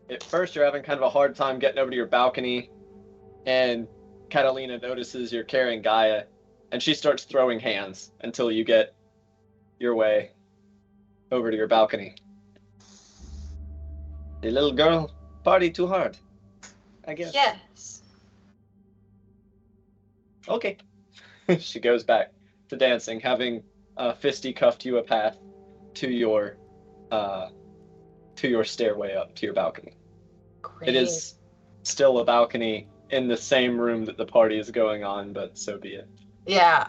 at first you're having kind of a hard time getting over to your balcony, and Catalina notices you're carrying Gaia, and she starts throwing hands until you get your way over to your balcony. The little girl party too hard, I guess. Yes. Okay. She goes back to dancing, having fisticuffed you a path to your stairway up to your balcony. Great. It is still a balcony in the same room that the party is going on, but so be it. Yeah,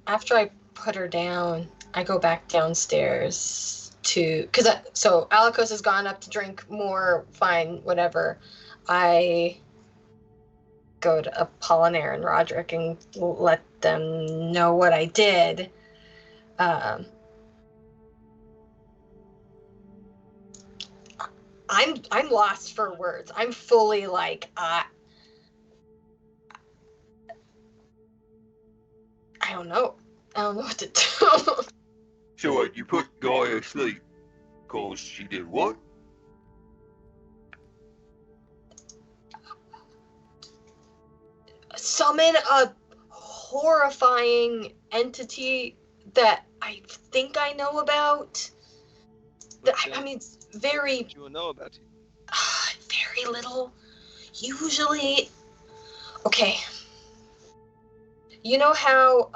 after I put her down, I go back downstairs so Alikos has gone up to drink more, fine, whatever. I go to Apollinaire and Roderick and let them know what I did. I'm lost for words. I'm fully like I don't know. I don't know what to do. So what, you put Gaia asleep? Cause she did what? Summon a horrifying entity that I think I know about. I mean, it's very, You will know about it. very little. Usually, okay. You know how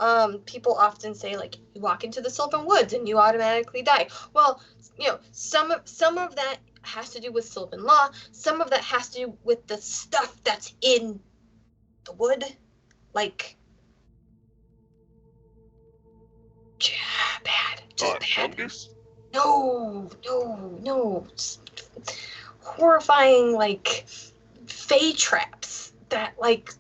people often say, like, you walk into the Sylvan Woods and you automatically die. Well, you know, some of that has to do with Sylvan law. Some of that has to do with the stuff that's in the wood, like, bad, just bad. Fungus? No. It's horrifying, like, fey traps that, like,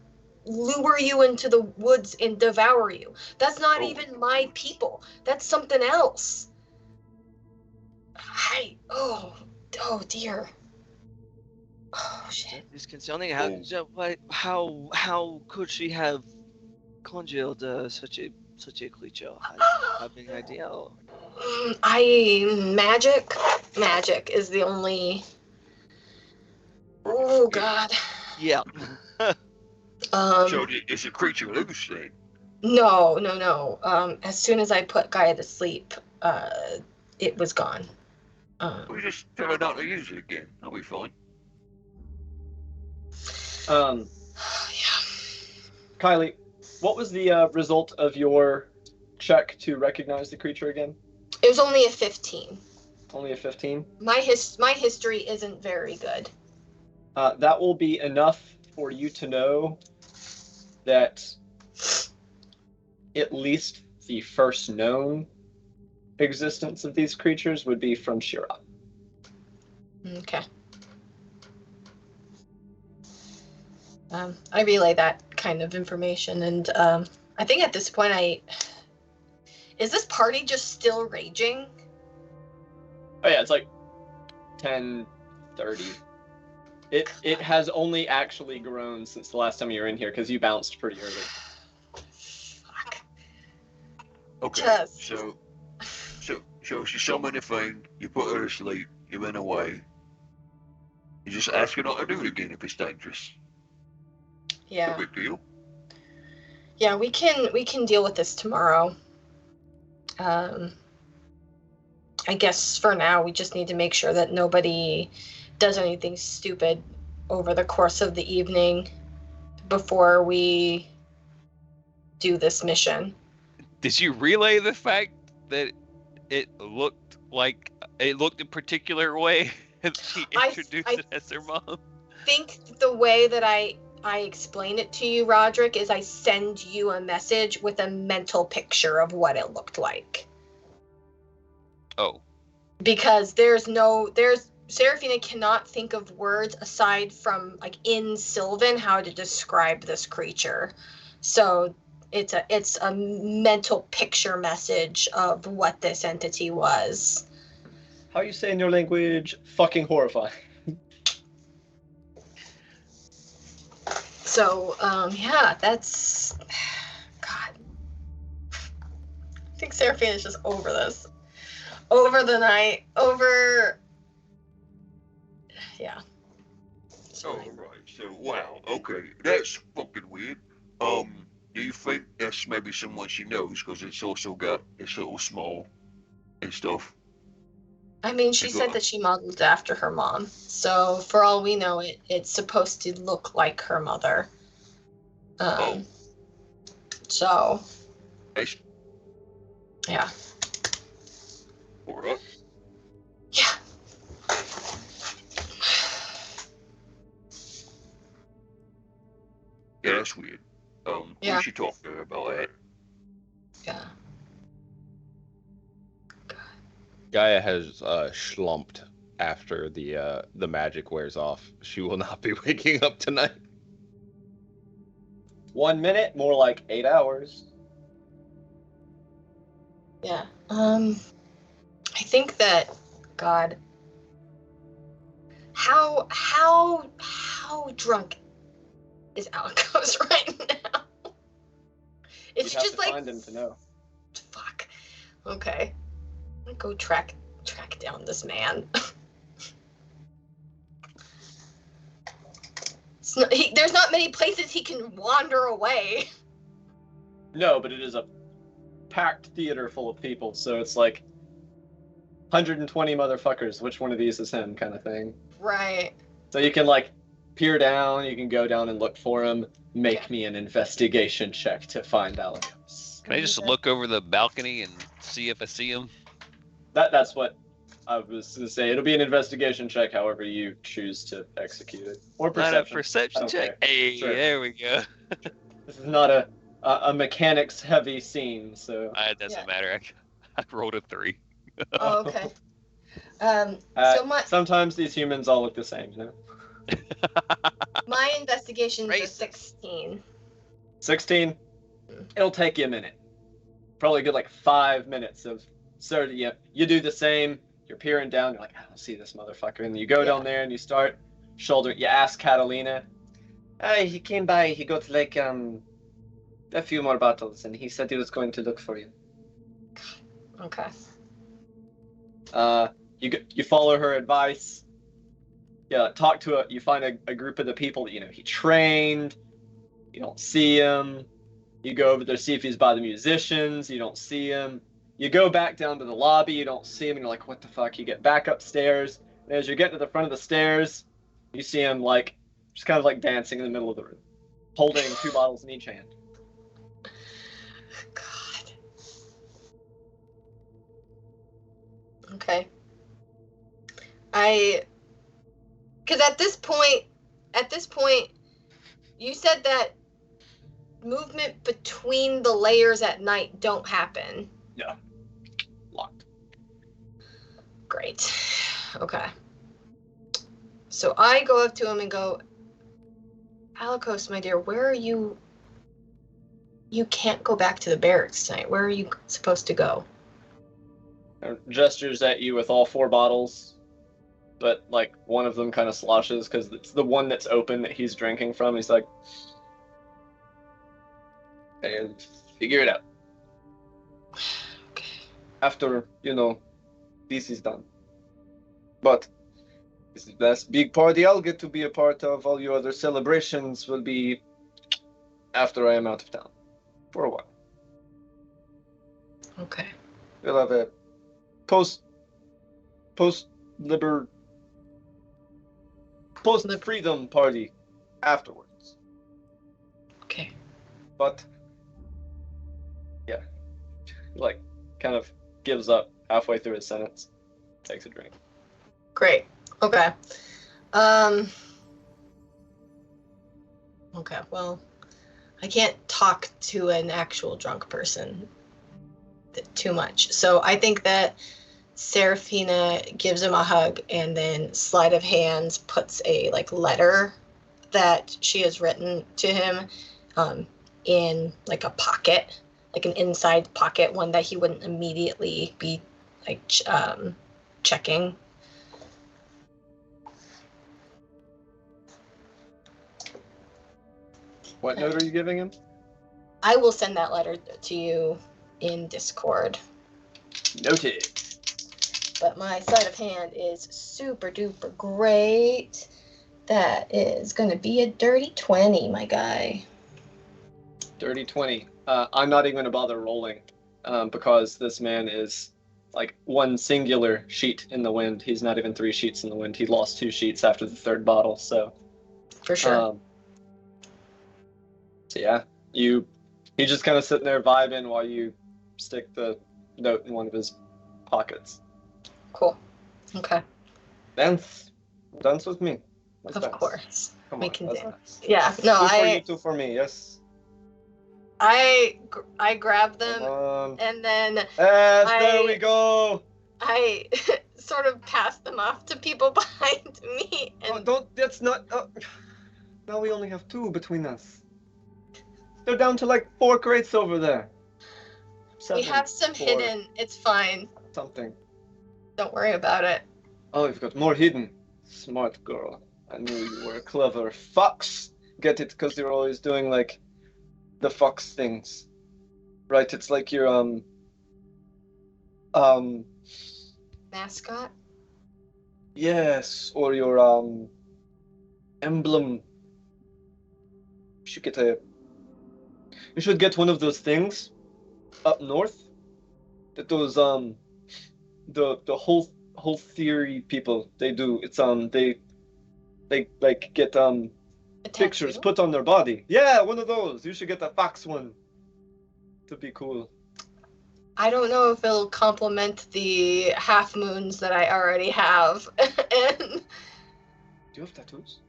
lure you into the woods and devour you. That's not even my people. That's something else. Oh dear. Oh shit. It's concerning. How could she have conjured such a creature? I don't have any idea. Magic is the only. Oh god. Yeah. So is a creature loose then? No. As soon as I put Gaia to sleep, it was gone. We just tell her not to use it again. I'll be fine. Yeah. Kylie, what was the result of your check to recognize the creature again? It was only a 15. Only a 15? My history isn't very good. That will be enough for you to know that at least the first known existence of these creatures would be from Shira. Okay. I relay that kind of information, and I think at this point is this party just still raging? Oh yeah, it's like 10:30. It has only actually grown since the last time you were in here because you bounced pretty early. Fuck. Okay. Just- So she summoned a thing. You put her to sleep. You went away. You just ask her not to do it again if it's dangerous. Yeah. No big deal. Yeah, we can deal with this tomorrow. I guess for now we just need to make sure that nobody does anything stupid over the course of the evening before we do this mission. Did you relay the fact that it looked a particular way and she introduced it as her mom? I think the way that I explain it to you, Roderick, is I send you a message with a mental picture of what it looked like. Oh. Because Seraphina cannot think of words aside from, like, in Sylvan how to describe this creature. So it's a mental picture message of what this entity was. How you say in your language? Fucking horrifying. So, yeah, that's... God. I think Seraphina's just over this. Over the night. Over... Yeah. Oh, right. So, wow. Okay. That's fucking weird. Do you think that's maybe someone she knows? Because it's also got its little small and stuff. I mean, she said that she modeled after her mom. So, for all we know, it's supposed to look like her mother. So... Nice. Yeah. Alright. Yeah. Yeah, that's weird. Yeah. We should talk to her about that. Yeah. Gaia has schlumped after the magic wears off. She will not be waking up tonight. 1 minute, more like 8 hours. Yeah. I think that, God, how drunk is Alikos right now? It's You'd have just to like, find him to know. fuck. Okay, I'm gonna go track down this man. There's not many places he can wander away. No, but it is a packed theater full of people, so it's like 120 motherfuckers. Which one of these is him, kind of thing. Right. So you can like peer down, you can go down and look for him. Make Okay. me an investigation check to find Alakos. Can I just look over the balcony and see if I see him? That's what I was gonna say. It'll be an investigation check, however you choose to execute it, or Not a perception. perception check. Hey, Sure. there we go. This is not a mechanics heavy scene, so It doesn't matter. I rolled a 3. Oh, okay. sometimes these humans all look the same, you know. My investigation is a Racist. 16. 16. It'll take you a minute. Probably a good like 5 minutes of you do the same. You're peering down. You're like, I don't see this motherfucker, and you go down there and you start shouldering. You ask Catalina. He came by. He got like a few more bottles, and he said he was going to look for you. Okay. You follow her advice. Yeah, talk to you find a group of the people that he trained. You don't see him. You go over there, see if he's by the musicians. You don't see him. You go back down to the lobby. You don't see him. And you're like, what the fuck? You get back upstairs. And as you're getting to the front of the stairs, you see him like just kind of like dancing in the middle of the room, holding 2 bottles in each hand. God. Okay. Because at this point, you said that movement between the layers at night don't happen. Yeah. Locked. Great. Okay. So I go up to him and go, Alakos, my dear, where are you? You can't go back to the barracks tonight. Where are you supposed to go? Gestures at you with all 4 bottles, but like one of them kind of sloshes because it's the one that's open that he's drinking from. He's like, and figure it out. Okay. After, this is done. But this is the last big party I'll get to be a part of. All your other celebrations will be after I am out of town. For a while. Okay. We'll have a post-freedom party afterwards. Okay. But yeah, like kind of gives up halfway through his sentence, takes a drink. Great. Okay. Okay, well, I can't talk to an actual drunk person too much. So I think that Serafina gives him a hug and then sleight of hands puts a letter that she has written to him in like a pocket, like an inside pocket, one that he wouldn't immediately be checking. What note are you giving him? I will send that letter to you in Discord. Noted. But my sleight of hand is super duper great. That is going to be a dirty 20, my guy. Dirty 20. I'm not even going to bother rolling because this man is like one singular sheet in the wind. He's not even 3 sheets in the wind. He lost 2 sheets after the 3rd bottle, so. For sure. So yeah, he's just kind of sitting there vibing while you stick the note in one of his pockets. Cool. Okay. Dance with me. Let's Of dance. course. Come We on, can let's dance. dance. Yeah. No, 2 for you, 2 for me. Yes. I grab them Come on. and then Yes, there we go. I sort of pass them off to people behind me. And That's not. Now we only have 2 between us. They're down to like 4 crates over there. we 7, have some 4, hidden. It's fine. something. Don't worry about it. Oh, you've got more hidden. Smart girl. I knew you were a clever fox. Get it? Because you're always doing like the fox things, right? It's like your Mascot? yes, or your emblem. You should get You should get one of those things up north that those the whole theory people they do. It's they like get A pictures tattoo? put on their body. Yeah, one of those. You should get the fox one to be cool. I don't know if it'll complement the half moons that I already have. And Do you have tattoos?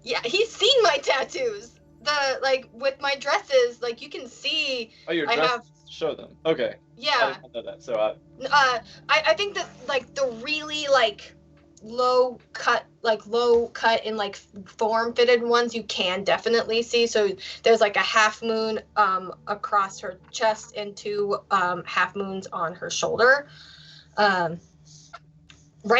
yeah, he's seen my tattoos. The like with my dresses, like you can see Oh, your I dress. have Show them. Okay. I yeah. didn't know that. So I think that like the really like low cut in like form fitted ones you can definitely see. So there's like a half moon across her chest and two half moons on her shoulder. Right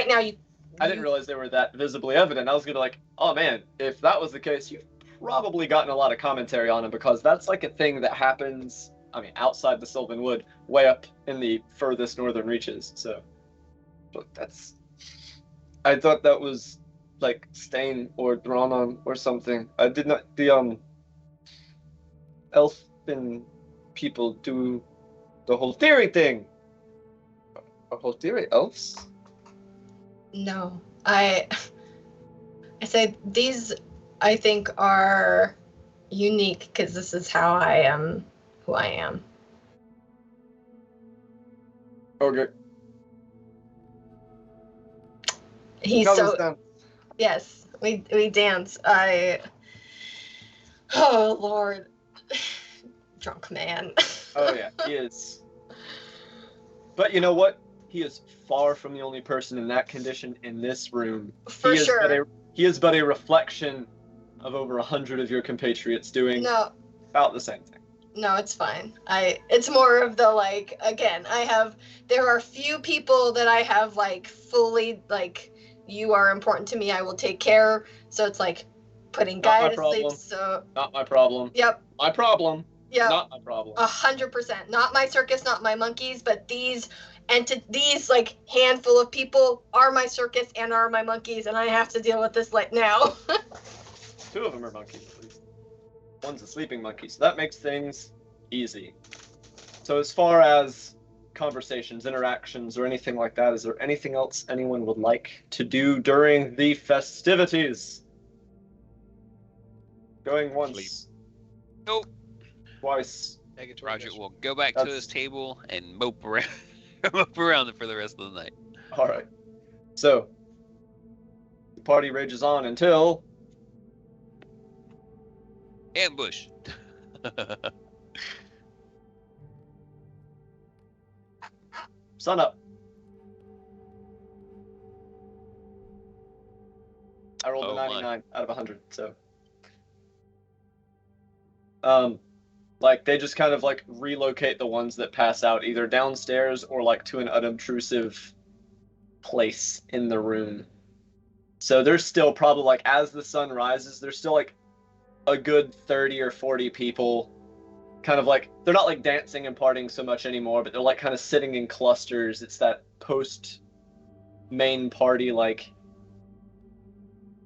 now I didn't realize they were that visibly evident. I was gonna like, oh man, if that was the case, you've probably gotten a lot of commentary on it because that's like a thing that happens. I mean, outside the Sylvan Wood, way up in the furthest northern reaches. So, but that's. I thought that was like stain or drawn on or something. I did not. The elfin people do the whole theory thing. A whole theory, elves. no. I say these I think are unique because this is how I am who I am. Okay. He's Got so this down. yes, we dance. Oh Lord. Drunk man. Oh yeah, he is. But you know what? He is far from the only person in that condition in this room. For sure. He is but a reflection of over 100 of your compatriots doing No, about the same thing. no, it's fine. It's more of the like again, there are few people that I have like fully like you are important to me, I will take care. So it's like putting Not my Gaia to sleep. problem. So Not my problem. yep. My problem. Yep. Not my problem. 100%. Not my circus, not my monkeys, but these like handful of people are my circus and are my monkeys, and I have to deal with this like now. 2 of them are monkeys, at least. One's a sleeping monkey, so that makes things easy. So as far as conversations, interactions, or anything like that, is there anything else anyone would like to do during the festivities? Going once. Sleep. Nope. Twice. Roger will go back to his table and mope around, mope around it for the rest of the night. All right. So the party rages on until Ambush. sun up. I rolled a 99 out of 100, so like they just kind of like relocate the ones that pass out either downstairs or like to an unobtrusive place in the room. So there's still probably like as the sun rises, there's still like a good 30 or 40 people kind of like they're not like dancing and partying so much anymore, but they're like kind of sitting in clusters. It's that post main party like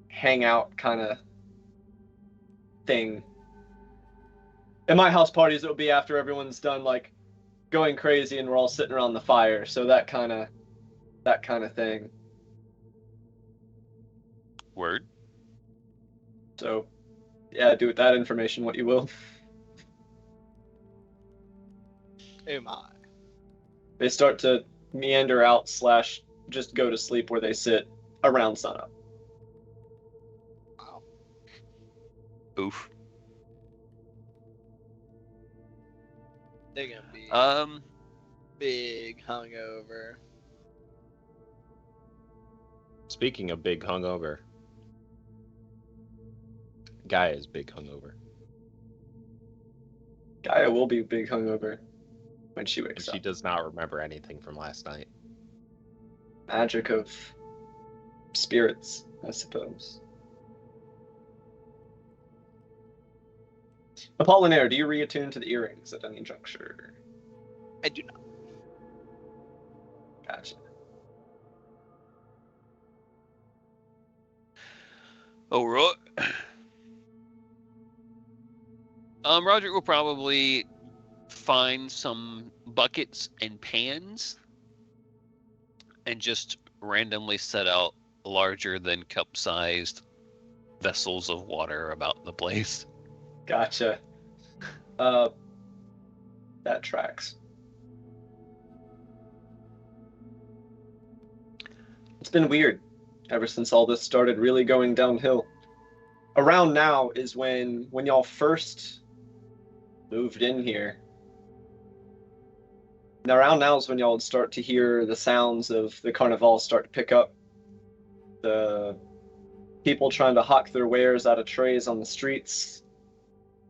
hangout kind of thing. In my house parties, it'll be after everyone's done like going crazy and we're all sitting around the fire. So that kind of thing. Word. So, yeah, do with that information what you will. Oh my. They start to meander out / just go to sleep where they sit around sunup. Wow. Oof. They're gonna be big hungover. Speaking of big hungover, Gaia is big hungover. Gaia will be big hungover when she And wakes she up. does not remember anything from last night. Magic of spirits, I suppose. Apollinaire, do you reattune to the earrings at any juncture? I do not. Gotcha. All right. Roger will probably find some buckets and pans and just randomly set out larger than cup-sized vessels of water about the place. Gotcha. That tracks. It's been weird ever since all this started really going downhill. Around now is when y'all first moved in here. Now, around now is when y'all would start to hear the sounds of the carnival start to pick up. The people trying to hawk their wares out of trays on the streets.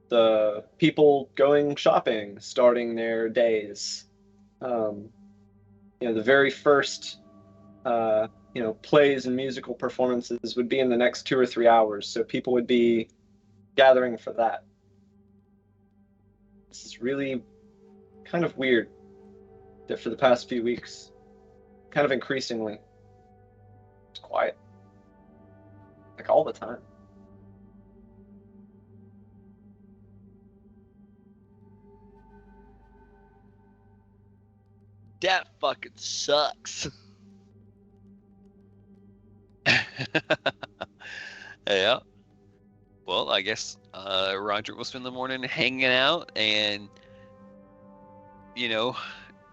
The people going shopping, starting their days. The very first, plays and musical performances would be in the next 2 or 3 hours. So people would be gathering for that. This is really kind of weird that for the past few weeks, kind of increasingly, it's quiet. Like all the time. That fucking sucks. Yeah. Well, I guess Roger will spend the morning hanging out and,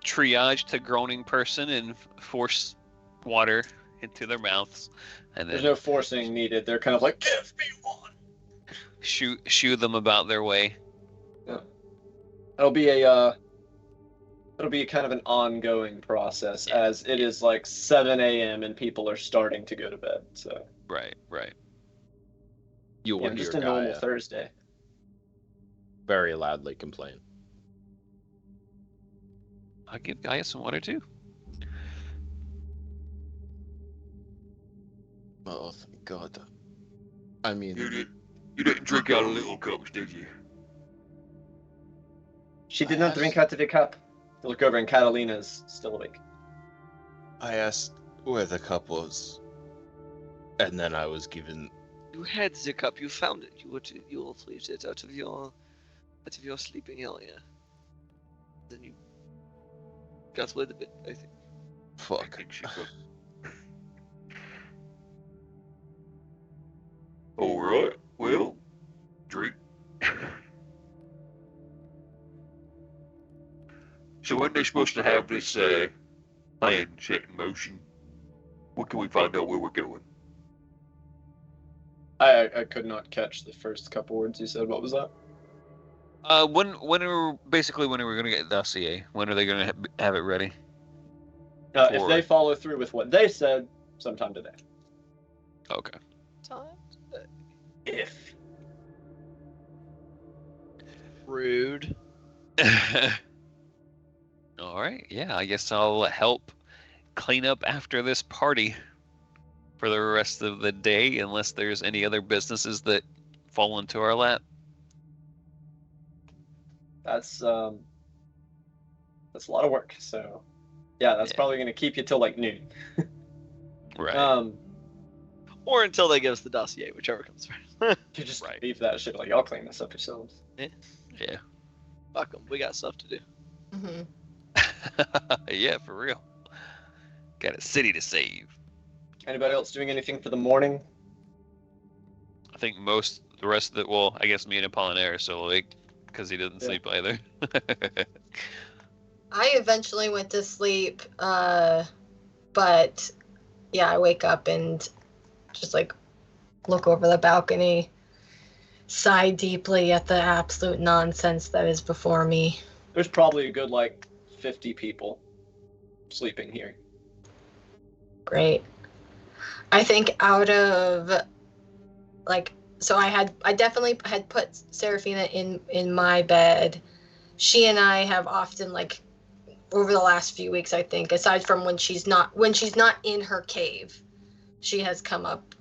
triage to groaning person and force water into their mouths. And then There's no forcing needed. They're kind of like, give me one. Shoo them about their way. Yeah. It'll be kind of an ongoing process as it is like 7 a.m. and people are starting to go to bed. So Right. You will just hear a normal Gaia Thursday. very loudly complain. I'll give Gaia some water too. Oh, thank God. I mean, You didn't drink out of little cups, did you? She did not drink out of the cup. You look over and Catalina's still awake. I asked where the cup was, and then I was given. You had the cup. You found it. You will leave it out of your sleeping area. Then you got rid of it. I think. Fuck. I think she could. All right. Well, drink. So when they're supposed to have this plan set in motion, when can we find out where we're going? I could not catch the first couple words you said. What was that? When are we going to get the dossier? When are they going to have it ready? If they follow through with what they said, sometime today. Okay. Time. If. Rude. All right. Yeah, I guess I'll help clean up after this party for the rest of the day, unless there's any other businesses that fall into our lap. That's a lot of work. So, yeah, that's probably going to keep you till like noon. Right. Or until they give us the dossier, whichever comes first. You just Right. leave that shit like y'all clean this up yourselves. Yeah. Fuck them. We got stuff to do. Mm-hmm. Yeah, for real. Got a city to save. Anybody else doing anything for the morning? I think the rest of it. Well, I guess me and Apollinaire are still awake because he doesn't sleep either. I eventually went to sleep, but yeah, I wake up and just like look over the balcony, sigh deeply at the absolute nonsense that is before me. There's probably a good like 50 people sleeping here. Great. I think out of so I definitely had put Serafina in my bed. She and I have often over the last few weeks, I think, aside from when she's not in her cave, she has come up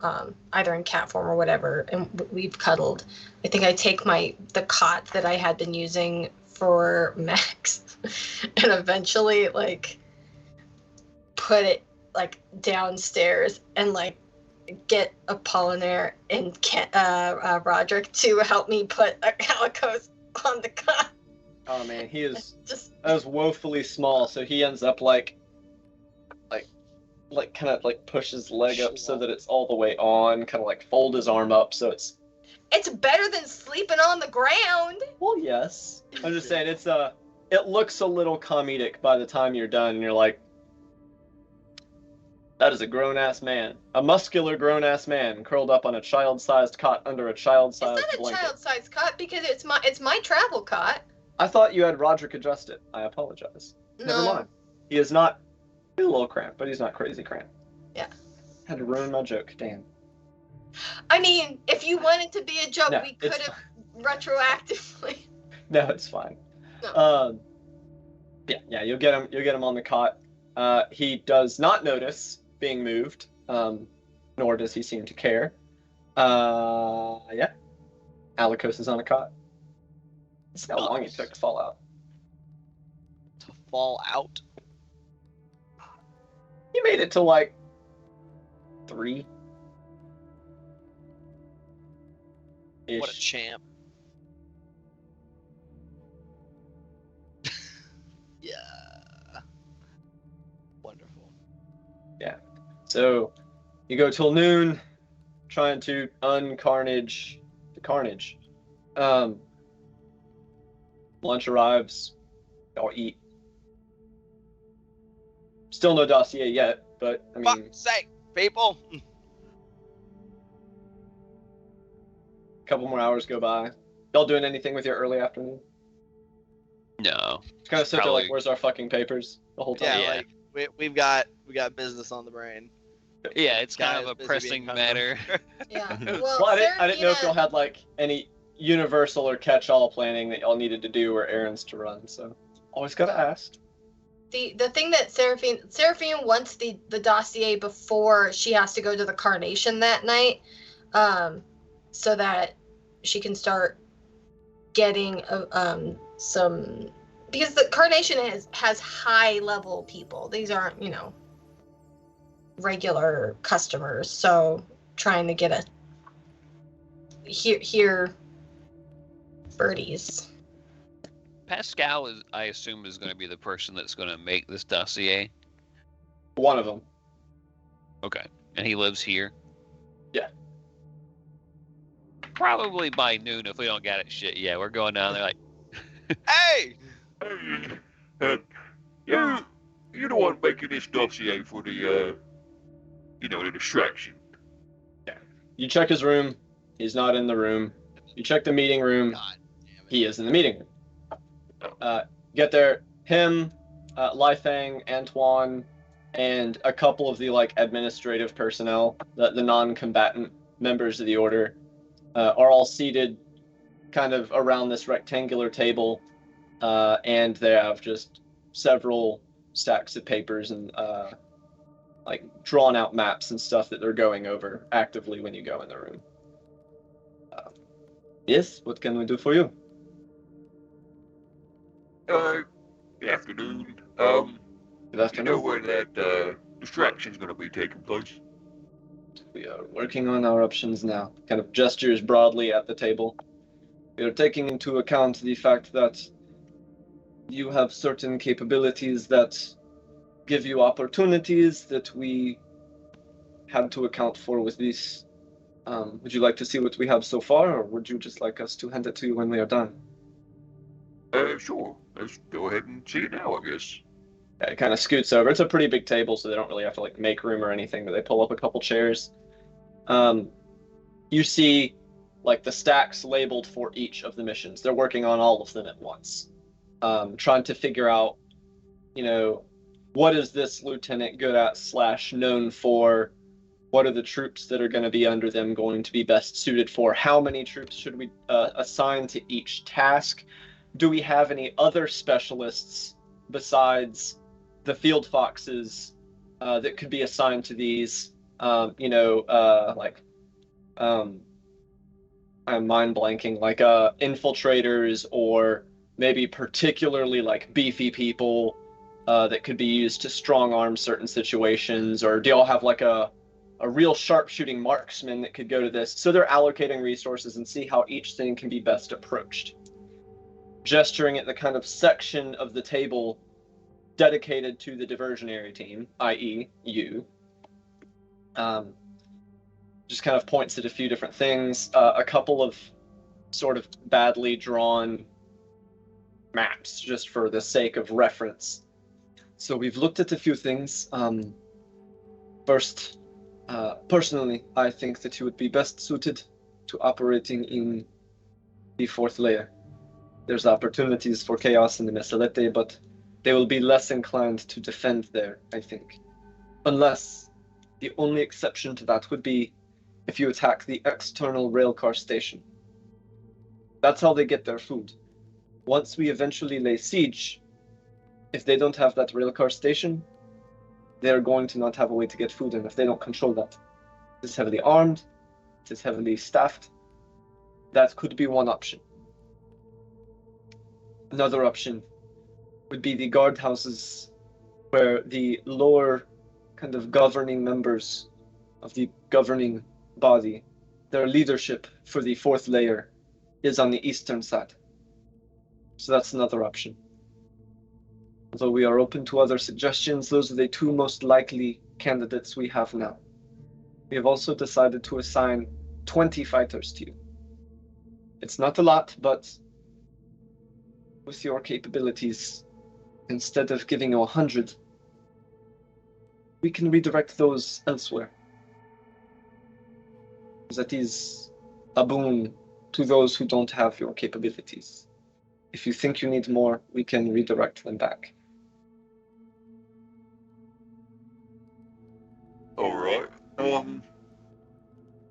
either in cat form or whatever, and we've cuddled. I think I take the cot that I had been using for Max and eventually put it downstairs and get Apollinaire and Roderick to help me put Calico's on the cot. Oh man, he is Just as woefully small, so he ends up like kind of like push his leg up so that it's all the way on, kind of like fold his arm up so it's. it's better than sleeping on the ground. Well, yes. I'm just saying it looks a little comedic by the time you're done, and you're like, that is a grown-ass man. A muscular grown-ass man curled up on a child-sized cot under a child-sized It's not a blanket. child-sized cot because it's my travel cot. I thought you had Roderick adjust it. I apologize. Never No. mind. He is not. He's a little cramped, but he's not crazy cramped. Yeah. Had to ruin my joke. Damn. I mean, if you wanted to be a joke, No, we could it's have retroactively. No, it's fine. No. Yeah, you'll get him on the cot. He does not notice being moved, nor does he seem to care. Yeah. Alikos is on a cot. That's how long it took to fall out. To fall out. He made it to like 3. What a champ. Yeah. Wonderful. So you go till noon, trying to uncarnage the carnage. Lunch arrives. Y'all eat. Still no dossier yet, but I mean, Fuck's sake, people. a couple more hours go by. Y'all doing anything with your early afternoon? No. Just kind of sit there Probably- like, where's our fucking papers the whole time? Yeah, Yeah. like we've got business on the brain. Yeah, it's kind Guys of a busy pressing being hungry. matter. Yeah. Well, I didn't know if y'all had like any universal or catch-all planning that y'all needed to do or errands to run. So always gotta ask. The thing that Seraphine wants the dossier before she has to go to the Carnation that night, so that she can start getting some, because the Carnation has high level people. These aren't, regular customers. So trying to get a here birdies. Pascal is, I assume, is going to be the person that's going to make this dossier. One of them. Okay, and he lives here. Yeah. Probably by noon if we don't get it. Shit, yeah, we're going down there like. Hey! Hey, you the one making this dossier for the the distraction. You check his room. He's not in the room. You check the meeting room. God damn it. He is in the meeting room. Get there. Him, Lifang, Antoine, and a couple of the administrative personnel, the non-combatant members of the order, are all seated kind of around this rectangular table, and they have just several stacks of papers and drawn out maps and stuff that they're going over actively when you go in the room. Yes, what can we do for you? Good afternoon. Good You know afternoon. where that distraction's gonna be taking place? We are working on our options now. Kind of gestures broadly at the table. We are taking into account the fact that you have certain capabilities that give you opportunities that we had to account for with this. Would you like to see what we have so far, or would you just like us to hand it to you when we are done? Sure. Let's go ahead and see it now, I guess. Yeah, it kind of scoots over. It's a pretty big table, so they don't really have to make room or anything, but they pull up a couple chairs. You see the stacks labeled for each of the missions. They're working on all of them at once. Trying to figure out, what is this lieutenant good at / known for? What are the troops that are going to be under them going to be best suited for? How many troops should we assign to each task? Do we have any other specialists besides the field foxes that could be assigned to these? I'm mind blanking, infiltrators, or maybe particularly beefy people that could be used to strong arm certain situations, or do y'all have a real sharpshooting marksman that could go to this? So they're allocating resources and see how each thing can be best approached. gesturing at the kind of section of the table dedicated to the diversionary team, i.e. you. Just kind of points at a few different things, a couple of sort of badly drawn maps, just for the sake of reference. So we've looked at a few things. First, personally, I think that you would be best suited to operating in the fourth layer. There's opportunities for chaos in the Mesalete, but they will be less inclined to defend there, I think. Unless the only exception to that would be if you attack the external railcar station. That's how they get their food. Once we eventually lay siege, if they don't have that railcar station, they're going to not have a way to get food in if they don't control that. It is heavily armed, it is heavily staffed. That could be one option. Another option would be the guardhouses, where the lower kind of governing members of the governing body, their leadership for the fourth layer is on the eastern side. So that's another option. Although we are open to other suggestions, those are the two most likely candidates we have now. We have also decided to assign 20 fighters to you. It's not a lot, but with your capabilities, instead of giving you 100, we can redirect those elsewhere. That is a boon to those who don't have your capabilities. If you think you need more, we can redirect them back. Alright.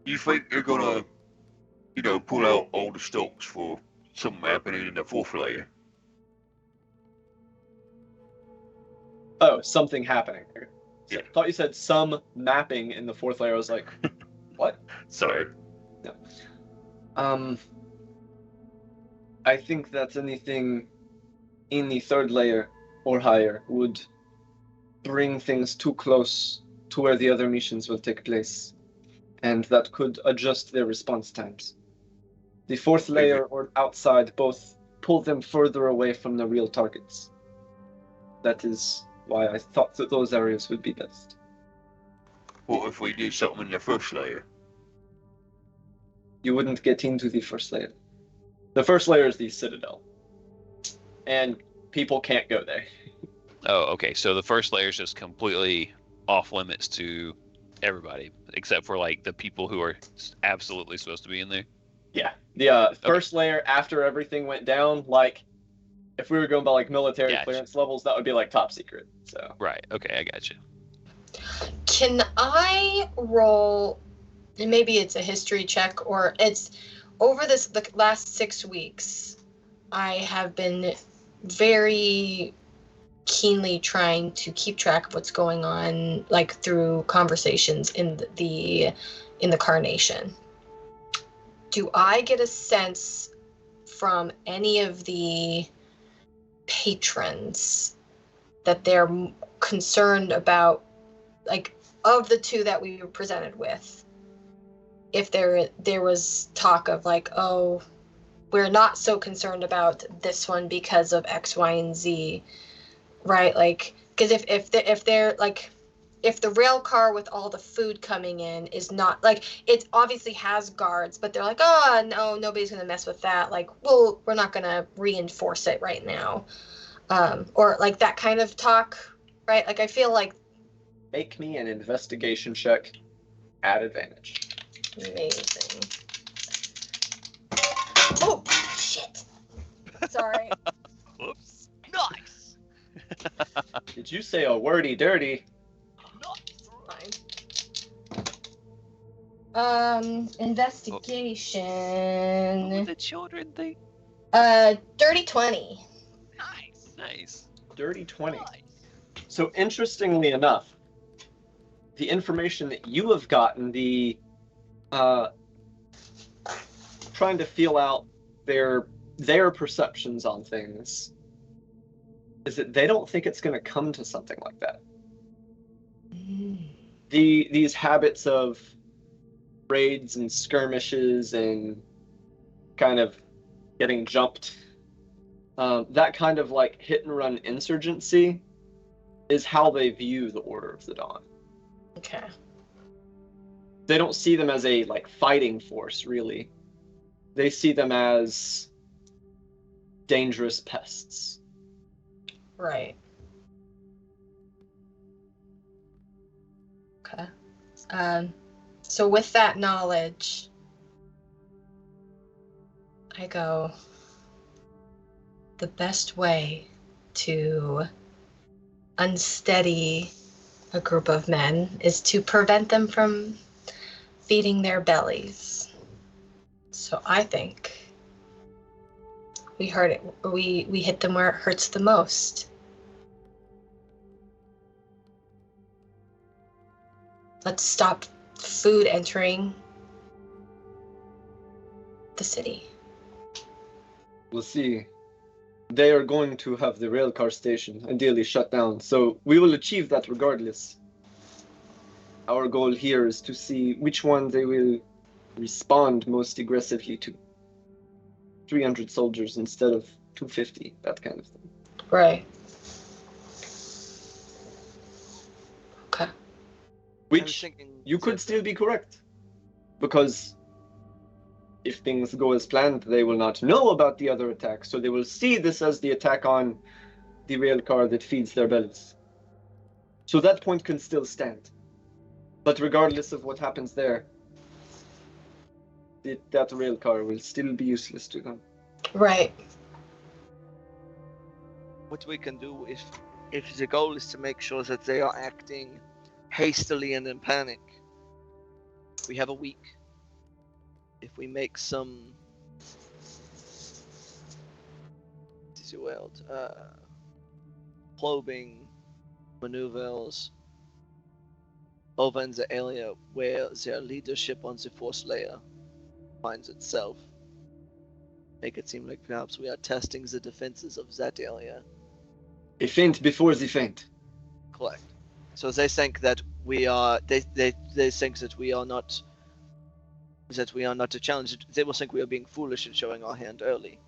You think you're gonna, pull out all the stops for something happening in the fourth layer? Oh, something happening. Yeah. I thought you said some mapping in the fourth layer. I was like, what? Sorry. No. I think that anything in the third layer or higher would bring things too close to where the other missions will take place, and that could adjust their response times. The fourth layer or outside both pull them further away from the real targets. That is why I thought that those areas would be best. What if we do something in the first layer? You wouldn't get into the first layer. The first layer is the Citadel, and people can't go there. Oh, okay. So the first layer is just completely off limits to everybody, except for like the people who are absolutely supposed to be in there. Yeah, the first layer after everything went down, like if we were going by like military Gotcha. clearance levels, that would be like top secret. So Right. Okay, I got you. Can I roll, and maybe it's a history check, or it's over the last 6 weeks, I have been very keenly trying to keep track of what's going on, like through conversations in the Carnation. Do I get a sense from any of the patrons that they're concerned about, like, of the two that we were presented with, if there was talk of like, oh, we're not so concerned about this one because of X, Y, and Z, right? Like, because if they're like, if the rail car with all the food coming in is not, like, it obviously has guards, but they're like, oh no, nobody's gonna mess with that. Like, well, we're not gonna reinforce it right now, or like that kind of talk, right? Like, I feel like. make me an investigation check at advantage. Amazing. Oh, shit. Sorry. Whoops. Nice. Did you say a wordy dirty? Fine. Investigation. What was the children thing? Dirty 20. Nice. Dirty 20. So interestingly enough, the information that you have gotten, the trying to feel out their perceptions on things, is that they don't think it's going to come to something like that. These habits of raids and skirmishes and kind of getting jumped that kind of like hit and run insurgency is how they view the Order of the Dawn. Okay. They don't see them as a like fighting force, really. They see them as dangerous pests. Right. Okay. So with that knowledge, I go, the best way to unsteady a group of men is to prevent them from feeding their bellies. So I think we hit them where it hurts the most. Let's stop food entering the city. We'll see. They are going to have the railcar station ideally shut down, so we will achieve that regardless. Our goal here is to see which one they will respond most aggressively to. 300 soldiers instead of 250, that kind of thing. Right. Okay. Which you could still be correct. Because if things go as planned, they will not know about the other attack, so they will see this as the attack on the rail car that feeds their bellies. So that point can still stand. But regardless of what happens there, that rail car will still be useless to them. Right. What we can do if the goal is to make sure that they are acting hastily and in panic, we have a week. If we make some probing maneuvers over in the area where their leadership on the fourth layer finds itself, make it seem like perhaps we are testing the defenses of that area. A feint before the feint. Correct. So they think that we are. They think that we are not. That we are not a challenge. They will think we are being foolish in showing our hand early.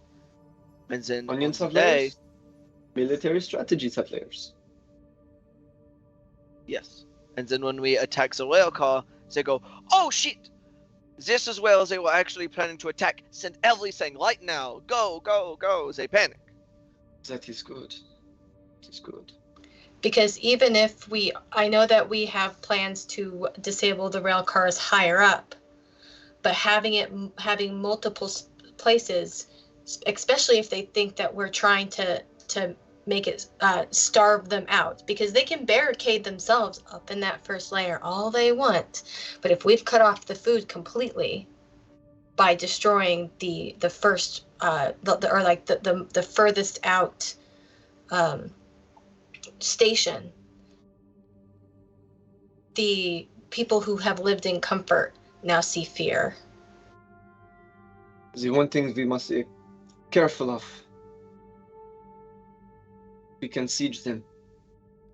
And then Onions on have the day, layers. Military strategies have layers. yes. And then when we attack the rail car, they go, "Oh shit! This is where they were actually planning to attack. Send everything right now. Go, go, go!" They panic. That is good. That is good. Because even if I know that we have plans to disable the rail cars higher up, but having multiple places, especially if they think that we're trying to make it starve them out, because they can barricade themselves up in that first layer all they want, but if we've cut off the food completely by destroying the first the furthest out station, the people who have lived in comfort now see fear. The one thing we must be careful of. We can siege them.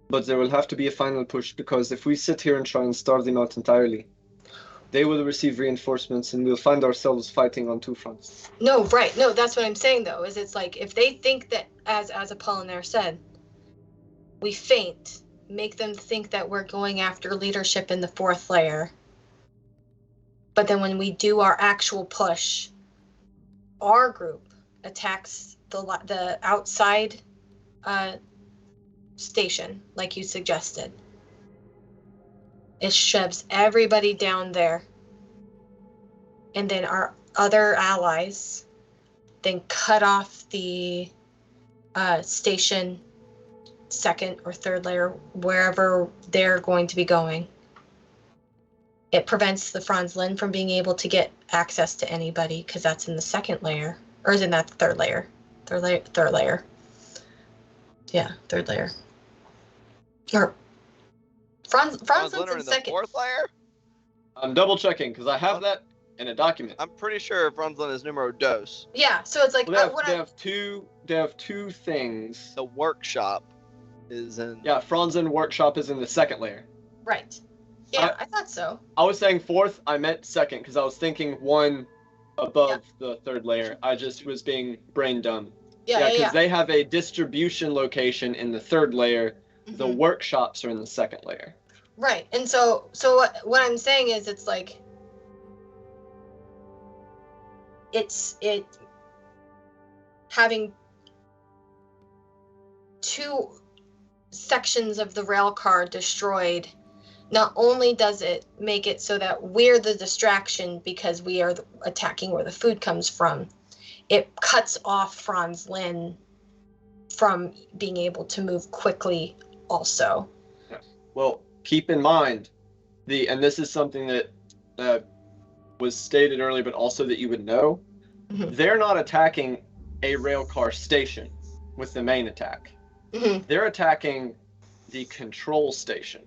But there will have to be a final push, because if we sit here and try and starve them out entirely, they will receive reinforcements and we'll find ourselves fighting on two fronts. No, right. No, that's what I'm saying though, is it's like if they think that, as Apollinaire said, we feint, make them think that we're going after leadership in the fourth layer. But then when we do our actual push, our group attacks the outside station, like you suggested. It shoves everybody down there. And then our other allies then cut off the station second or third layer, wherever they're going to be going. It prevents the Franzlin from being able to get access to anybody, because that's in the second layer, or is in that third layer? Third layer. Yeah, third layer. Or Franzlin's in second. Fourth layer? I'm double checking because I have that in a document. I'm pretty sure Franzlin is numero dos. Yeah, so it's like Well, they have two things. The workshop is in. Yeah, Franzlin workshop is in the second layer. Right. Yeah, I thought so. I was saying fourth, I meant second, because I was thinking one above the third layer. I just was being brain dumb. because Yeah. they have a distribution location in the 3rd layer. The Mhm. workshops are in the 2nd layer. Right. And so what I'm saying is it's like it having 2 sections of the rail car destroyed. Not only does it make it so that we're the distraction because we are attacking where the food comes from, it cuts off Franz Lin from being able to move quickly also. Well, keep in mind, and this is something that was stated earlier, but also that you would know, Mhm. they're not attacking a railcar station with the main attack. Mhm. They're attacking the control station.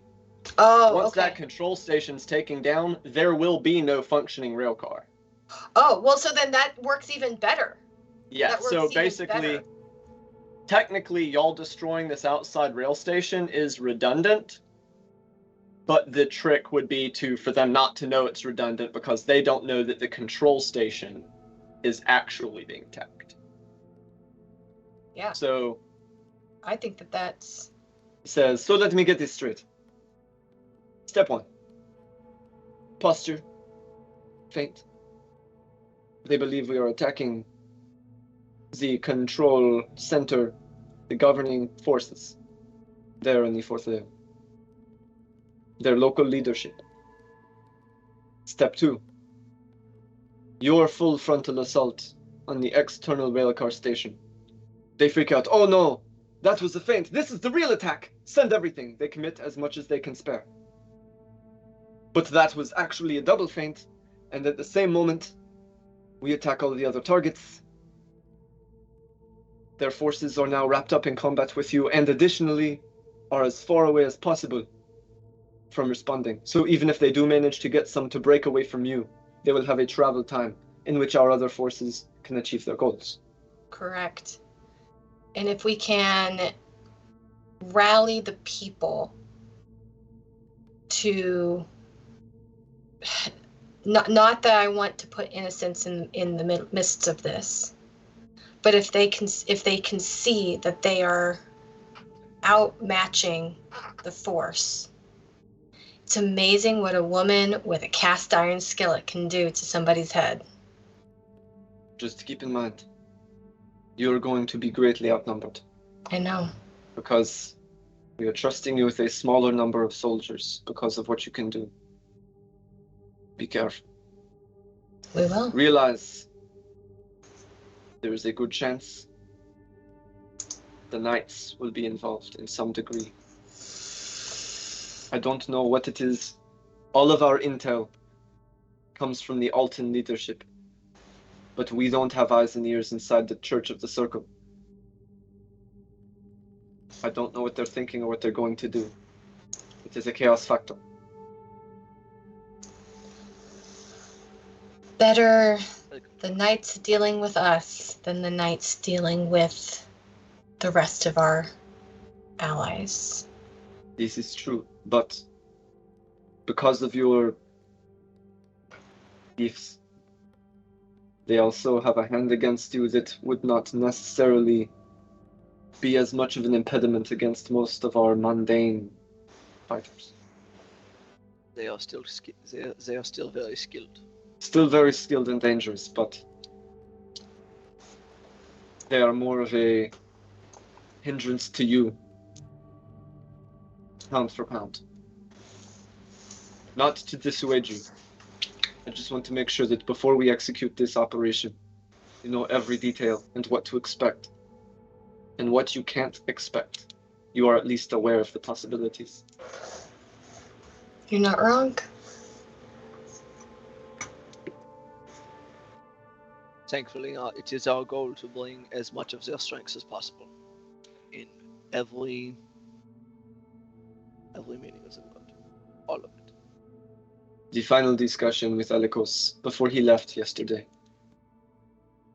Oh, Once okay. that control station's taken down, there will be no functioning railcar. Oh, well, so then that works even better. Yeah, That works so even basically, better. technically, y'all destroying this outside rail station is redundant, but the trick would be for them not to know it's redundant because they don't know that the control station is actually being attacked. Yeah. So I think that's it says, so let me get this straight. Step 1. Posture. Feint. They believe we are attacking the control center, the governing forces there in the 4th layer. Their local leadership. Step 2. Your full frontal assault on the external railcar station. They freak out. Oh no, that was a feint. This is the real attack. Send everything. They commit as much as they can spare. But that was actually a double feint, and at the same moment, we attack all the other targets. Their forces are now wrapped up in combat with you, and additionally, are as far away as possible from responding. So even if they do manage to get some to break away from you, they will have a travel time in which our other forces can achieve their goals. correct. And if we can rally the people to not that I want to put innocence in the midst of this, but if they can see that they are outmatching the force, it's amazing what a woman with a cast iron skillet can do to somebody's head. Just keep in mind, you're going to be greatly outnumbered. I know. Because we are trusting you with a smaller number of soldiers because of what you can do. Be careful. We will. Realize there is a good chance the knights will be involved in some degree. I don't know what it is. All of our intel comes from the Alton leadership, but we don't have eyes and ears inside the Church of the Circle. I don't know what they're thinking or what they're going to do. It is a chaos factor. Better the knights dealing with us than the knights dealing with the rest of our allies. This is true, but because of your gifts, they also have a hand against you that would not necessarily be as much of an impediment against most of our mundane fighters. They are still they are still very skilled. Still very skilled and dangerous, but they are more of a hindrance to you, pound for pound. Not to dissuade you. I just want to make sure that before we execute this operation, you know every detail and what to expect. And what you can't expect. You are at least aware of the possibilities. You're not wrong. Thankfully, it is our goal to bring as much of their strengths as possible in every meaning of the word, all of it. The final discussion with Alikos before he left yesterday.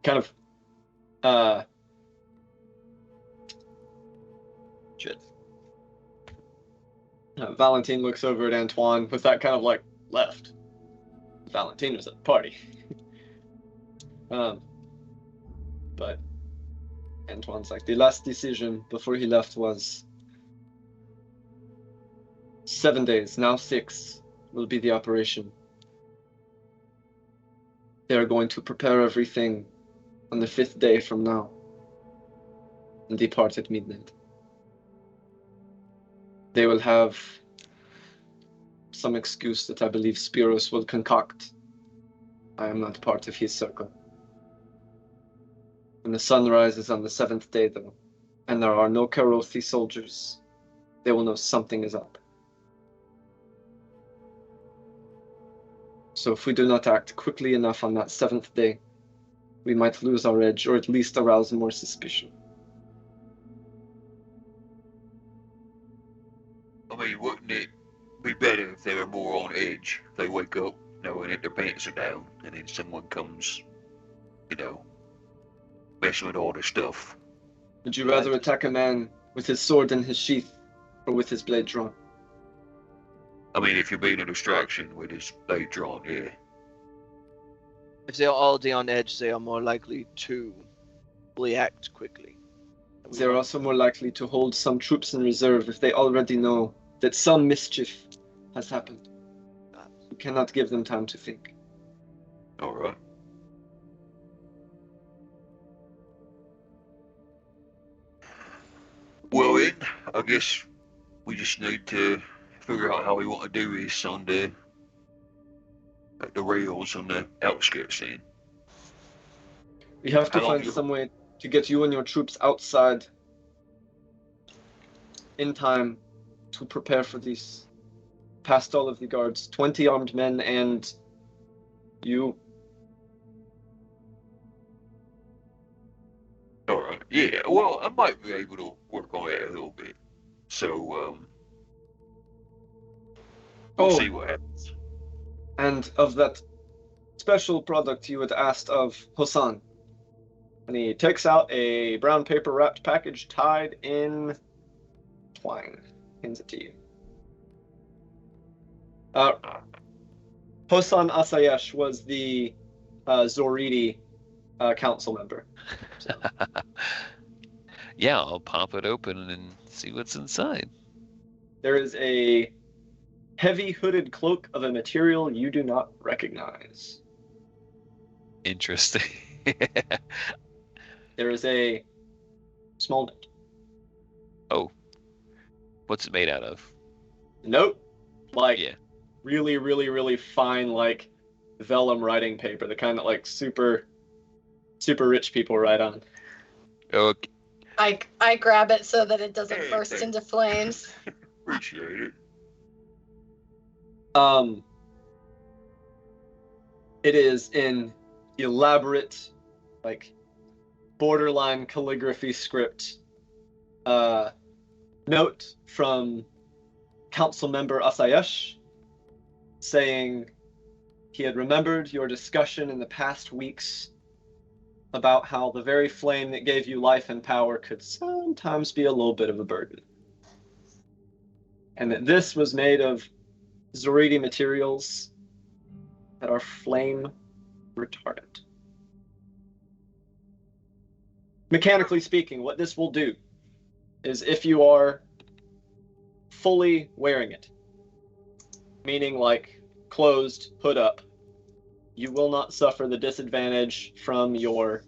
Kind of, shit. Valentine looks over at Antoine with that kind of like left. Valentine was at the party. But Antoine's like, the last decision before he left was 7 days, now 6 will be the operation. They are going to prepare everything on the 5th day from now and depart at midnight. They will have some excuse that I believe Spiros will concoct. I am not part of his circle. When the sun rises on the 7th day, though, and there are no Karothi soldiers, they will know something is up. So if we do not act quickly enough on that 7th day, we might lose our edge, or at least arouse more suspicion. I mean, wouldn't it be better if they were more on edge? They wake up knowing that their pants are down, and then someone comes, messing with all their stuff. Would you rather attack a man with his sword in his sheath, or with his blade drawn? I mean, if you're being a distraction with his blade drawn, yeah. If they are already on edge, they are more likely to react quickly. They are also more likely to hold some troops in reserve if they already know that some mischief has happened. We cannot give them time to think. Alright. Well then, I guess we just need to figure out how we want to do this on the rails on the outskirts then. We have to How long find you- some way to get you and your troops outside in time to prepare for this. Past all of the guards, 20 armed men and you. Alright, yeah, well, I might be able to work on it a little bit. So, we'll see what happens. And of that special product you had asked of Hassan. And he takes out a brown paper wrapped package tied in twine. Hands it to you. Hosan Asayesh was the Zoridi council member. So. Yeah, I'll pop it open and see what's inside. There is a heavy hooded cloak of a material you do not recognize. Interesting. There is a small note. Oh. What's it made out of? Note, like Yeah. really, really, really fine, like vellum writing paper, the kind that like super rich people write on. Okay. I grab it so that it doesn't Hey, burst thanks. into flames. Appreciate it. It is in elaborate, like borderline calligraphy script. Note from council member Asayesh saying he had remembered your discussion in the past weeks about how the very flame that gave you life and power could sometimes be a little bit of a burden. And that this was made of Zoridi materials that are flame retardant. Mechanically speaking, what this will do is if you are fully wearing it, meaning like closed, hood up, you will not suffer the disadvantage from your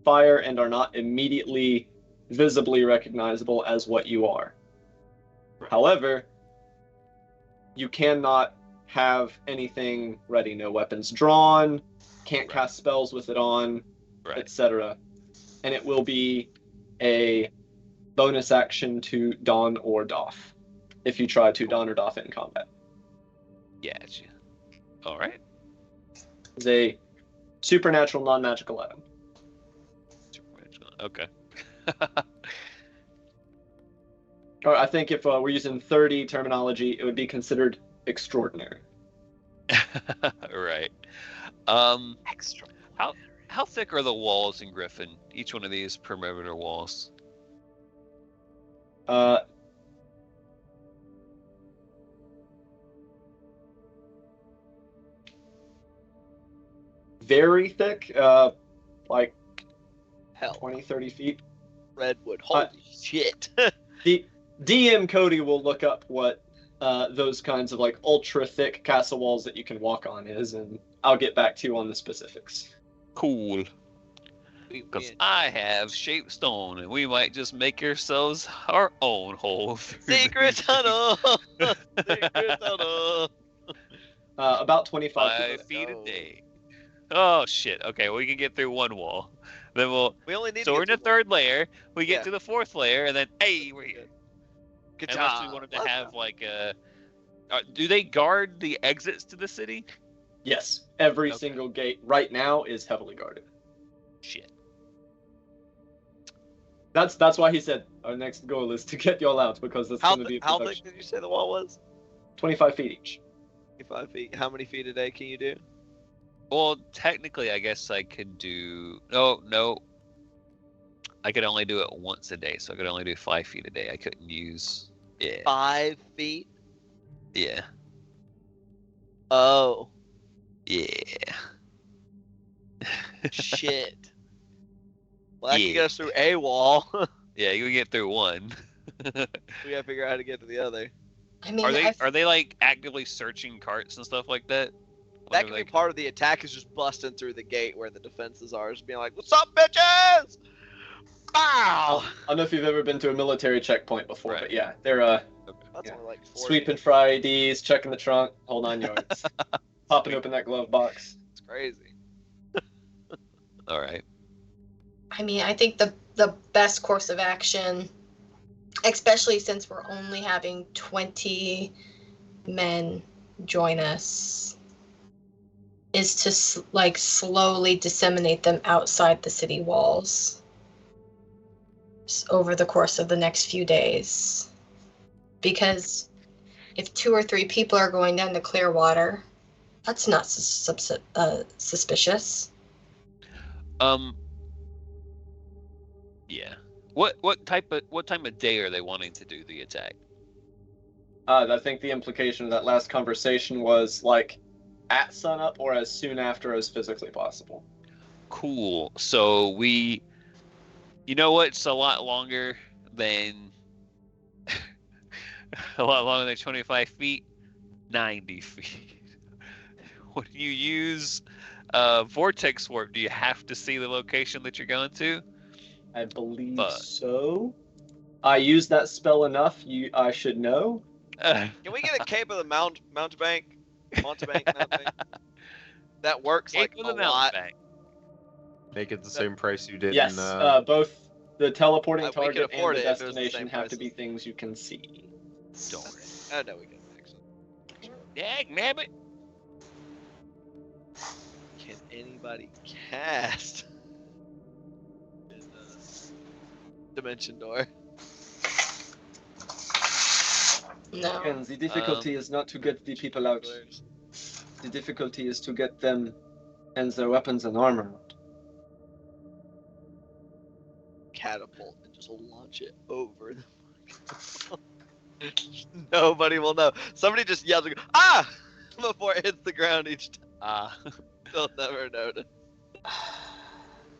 fire and are not immediately visibly recognizable as what you are. However, you cannot have anything ready, no weapons drawn, can't cast spells with it on, Right. etc. And it will be a bonus action to don or doff if you try to don or doff it in combat. Gotcha. All right. It's a supernatural, non-magical item. Okay. Or I think if we're using 30 terminology, it would be considered extraordinary. Right. Extra. How thick are the walls in Griffin? Each one of these perimeter walls. Very thick, like Hell. 20, 30 feet. Redwood. Holy shit. The DM Cody will look up what those kinds of like ultra thick castle walls that you can walk on is, and I'll get back to you on the specifics. Cool. Because I have shaped stone, and we might just make ourselves our own hole. Secret tunnel. Secret tunnel. About 25 5 feet a day. Oh shit. Okay, we can get through one wall. Then We only need so to we're in get the third layer. We get Yeah. to the fourth layer, and then hey, we're here. Good Unless job. we wanted to have like a. Do they guard the exits to the city? Yes, every Okay. single gate right now is heavily guarded. Shit. That's why he said our next goal is to get y'all out, because that's How, going to be a how thick production. did you say the wall was? 25 feet each. 25 feet. How many feet a day can you do? Well, technically, I guess I could do. No. I could only do it once a day, so I could only do 5 feet a day. I couldn't use. Yeah. 5 feet? Yeah. Oh, Yeah. shit. Well, that Yeah. can get us through a wall. Yeah, you can get through one. We gotta figure out how to get to the other. I mean, Are they like actively searching carts and stuff like that? That could be part of the attack, is just busting through the gate where the defenses are, just being like, "What's up, bitches?" Bow. I don't know if you've ever been to a military checkpoint before, Right. but yeah, they're That's Yeah. only like 40. sweeping for IDs, checking the trunk, whole 9 yards, popping open that glove box. It's crazy. All right. I mean, I think the best course of action, especially since we're only having 20 men join us, is to slowly disseminate them outside the city walls over the course of the next few days. Because if 2 or 3 people are going down to Clearwater, that's not suspicious. Yeah. What time of day are they wanting to do the attack? I think the implication of that last conversation was like at sunup or as soon after as physically possible. Cool. So you know what? It's a lot longer than 25 feet. 90 feet. When you use vortex warp, do you have to see the location that you're going to? I believe But- so. I used that spell enough. I should know. Can we get a cape of the mountebank? Mountebank. That works Cape like of a the mountain lot. bank. Make it the same price you did Yes, in both the teleporting we could target and afford the it if it was the destination same have to be prices. things you can see. Don't. Oh no, we can fix it. Dag nabbit. Can anybody cast in Dimension Door? No. Again, the difficulty is not to get the people out. The difficulty is to get them and their weapons and armor out. Catapult and just launch it over the Nobody will know. Somebody just yells, "Ah!" before it hits the ground each time. They'll never notice.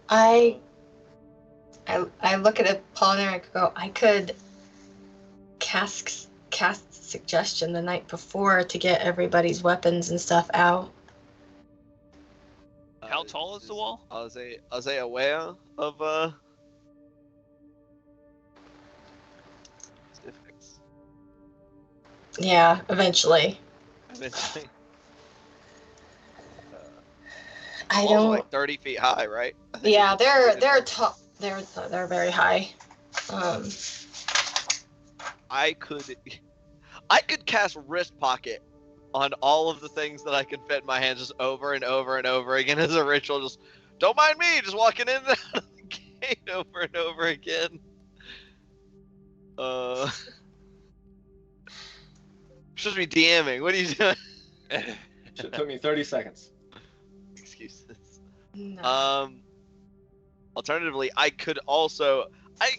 I look at Apollinaire and I go, I could cast suggestion the night before to get everybody's weapons and stuff out. How tall is the wall? Are they aware of specifics? Yeah, eventually. Eventually. I Walls are don't. like 30 feet high, right? I think Yeah, it's- they're tall. They're very high. I could cast wrist pocket on all of the things that I can fit in my hands just over and over and over again as a ritual. Just don't mind me, just walking in and out of the gate over and over again. Supposed to be DMing. What are you doing? Shit took me 30 seconds. Excuses. No. Alternatively, I can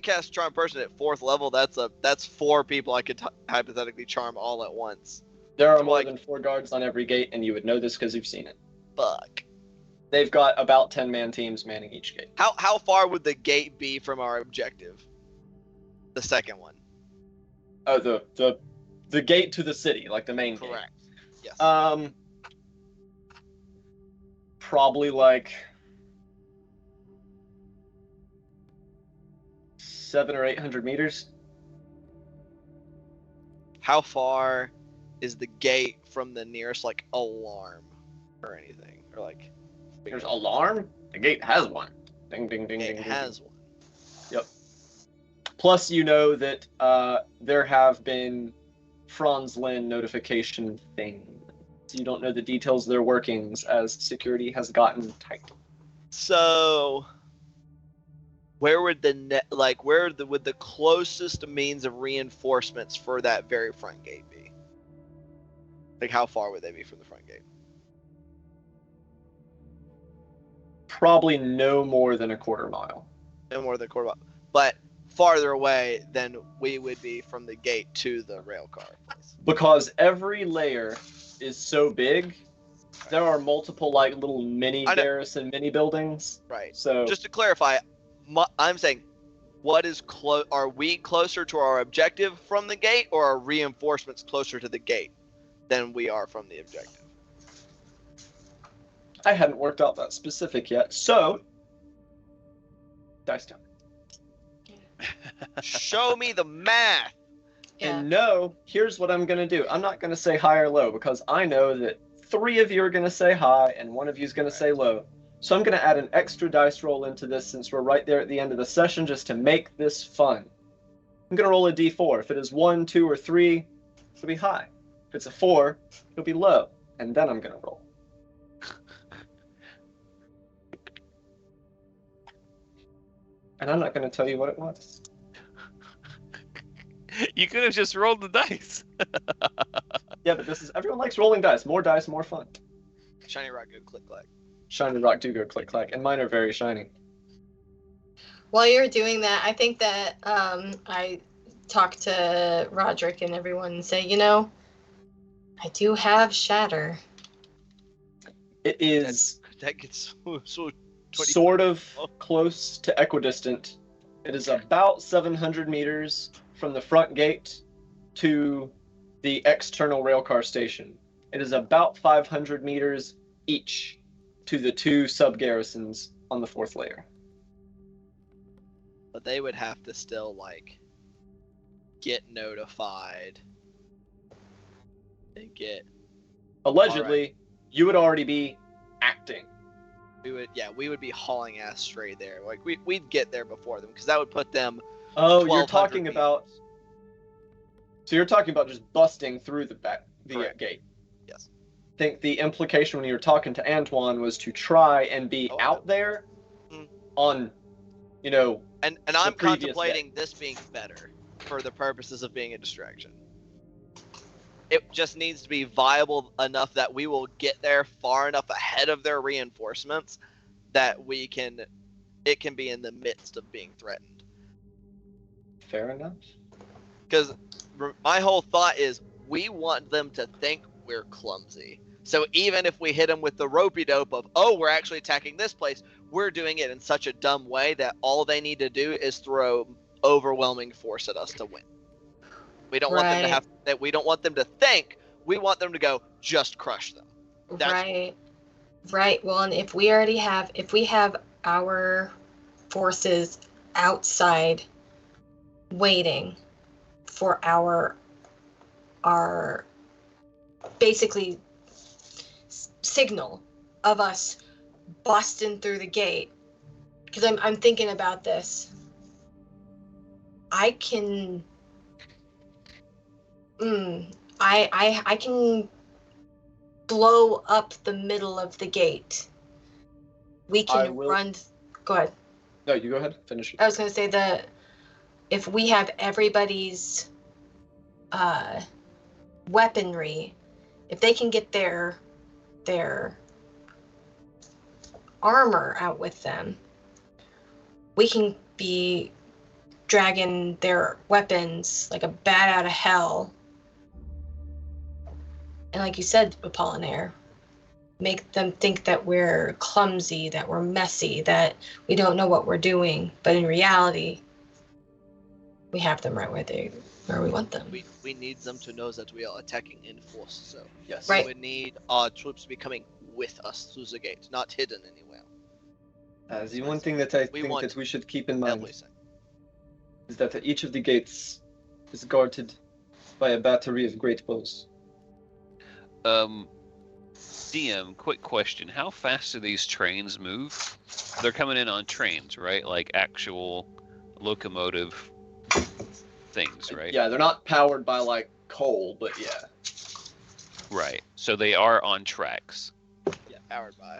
cast Charm Person at 4th level. That's 4 people I could hypothetically charm all at once. There are more Like- than 4 guards on every gate, and you would know this because you've seen it. Fuck. They've got about 10-man teams manning each gate. How far would the gate be from our objective? The second one. Oh, the gate to the city, like the main gate. Correct. Yes. Probably like 700 or 800 meters. How far is the gate from the nearest like alarm or anything, or like? There's alarm. The gate has one. Ding ding ding It ding. Ding, has ding. one. Yep. Plus, you know that there have been Franz Lin notification things. You don't know the details of their workings as security has gotten tight. So, where would would the closest means of reinforcements for that very front gate be? Like, how far would they be from the front gate? Probably no more than a quarter mile. No more than a quarter mile, but farther away than we would be from the gate to the rail car place. Because every layer is so big, there are multiple like little mini garrison mini buildings. Right. So just to clarify, I'm saying, what is are we closer to our objective from the gate, or are reinforcements closer to the gate than we are from the objective? I hadn't worked out that specific yet. So dice down. Show me the math. Yeah. And no, here's what I'm going to do. I'm not going to say high or low because I know that 3 of you are going to say high and 1 of you is going to say low. So I'm going to add an extra dice roll into this since we're right there at the end of the session just to make this fun. I'm going to roll a d4. If it is 1, 2, or 3, it'll be high. If it's a 4, it'll be low. And then I'm going to roll. And I'm not going to tell you what it was. You could have just rolled the dice. Yeah, but everyone likes rolling dice. More dice, more fun. Shiny rock, go click clack. Shiny rock do go click clack, and mine are very shiny. While you're doing that, I think that I talk to Roderick and everyone and say, I do have Shatter. It is That gets so sort of close to equidistant. It is about 700 meters from the front gate to the external railcar station. It is about 500 meters each to the 2 sub-garrisons on the 4th layer. But they would have to still, get notified and get... Allegedly, you would already be acting. We would be hauling ass straight there. We'd get there before them, because that would put them... Oh, you're talking about... So you're talking about just busting through the gate. Yes. I think the implication when you were talking to Antoine was to try and be out there on, And I'm contemplating this being better for the purposes of being a distraction. It just needs to be viable enough that we will get there far enough ahead of their reinforcements that it can be in the midst of being threatened. Fair enough. Because my whole thought is we want them to think we're clumsy. So even if we hit them with the ropey dope of, we're actually attacking this place, we're doing it in such a dumb way that all they need to do is throw overwhelming force at us to win. We don't want them to have that. We don't want them to think. We want them to go, just crush them. Right. Well, and if we have our forces outside waiting for our basically signal of us busting through the gate, because I'm thinking about this. I can I can blow up the middle of the gate. We can run. Go ahead. No, you go ahead. Finish it. I was going to say if we have everybody's weaponry, if they can get their armor out with them, we can be dragging their weapons like a bat out of hell. And like you said, Apollinaire, make them think that we're clumsy, that we're messy, that we don't know what we're doing. But in reality, we have them right where we want them. We need them to know that we are attacking in force. So Yes. Right. we need our troops to be coming with us through the gate, not hidden anywhere. The one thing that I We think want that we should keep in mind Everything. is that each of the gates is guarded by a battery of great bows. DM, quick question. How fast do these trains move? They're coming in on trains, right? Like actual locomotive things, right? Yeah, they're not powered by like coal, but yeah. Right. So they are on tracks. Yeah, powered by.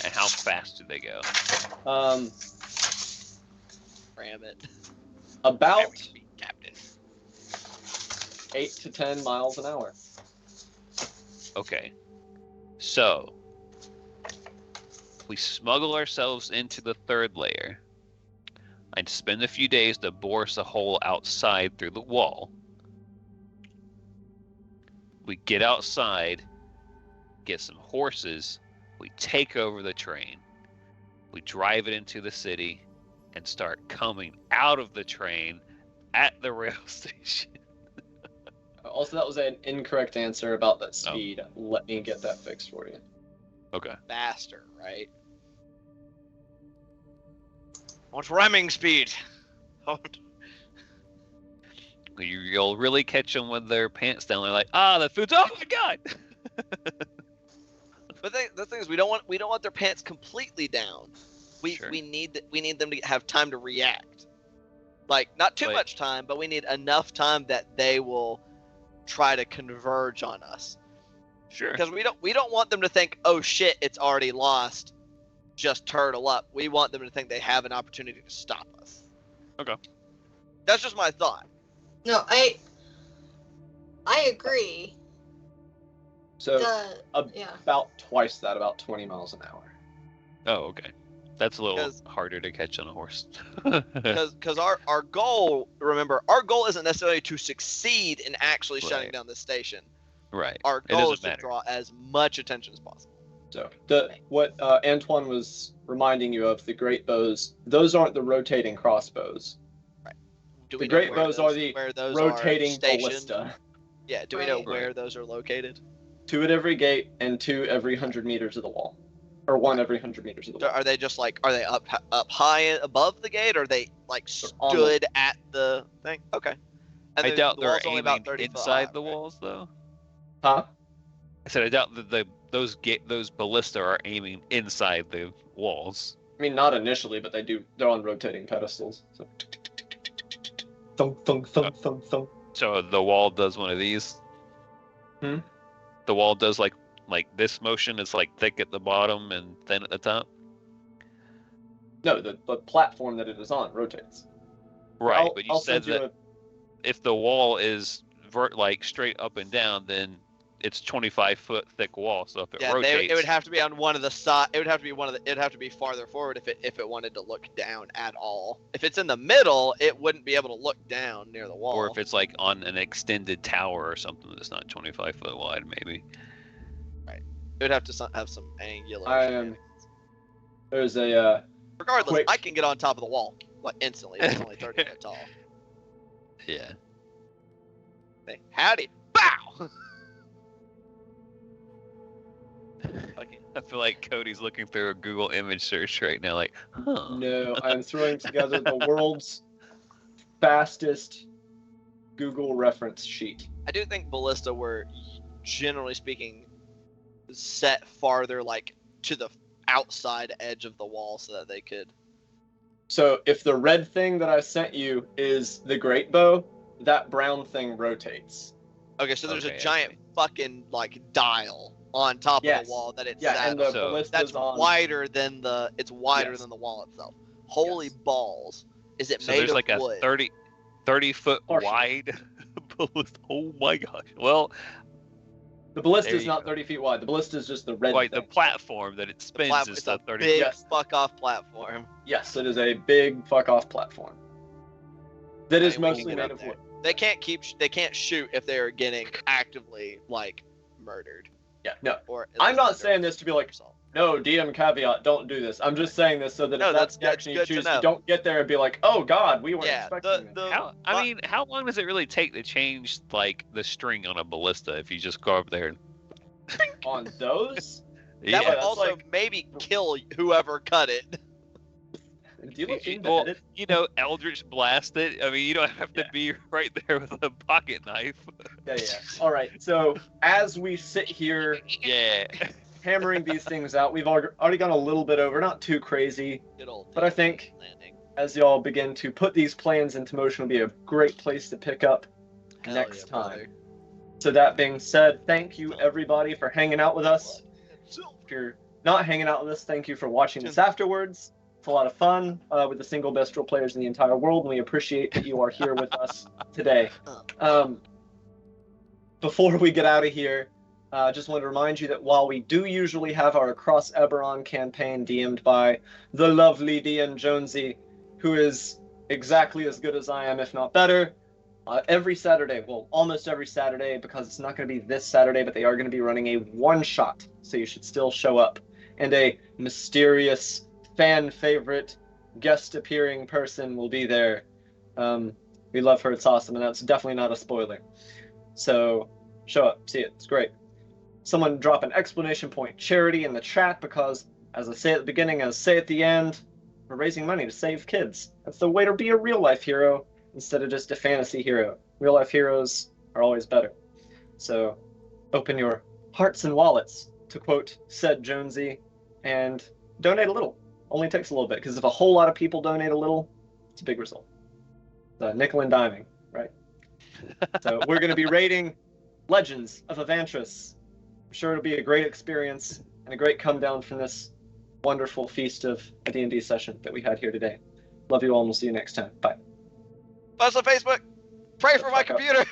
And how fast do they go? Ram it. About Captain. 8 to 10 miles an hour. Okay. So we smuggle ourselves into the third layer. I'd spend a few days to bore us a hole outside through the wall. We get outside, get some horses, we take over the train, we drive it into the city, and start coming out of the train at the rail station. Also, that was an incorrect answer about that speed. Let me get that fixed for you. Okay. Faster, right? I want ramming speed. You'll really catch them with their pants down. They're like, the food's, oh my god! But the thing is, we don't want their pants completely down. Sure. We need them to have time to react. Like, not too much time, but we need enough time that they will try to converge on us. Sure. Because we don't want them to think, oh shit, it's already lost. Just turtle up. We want them to think they have an opportunity to stop us. Okay. That's just my thought. No, I agree. So, Yeah. about twice that, about 20 miles an hour. Oh, okay. That's a little 'Cause- harder to catch on a horse. Because our goal, remember, our goal isn't necessarily to succeed in actually shutting Right. down the station. Right. Our It goal doesn't is to matter. draw as much attention as possible. So, what Antoine was reminding you of, the great bows, those aren't the rotating crossbows. Do The we know great where bows are those- the where those rotating are stationed? ballista. Yeah, do we know Right. where those are located? 2 at every gate and 2 every 100 meters of the wall. Or 1 every 100 meters of the So wall. are they just like, are they up high above the gate, or are they like on the- stood at the thing? Okay. And I the- doubt the they're wall's only about aiming 30 foot inside high, the right? walls, though. Huh? I said I doubt that those ballista are aiming inside the walls. I mean, not initially, but they're on rotating pedestals. So. Thunk, thunk, thunk, thunk, thunk. So the wall does one of these. Hmm? The wall does like this motion is like thick at the bottom and thin at the top. No, the platform that it is on rotates. Right, but you I'll said send you that if the wall is like straight up and down, then it's 25-foot thick wall. So if it Yeah, rotates, it would have to be on one of the side. It would have to be it'd have to be farther forward if it wanted to look down at all. If it's in the middle, it wouldn't be able to look down near the wall. or if it's like on an extended tower or something that's not 25-foot wide, maybe. it would have to have some angular. I am- shenanigans. There's a Regardless, quick- I can get on top of the wall like instantly. It's only 30 foot tall. Yeah. Say, howdy, bow. Okay. I feel like Cody's looking through a Google image search right now, like, huh. no. I'm throwing together the world's fastest Google reference sheet. I do think ballista were, generally speaking, set farther like to the outside edge of the wall so that they could. So if the red thing that I sent you is the great bow, that brown thing rotates. Okay, so there's Okay, a giant fucking like dial on top of Yes. the wall that it's Yeah, sat and the on. So- ballista's That's on. wider than the Yes. than the wall itself. Holy Yes. balls! Is it So made there's of like wood? a 30-foot Partially. wide ballista. Oh my gosh. Well, The ballista There is you not go. 30 feet wide. The ballista is just the red like thing. the platform that it spins is It's the a 30 big Yes. fuck off platform. Yes, it is a big fuck off platform. That is Okay, we can mostly get made up of there. wood. They can't shoot if they're getting actively like murdered. Yeah, no. Or at I'm least not under saying this to be like, 1%. no, DM caveat, don't do this. I'm just saying this so that No, if that's the that's action you good to choose, know. you don't get there and be like, oh god, we weren't Yeah, expecting this. How long does it really take to change like the string on a ballista if you just go over there and On those? That yeah, would that's also like- maybe kill whoever cut it. Do you like being well, beheaded? you know, Eldritch blast it. I mean, you don't have to be right there with a pocket knife. Yeah. All right. So as we sit here Yeah. hammering these things out, we've already gone a little bit over, not too crazy. Good old But I think- landing. As y'all begin to put these plans into motion, will be a great place to pick up Hell next yeah, time. brother. So that being said, thank you everybody for hanging out with us. If you're not hanging out with us, thank you for watching this afterwards. It's a lot of fun with the single best role players in the entire world, and we appreciate that you are here with us today. Before we get out of here, I just want to remind you that while we do usually have our Across Eberron campaign DM'd by the lovely DM Jonesy, who is exactly as good as I am, if not better, every Saturday, well, almost every Saturday, because it's not going to be this Saturday, but they are going to be running a one-shot, so you should still show up. And a mysterious, fan favorite, guest appearing person will be there. We love her, it's awesome, and that's definitely not a spoiler. So, show up, see it, it's great. Someone drop an exclamation point charity in the chat, because, as I say at the beginning, as I say at the end, we're raising money to save kids. That's the way to be a real-life hero, instead of just a fantasy hero. Real-life heroes are always better. So, open your hearts and wallets, to quote said Jonesy, and donate a little. Only takes a little bit, because if a whole lot of people donate a little, it's a big result. Nickel and diming, right? So we're going to be rating Legends of Evantris. I'm sure it'll be a great experience and a great come down from this wonderful feast of a D&D session that we had here today. Love you all, and we'll see you next time. Bye. Post on Facebook. Pray for my fuck up. computer.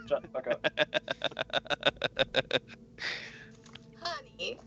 Shut the fuck up. Honey.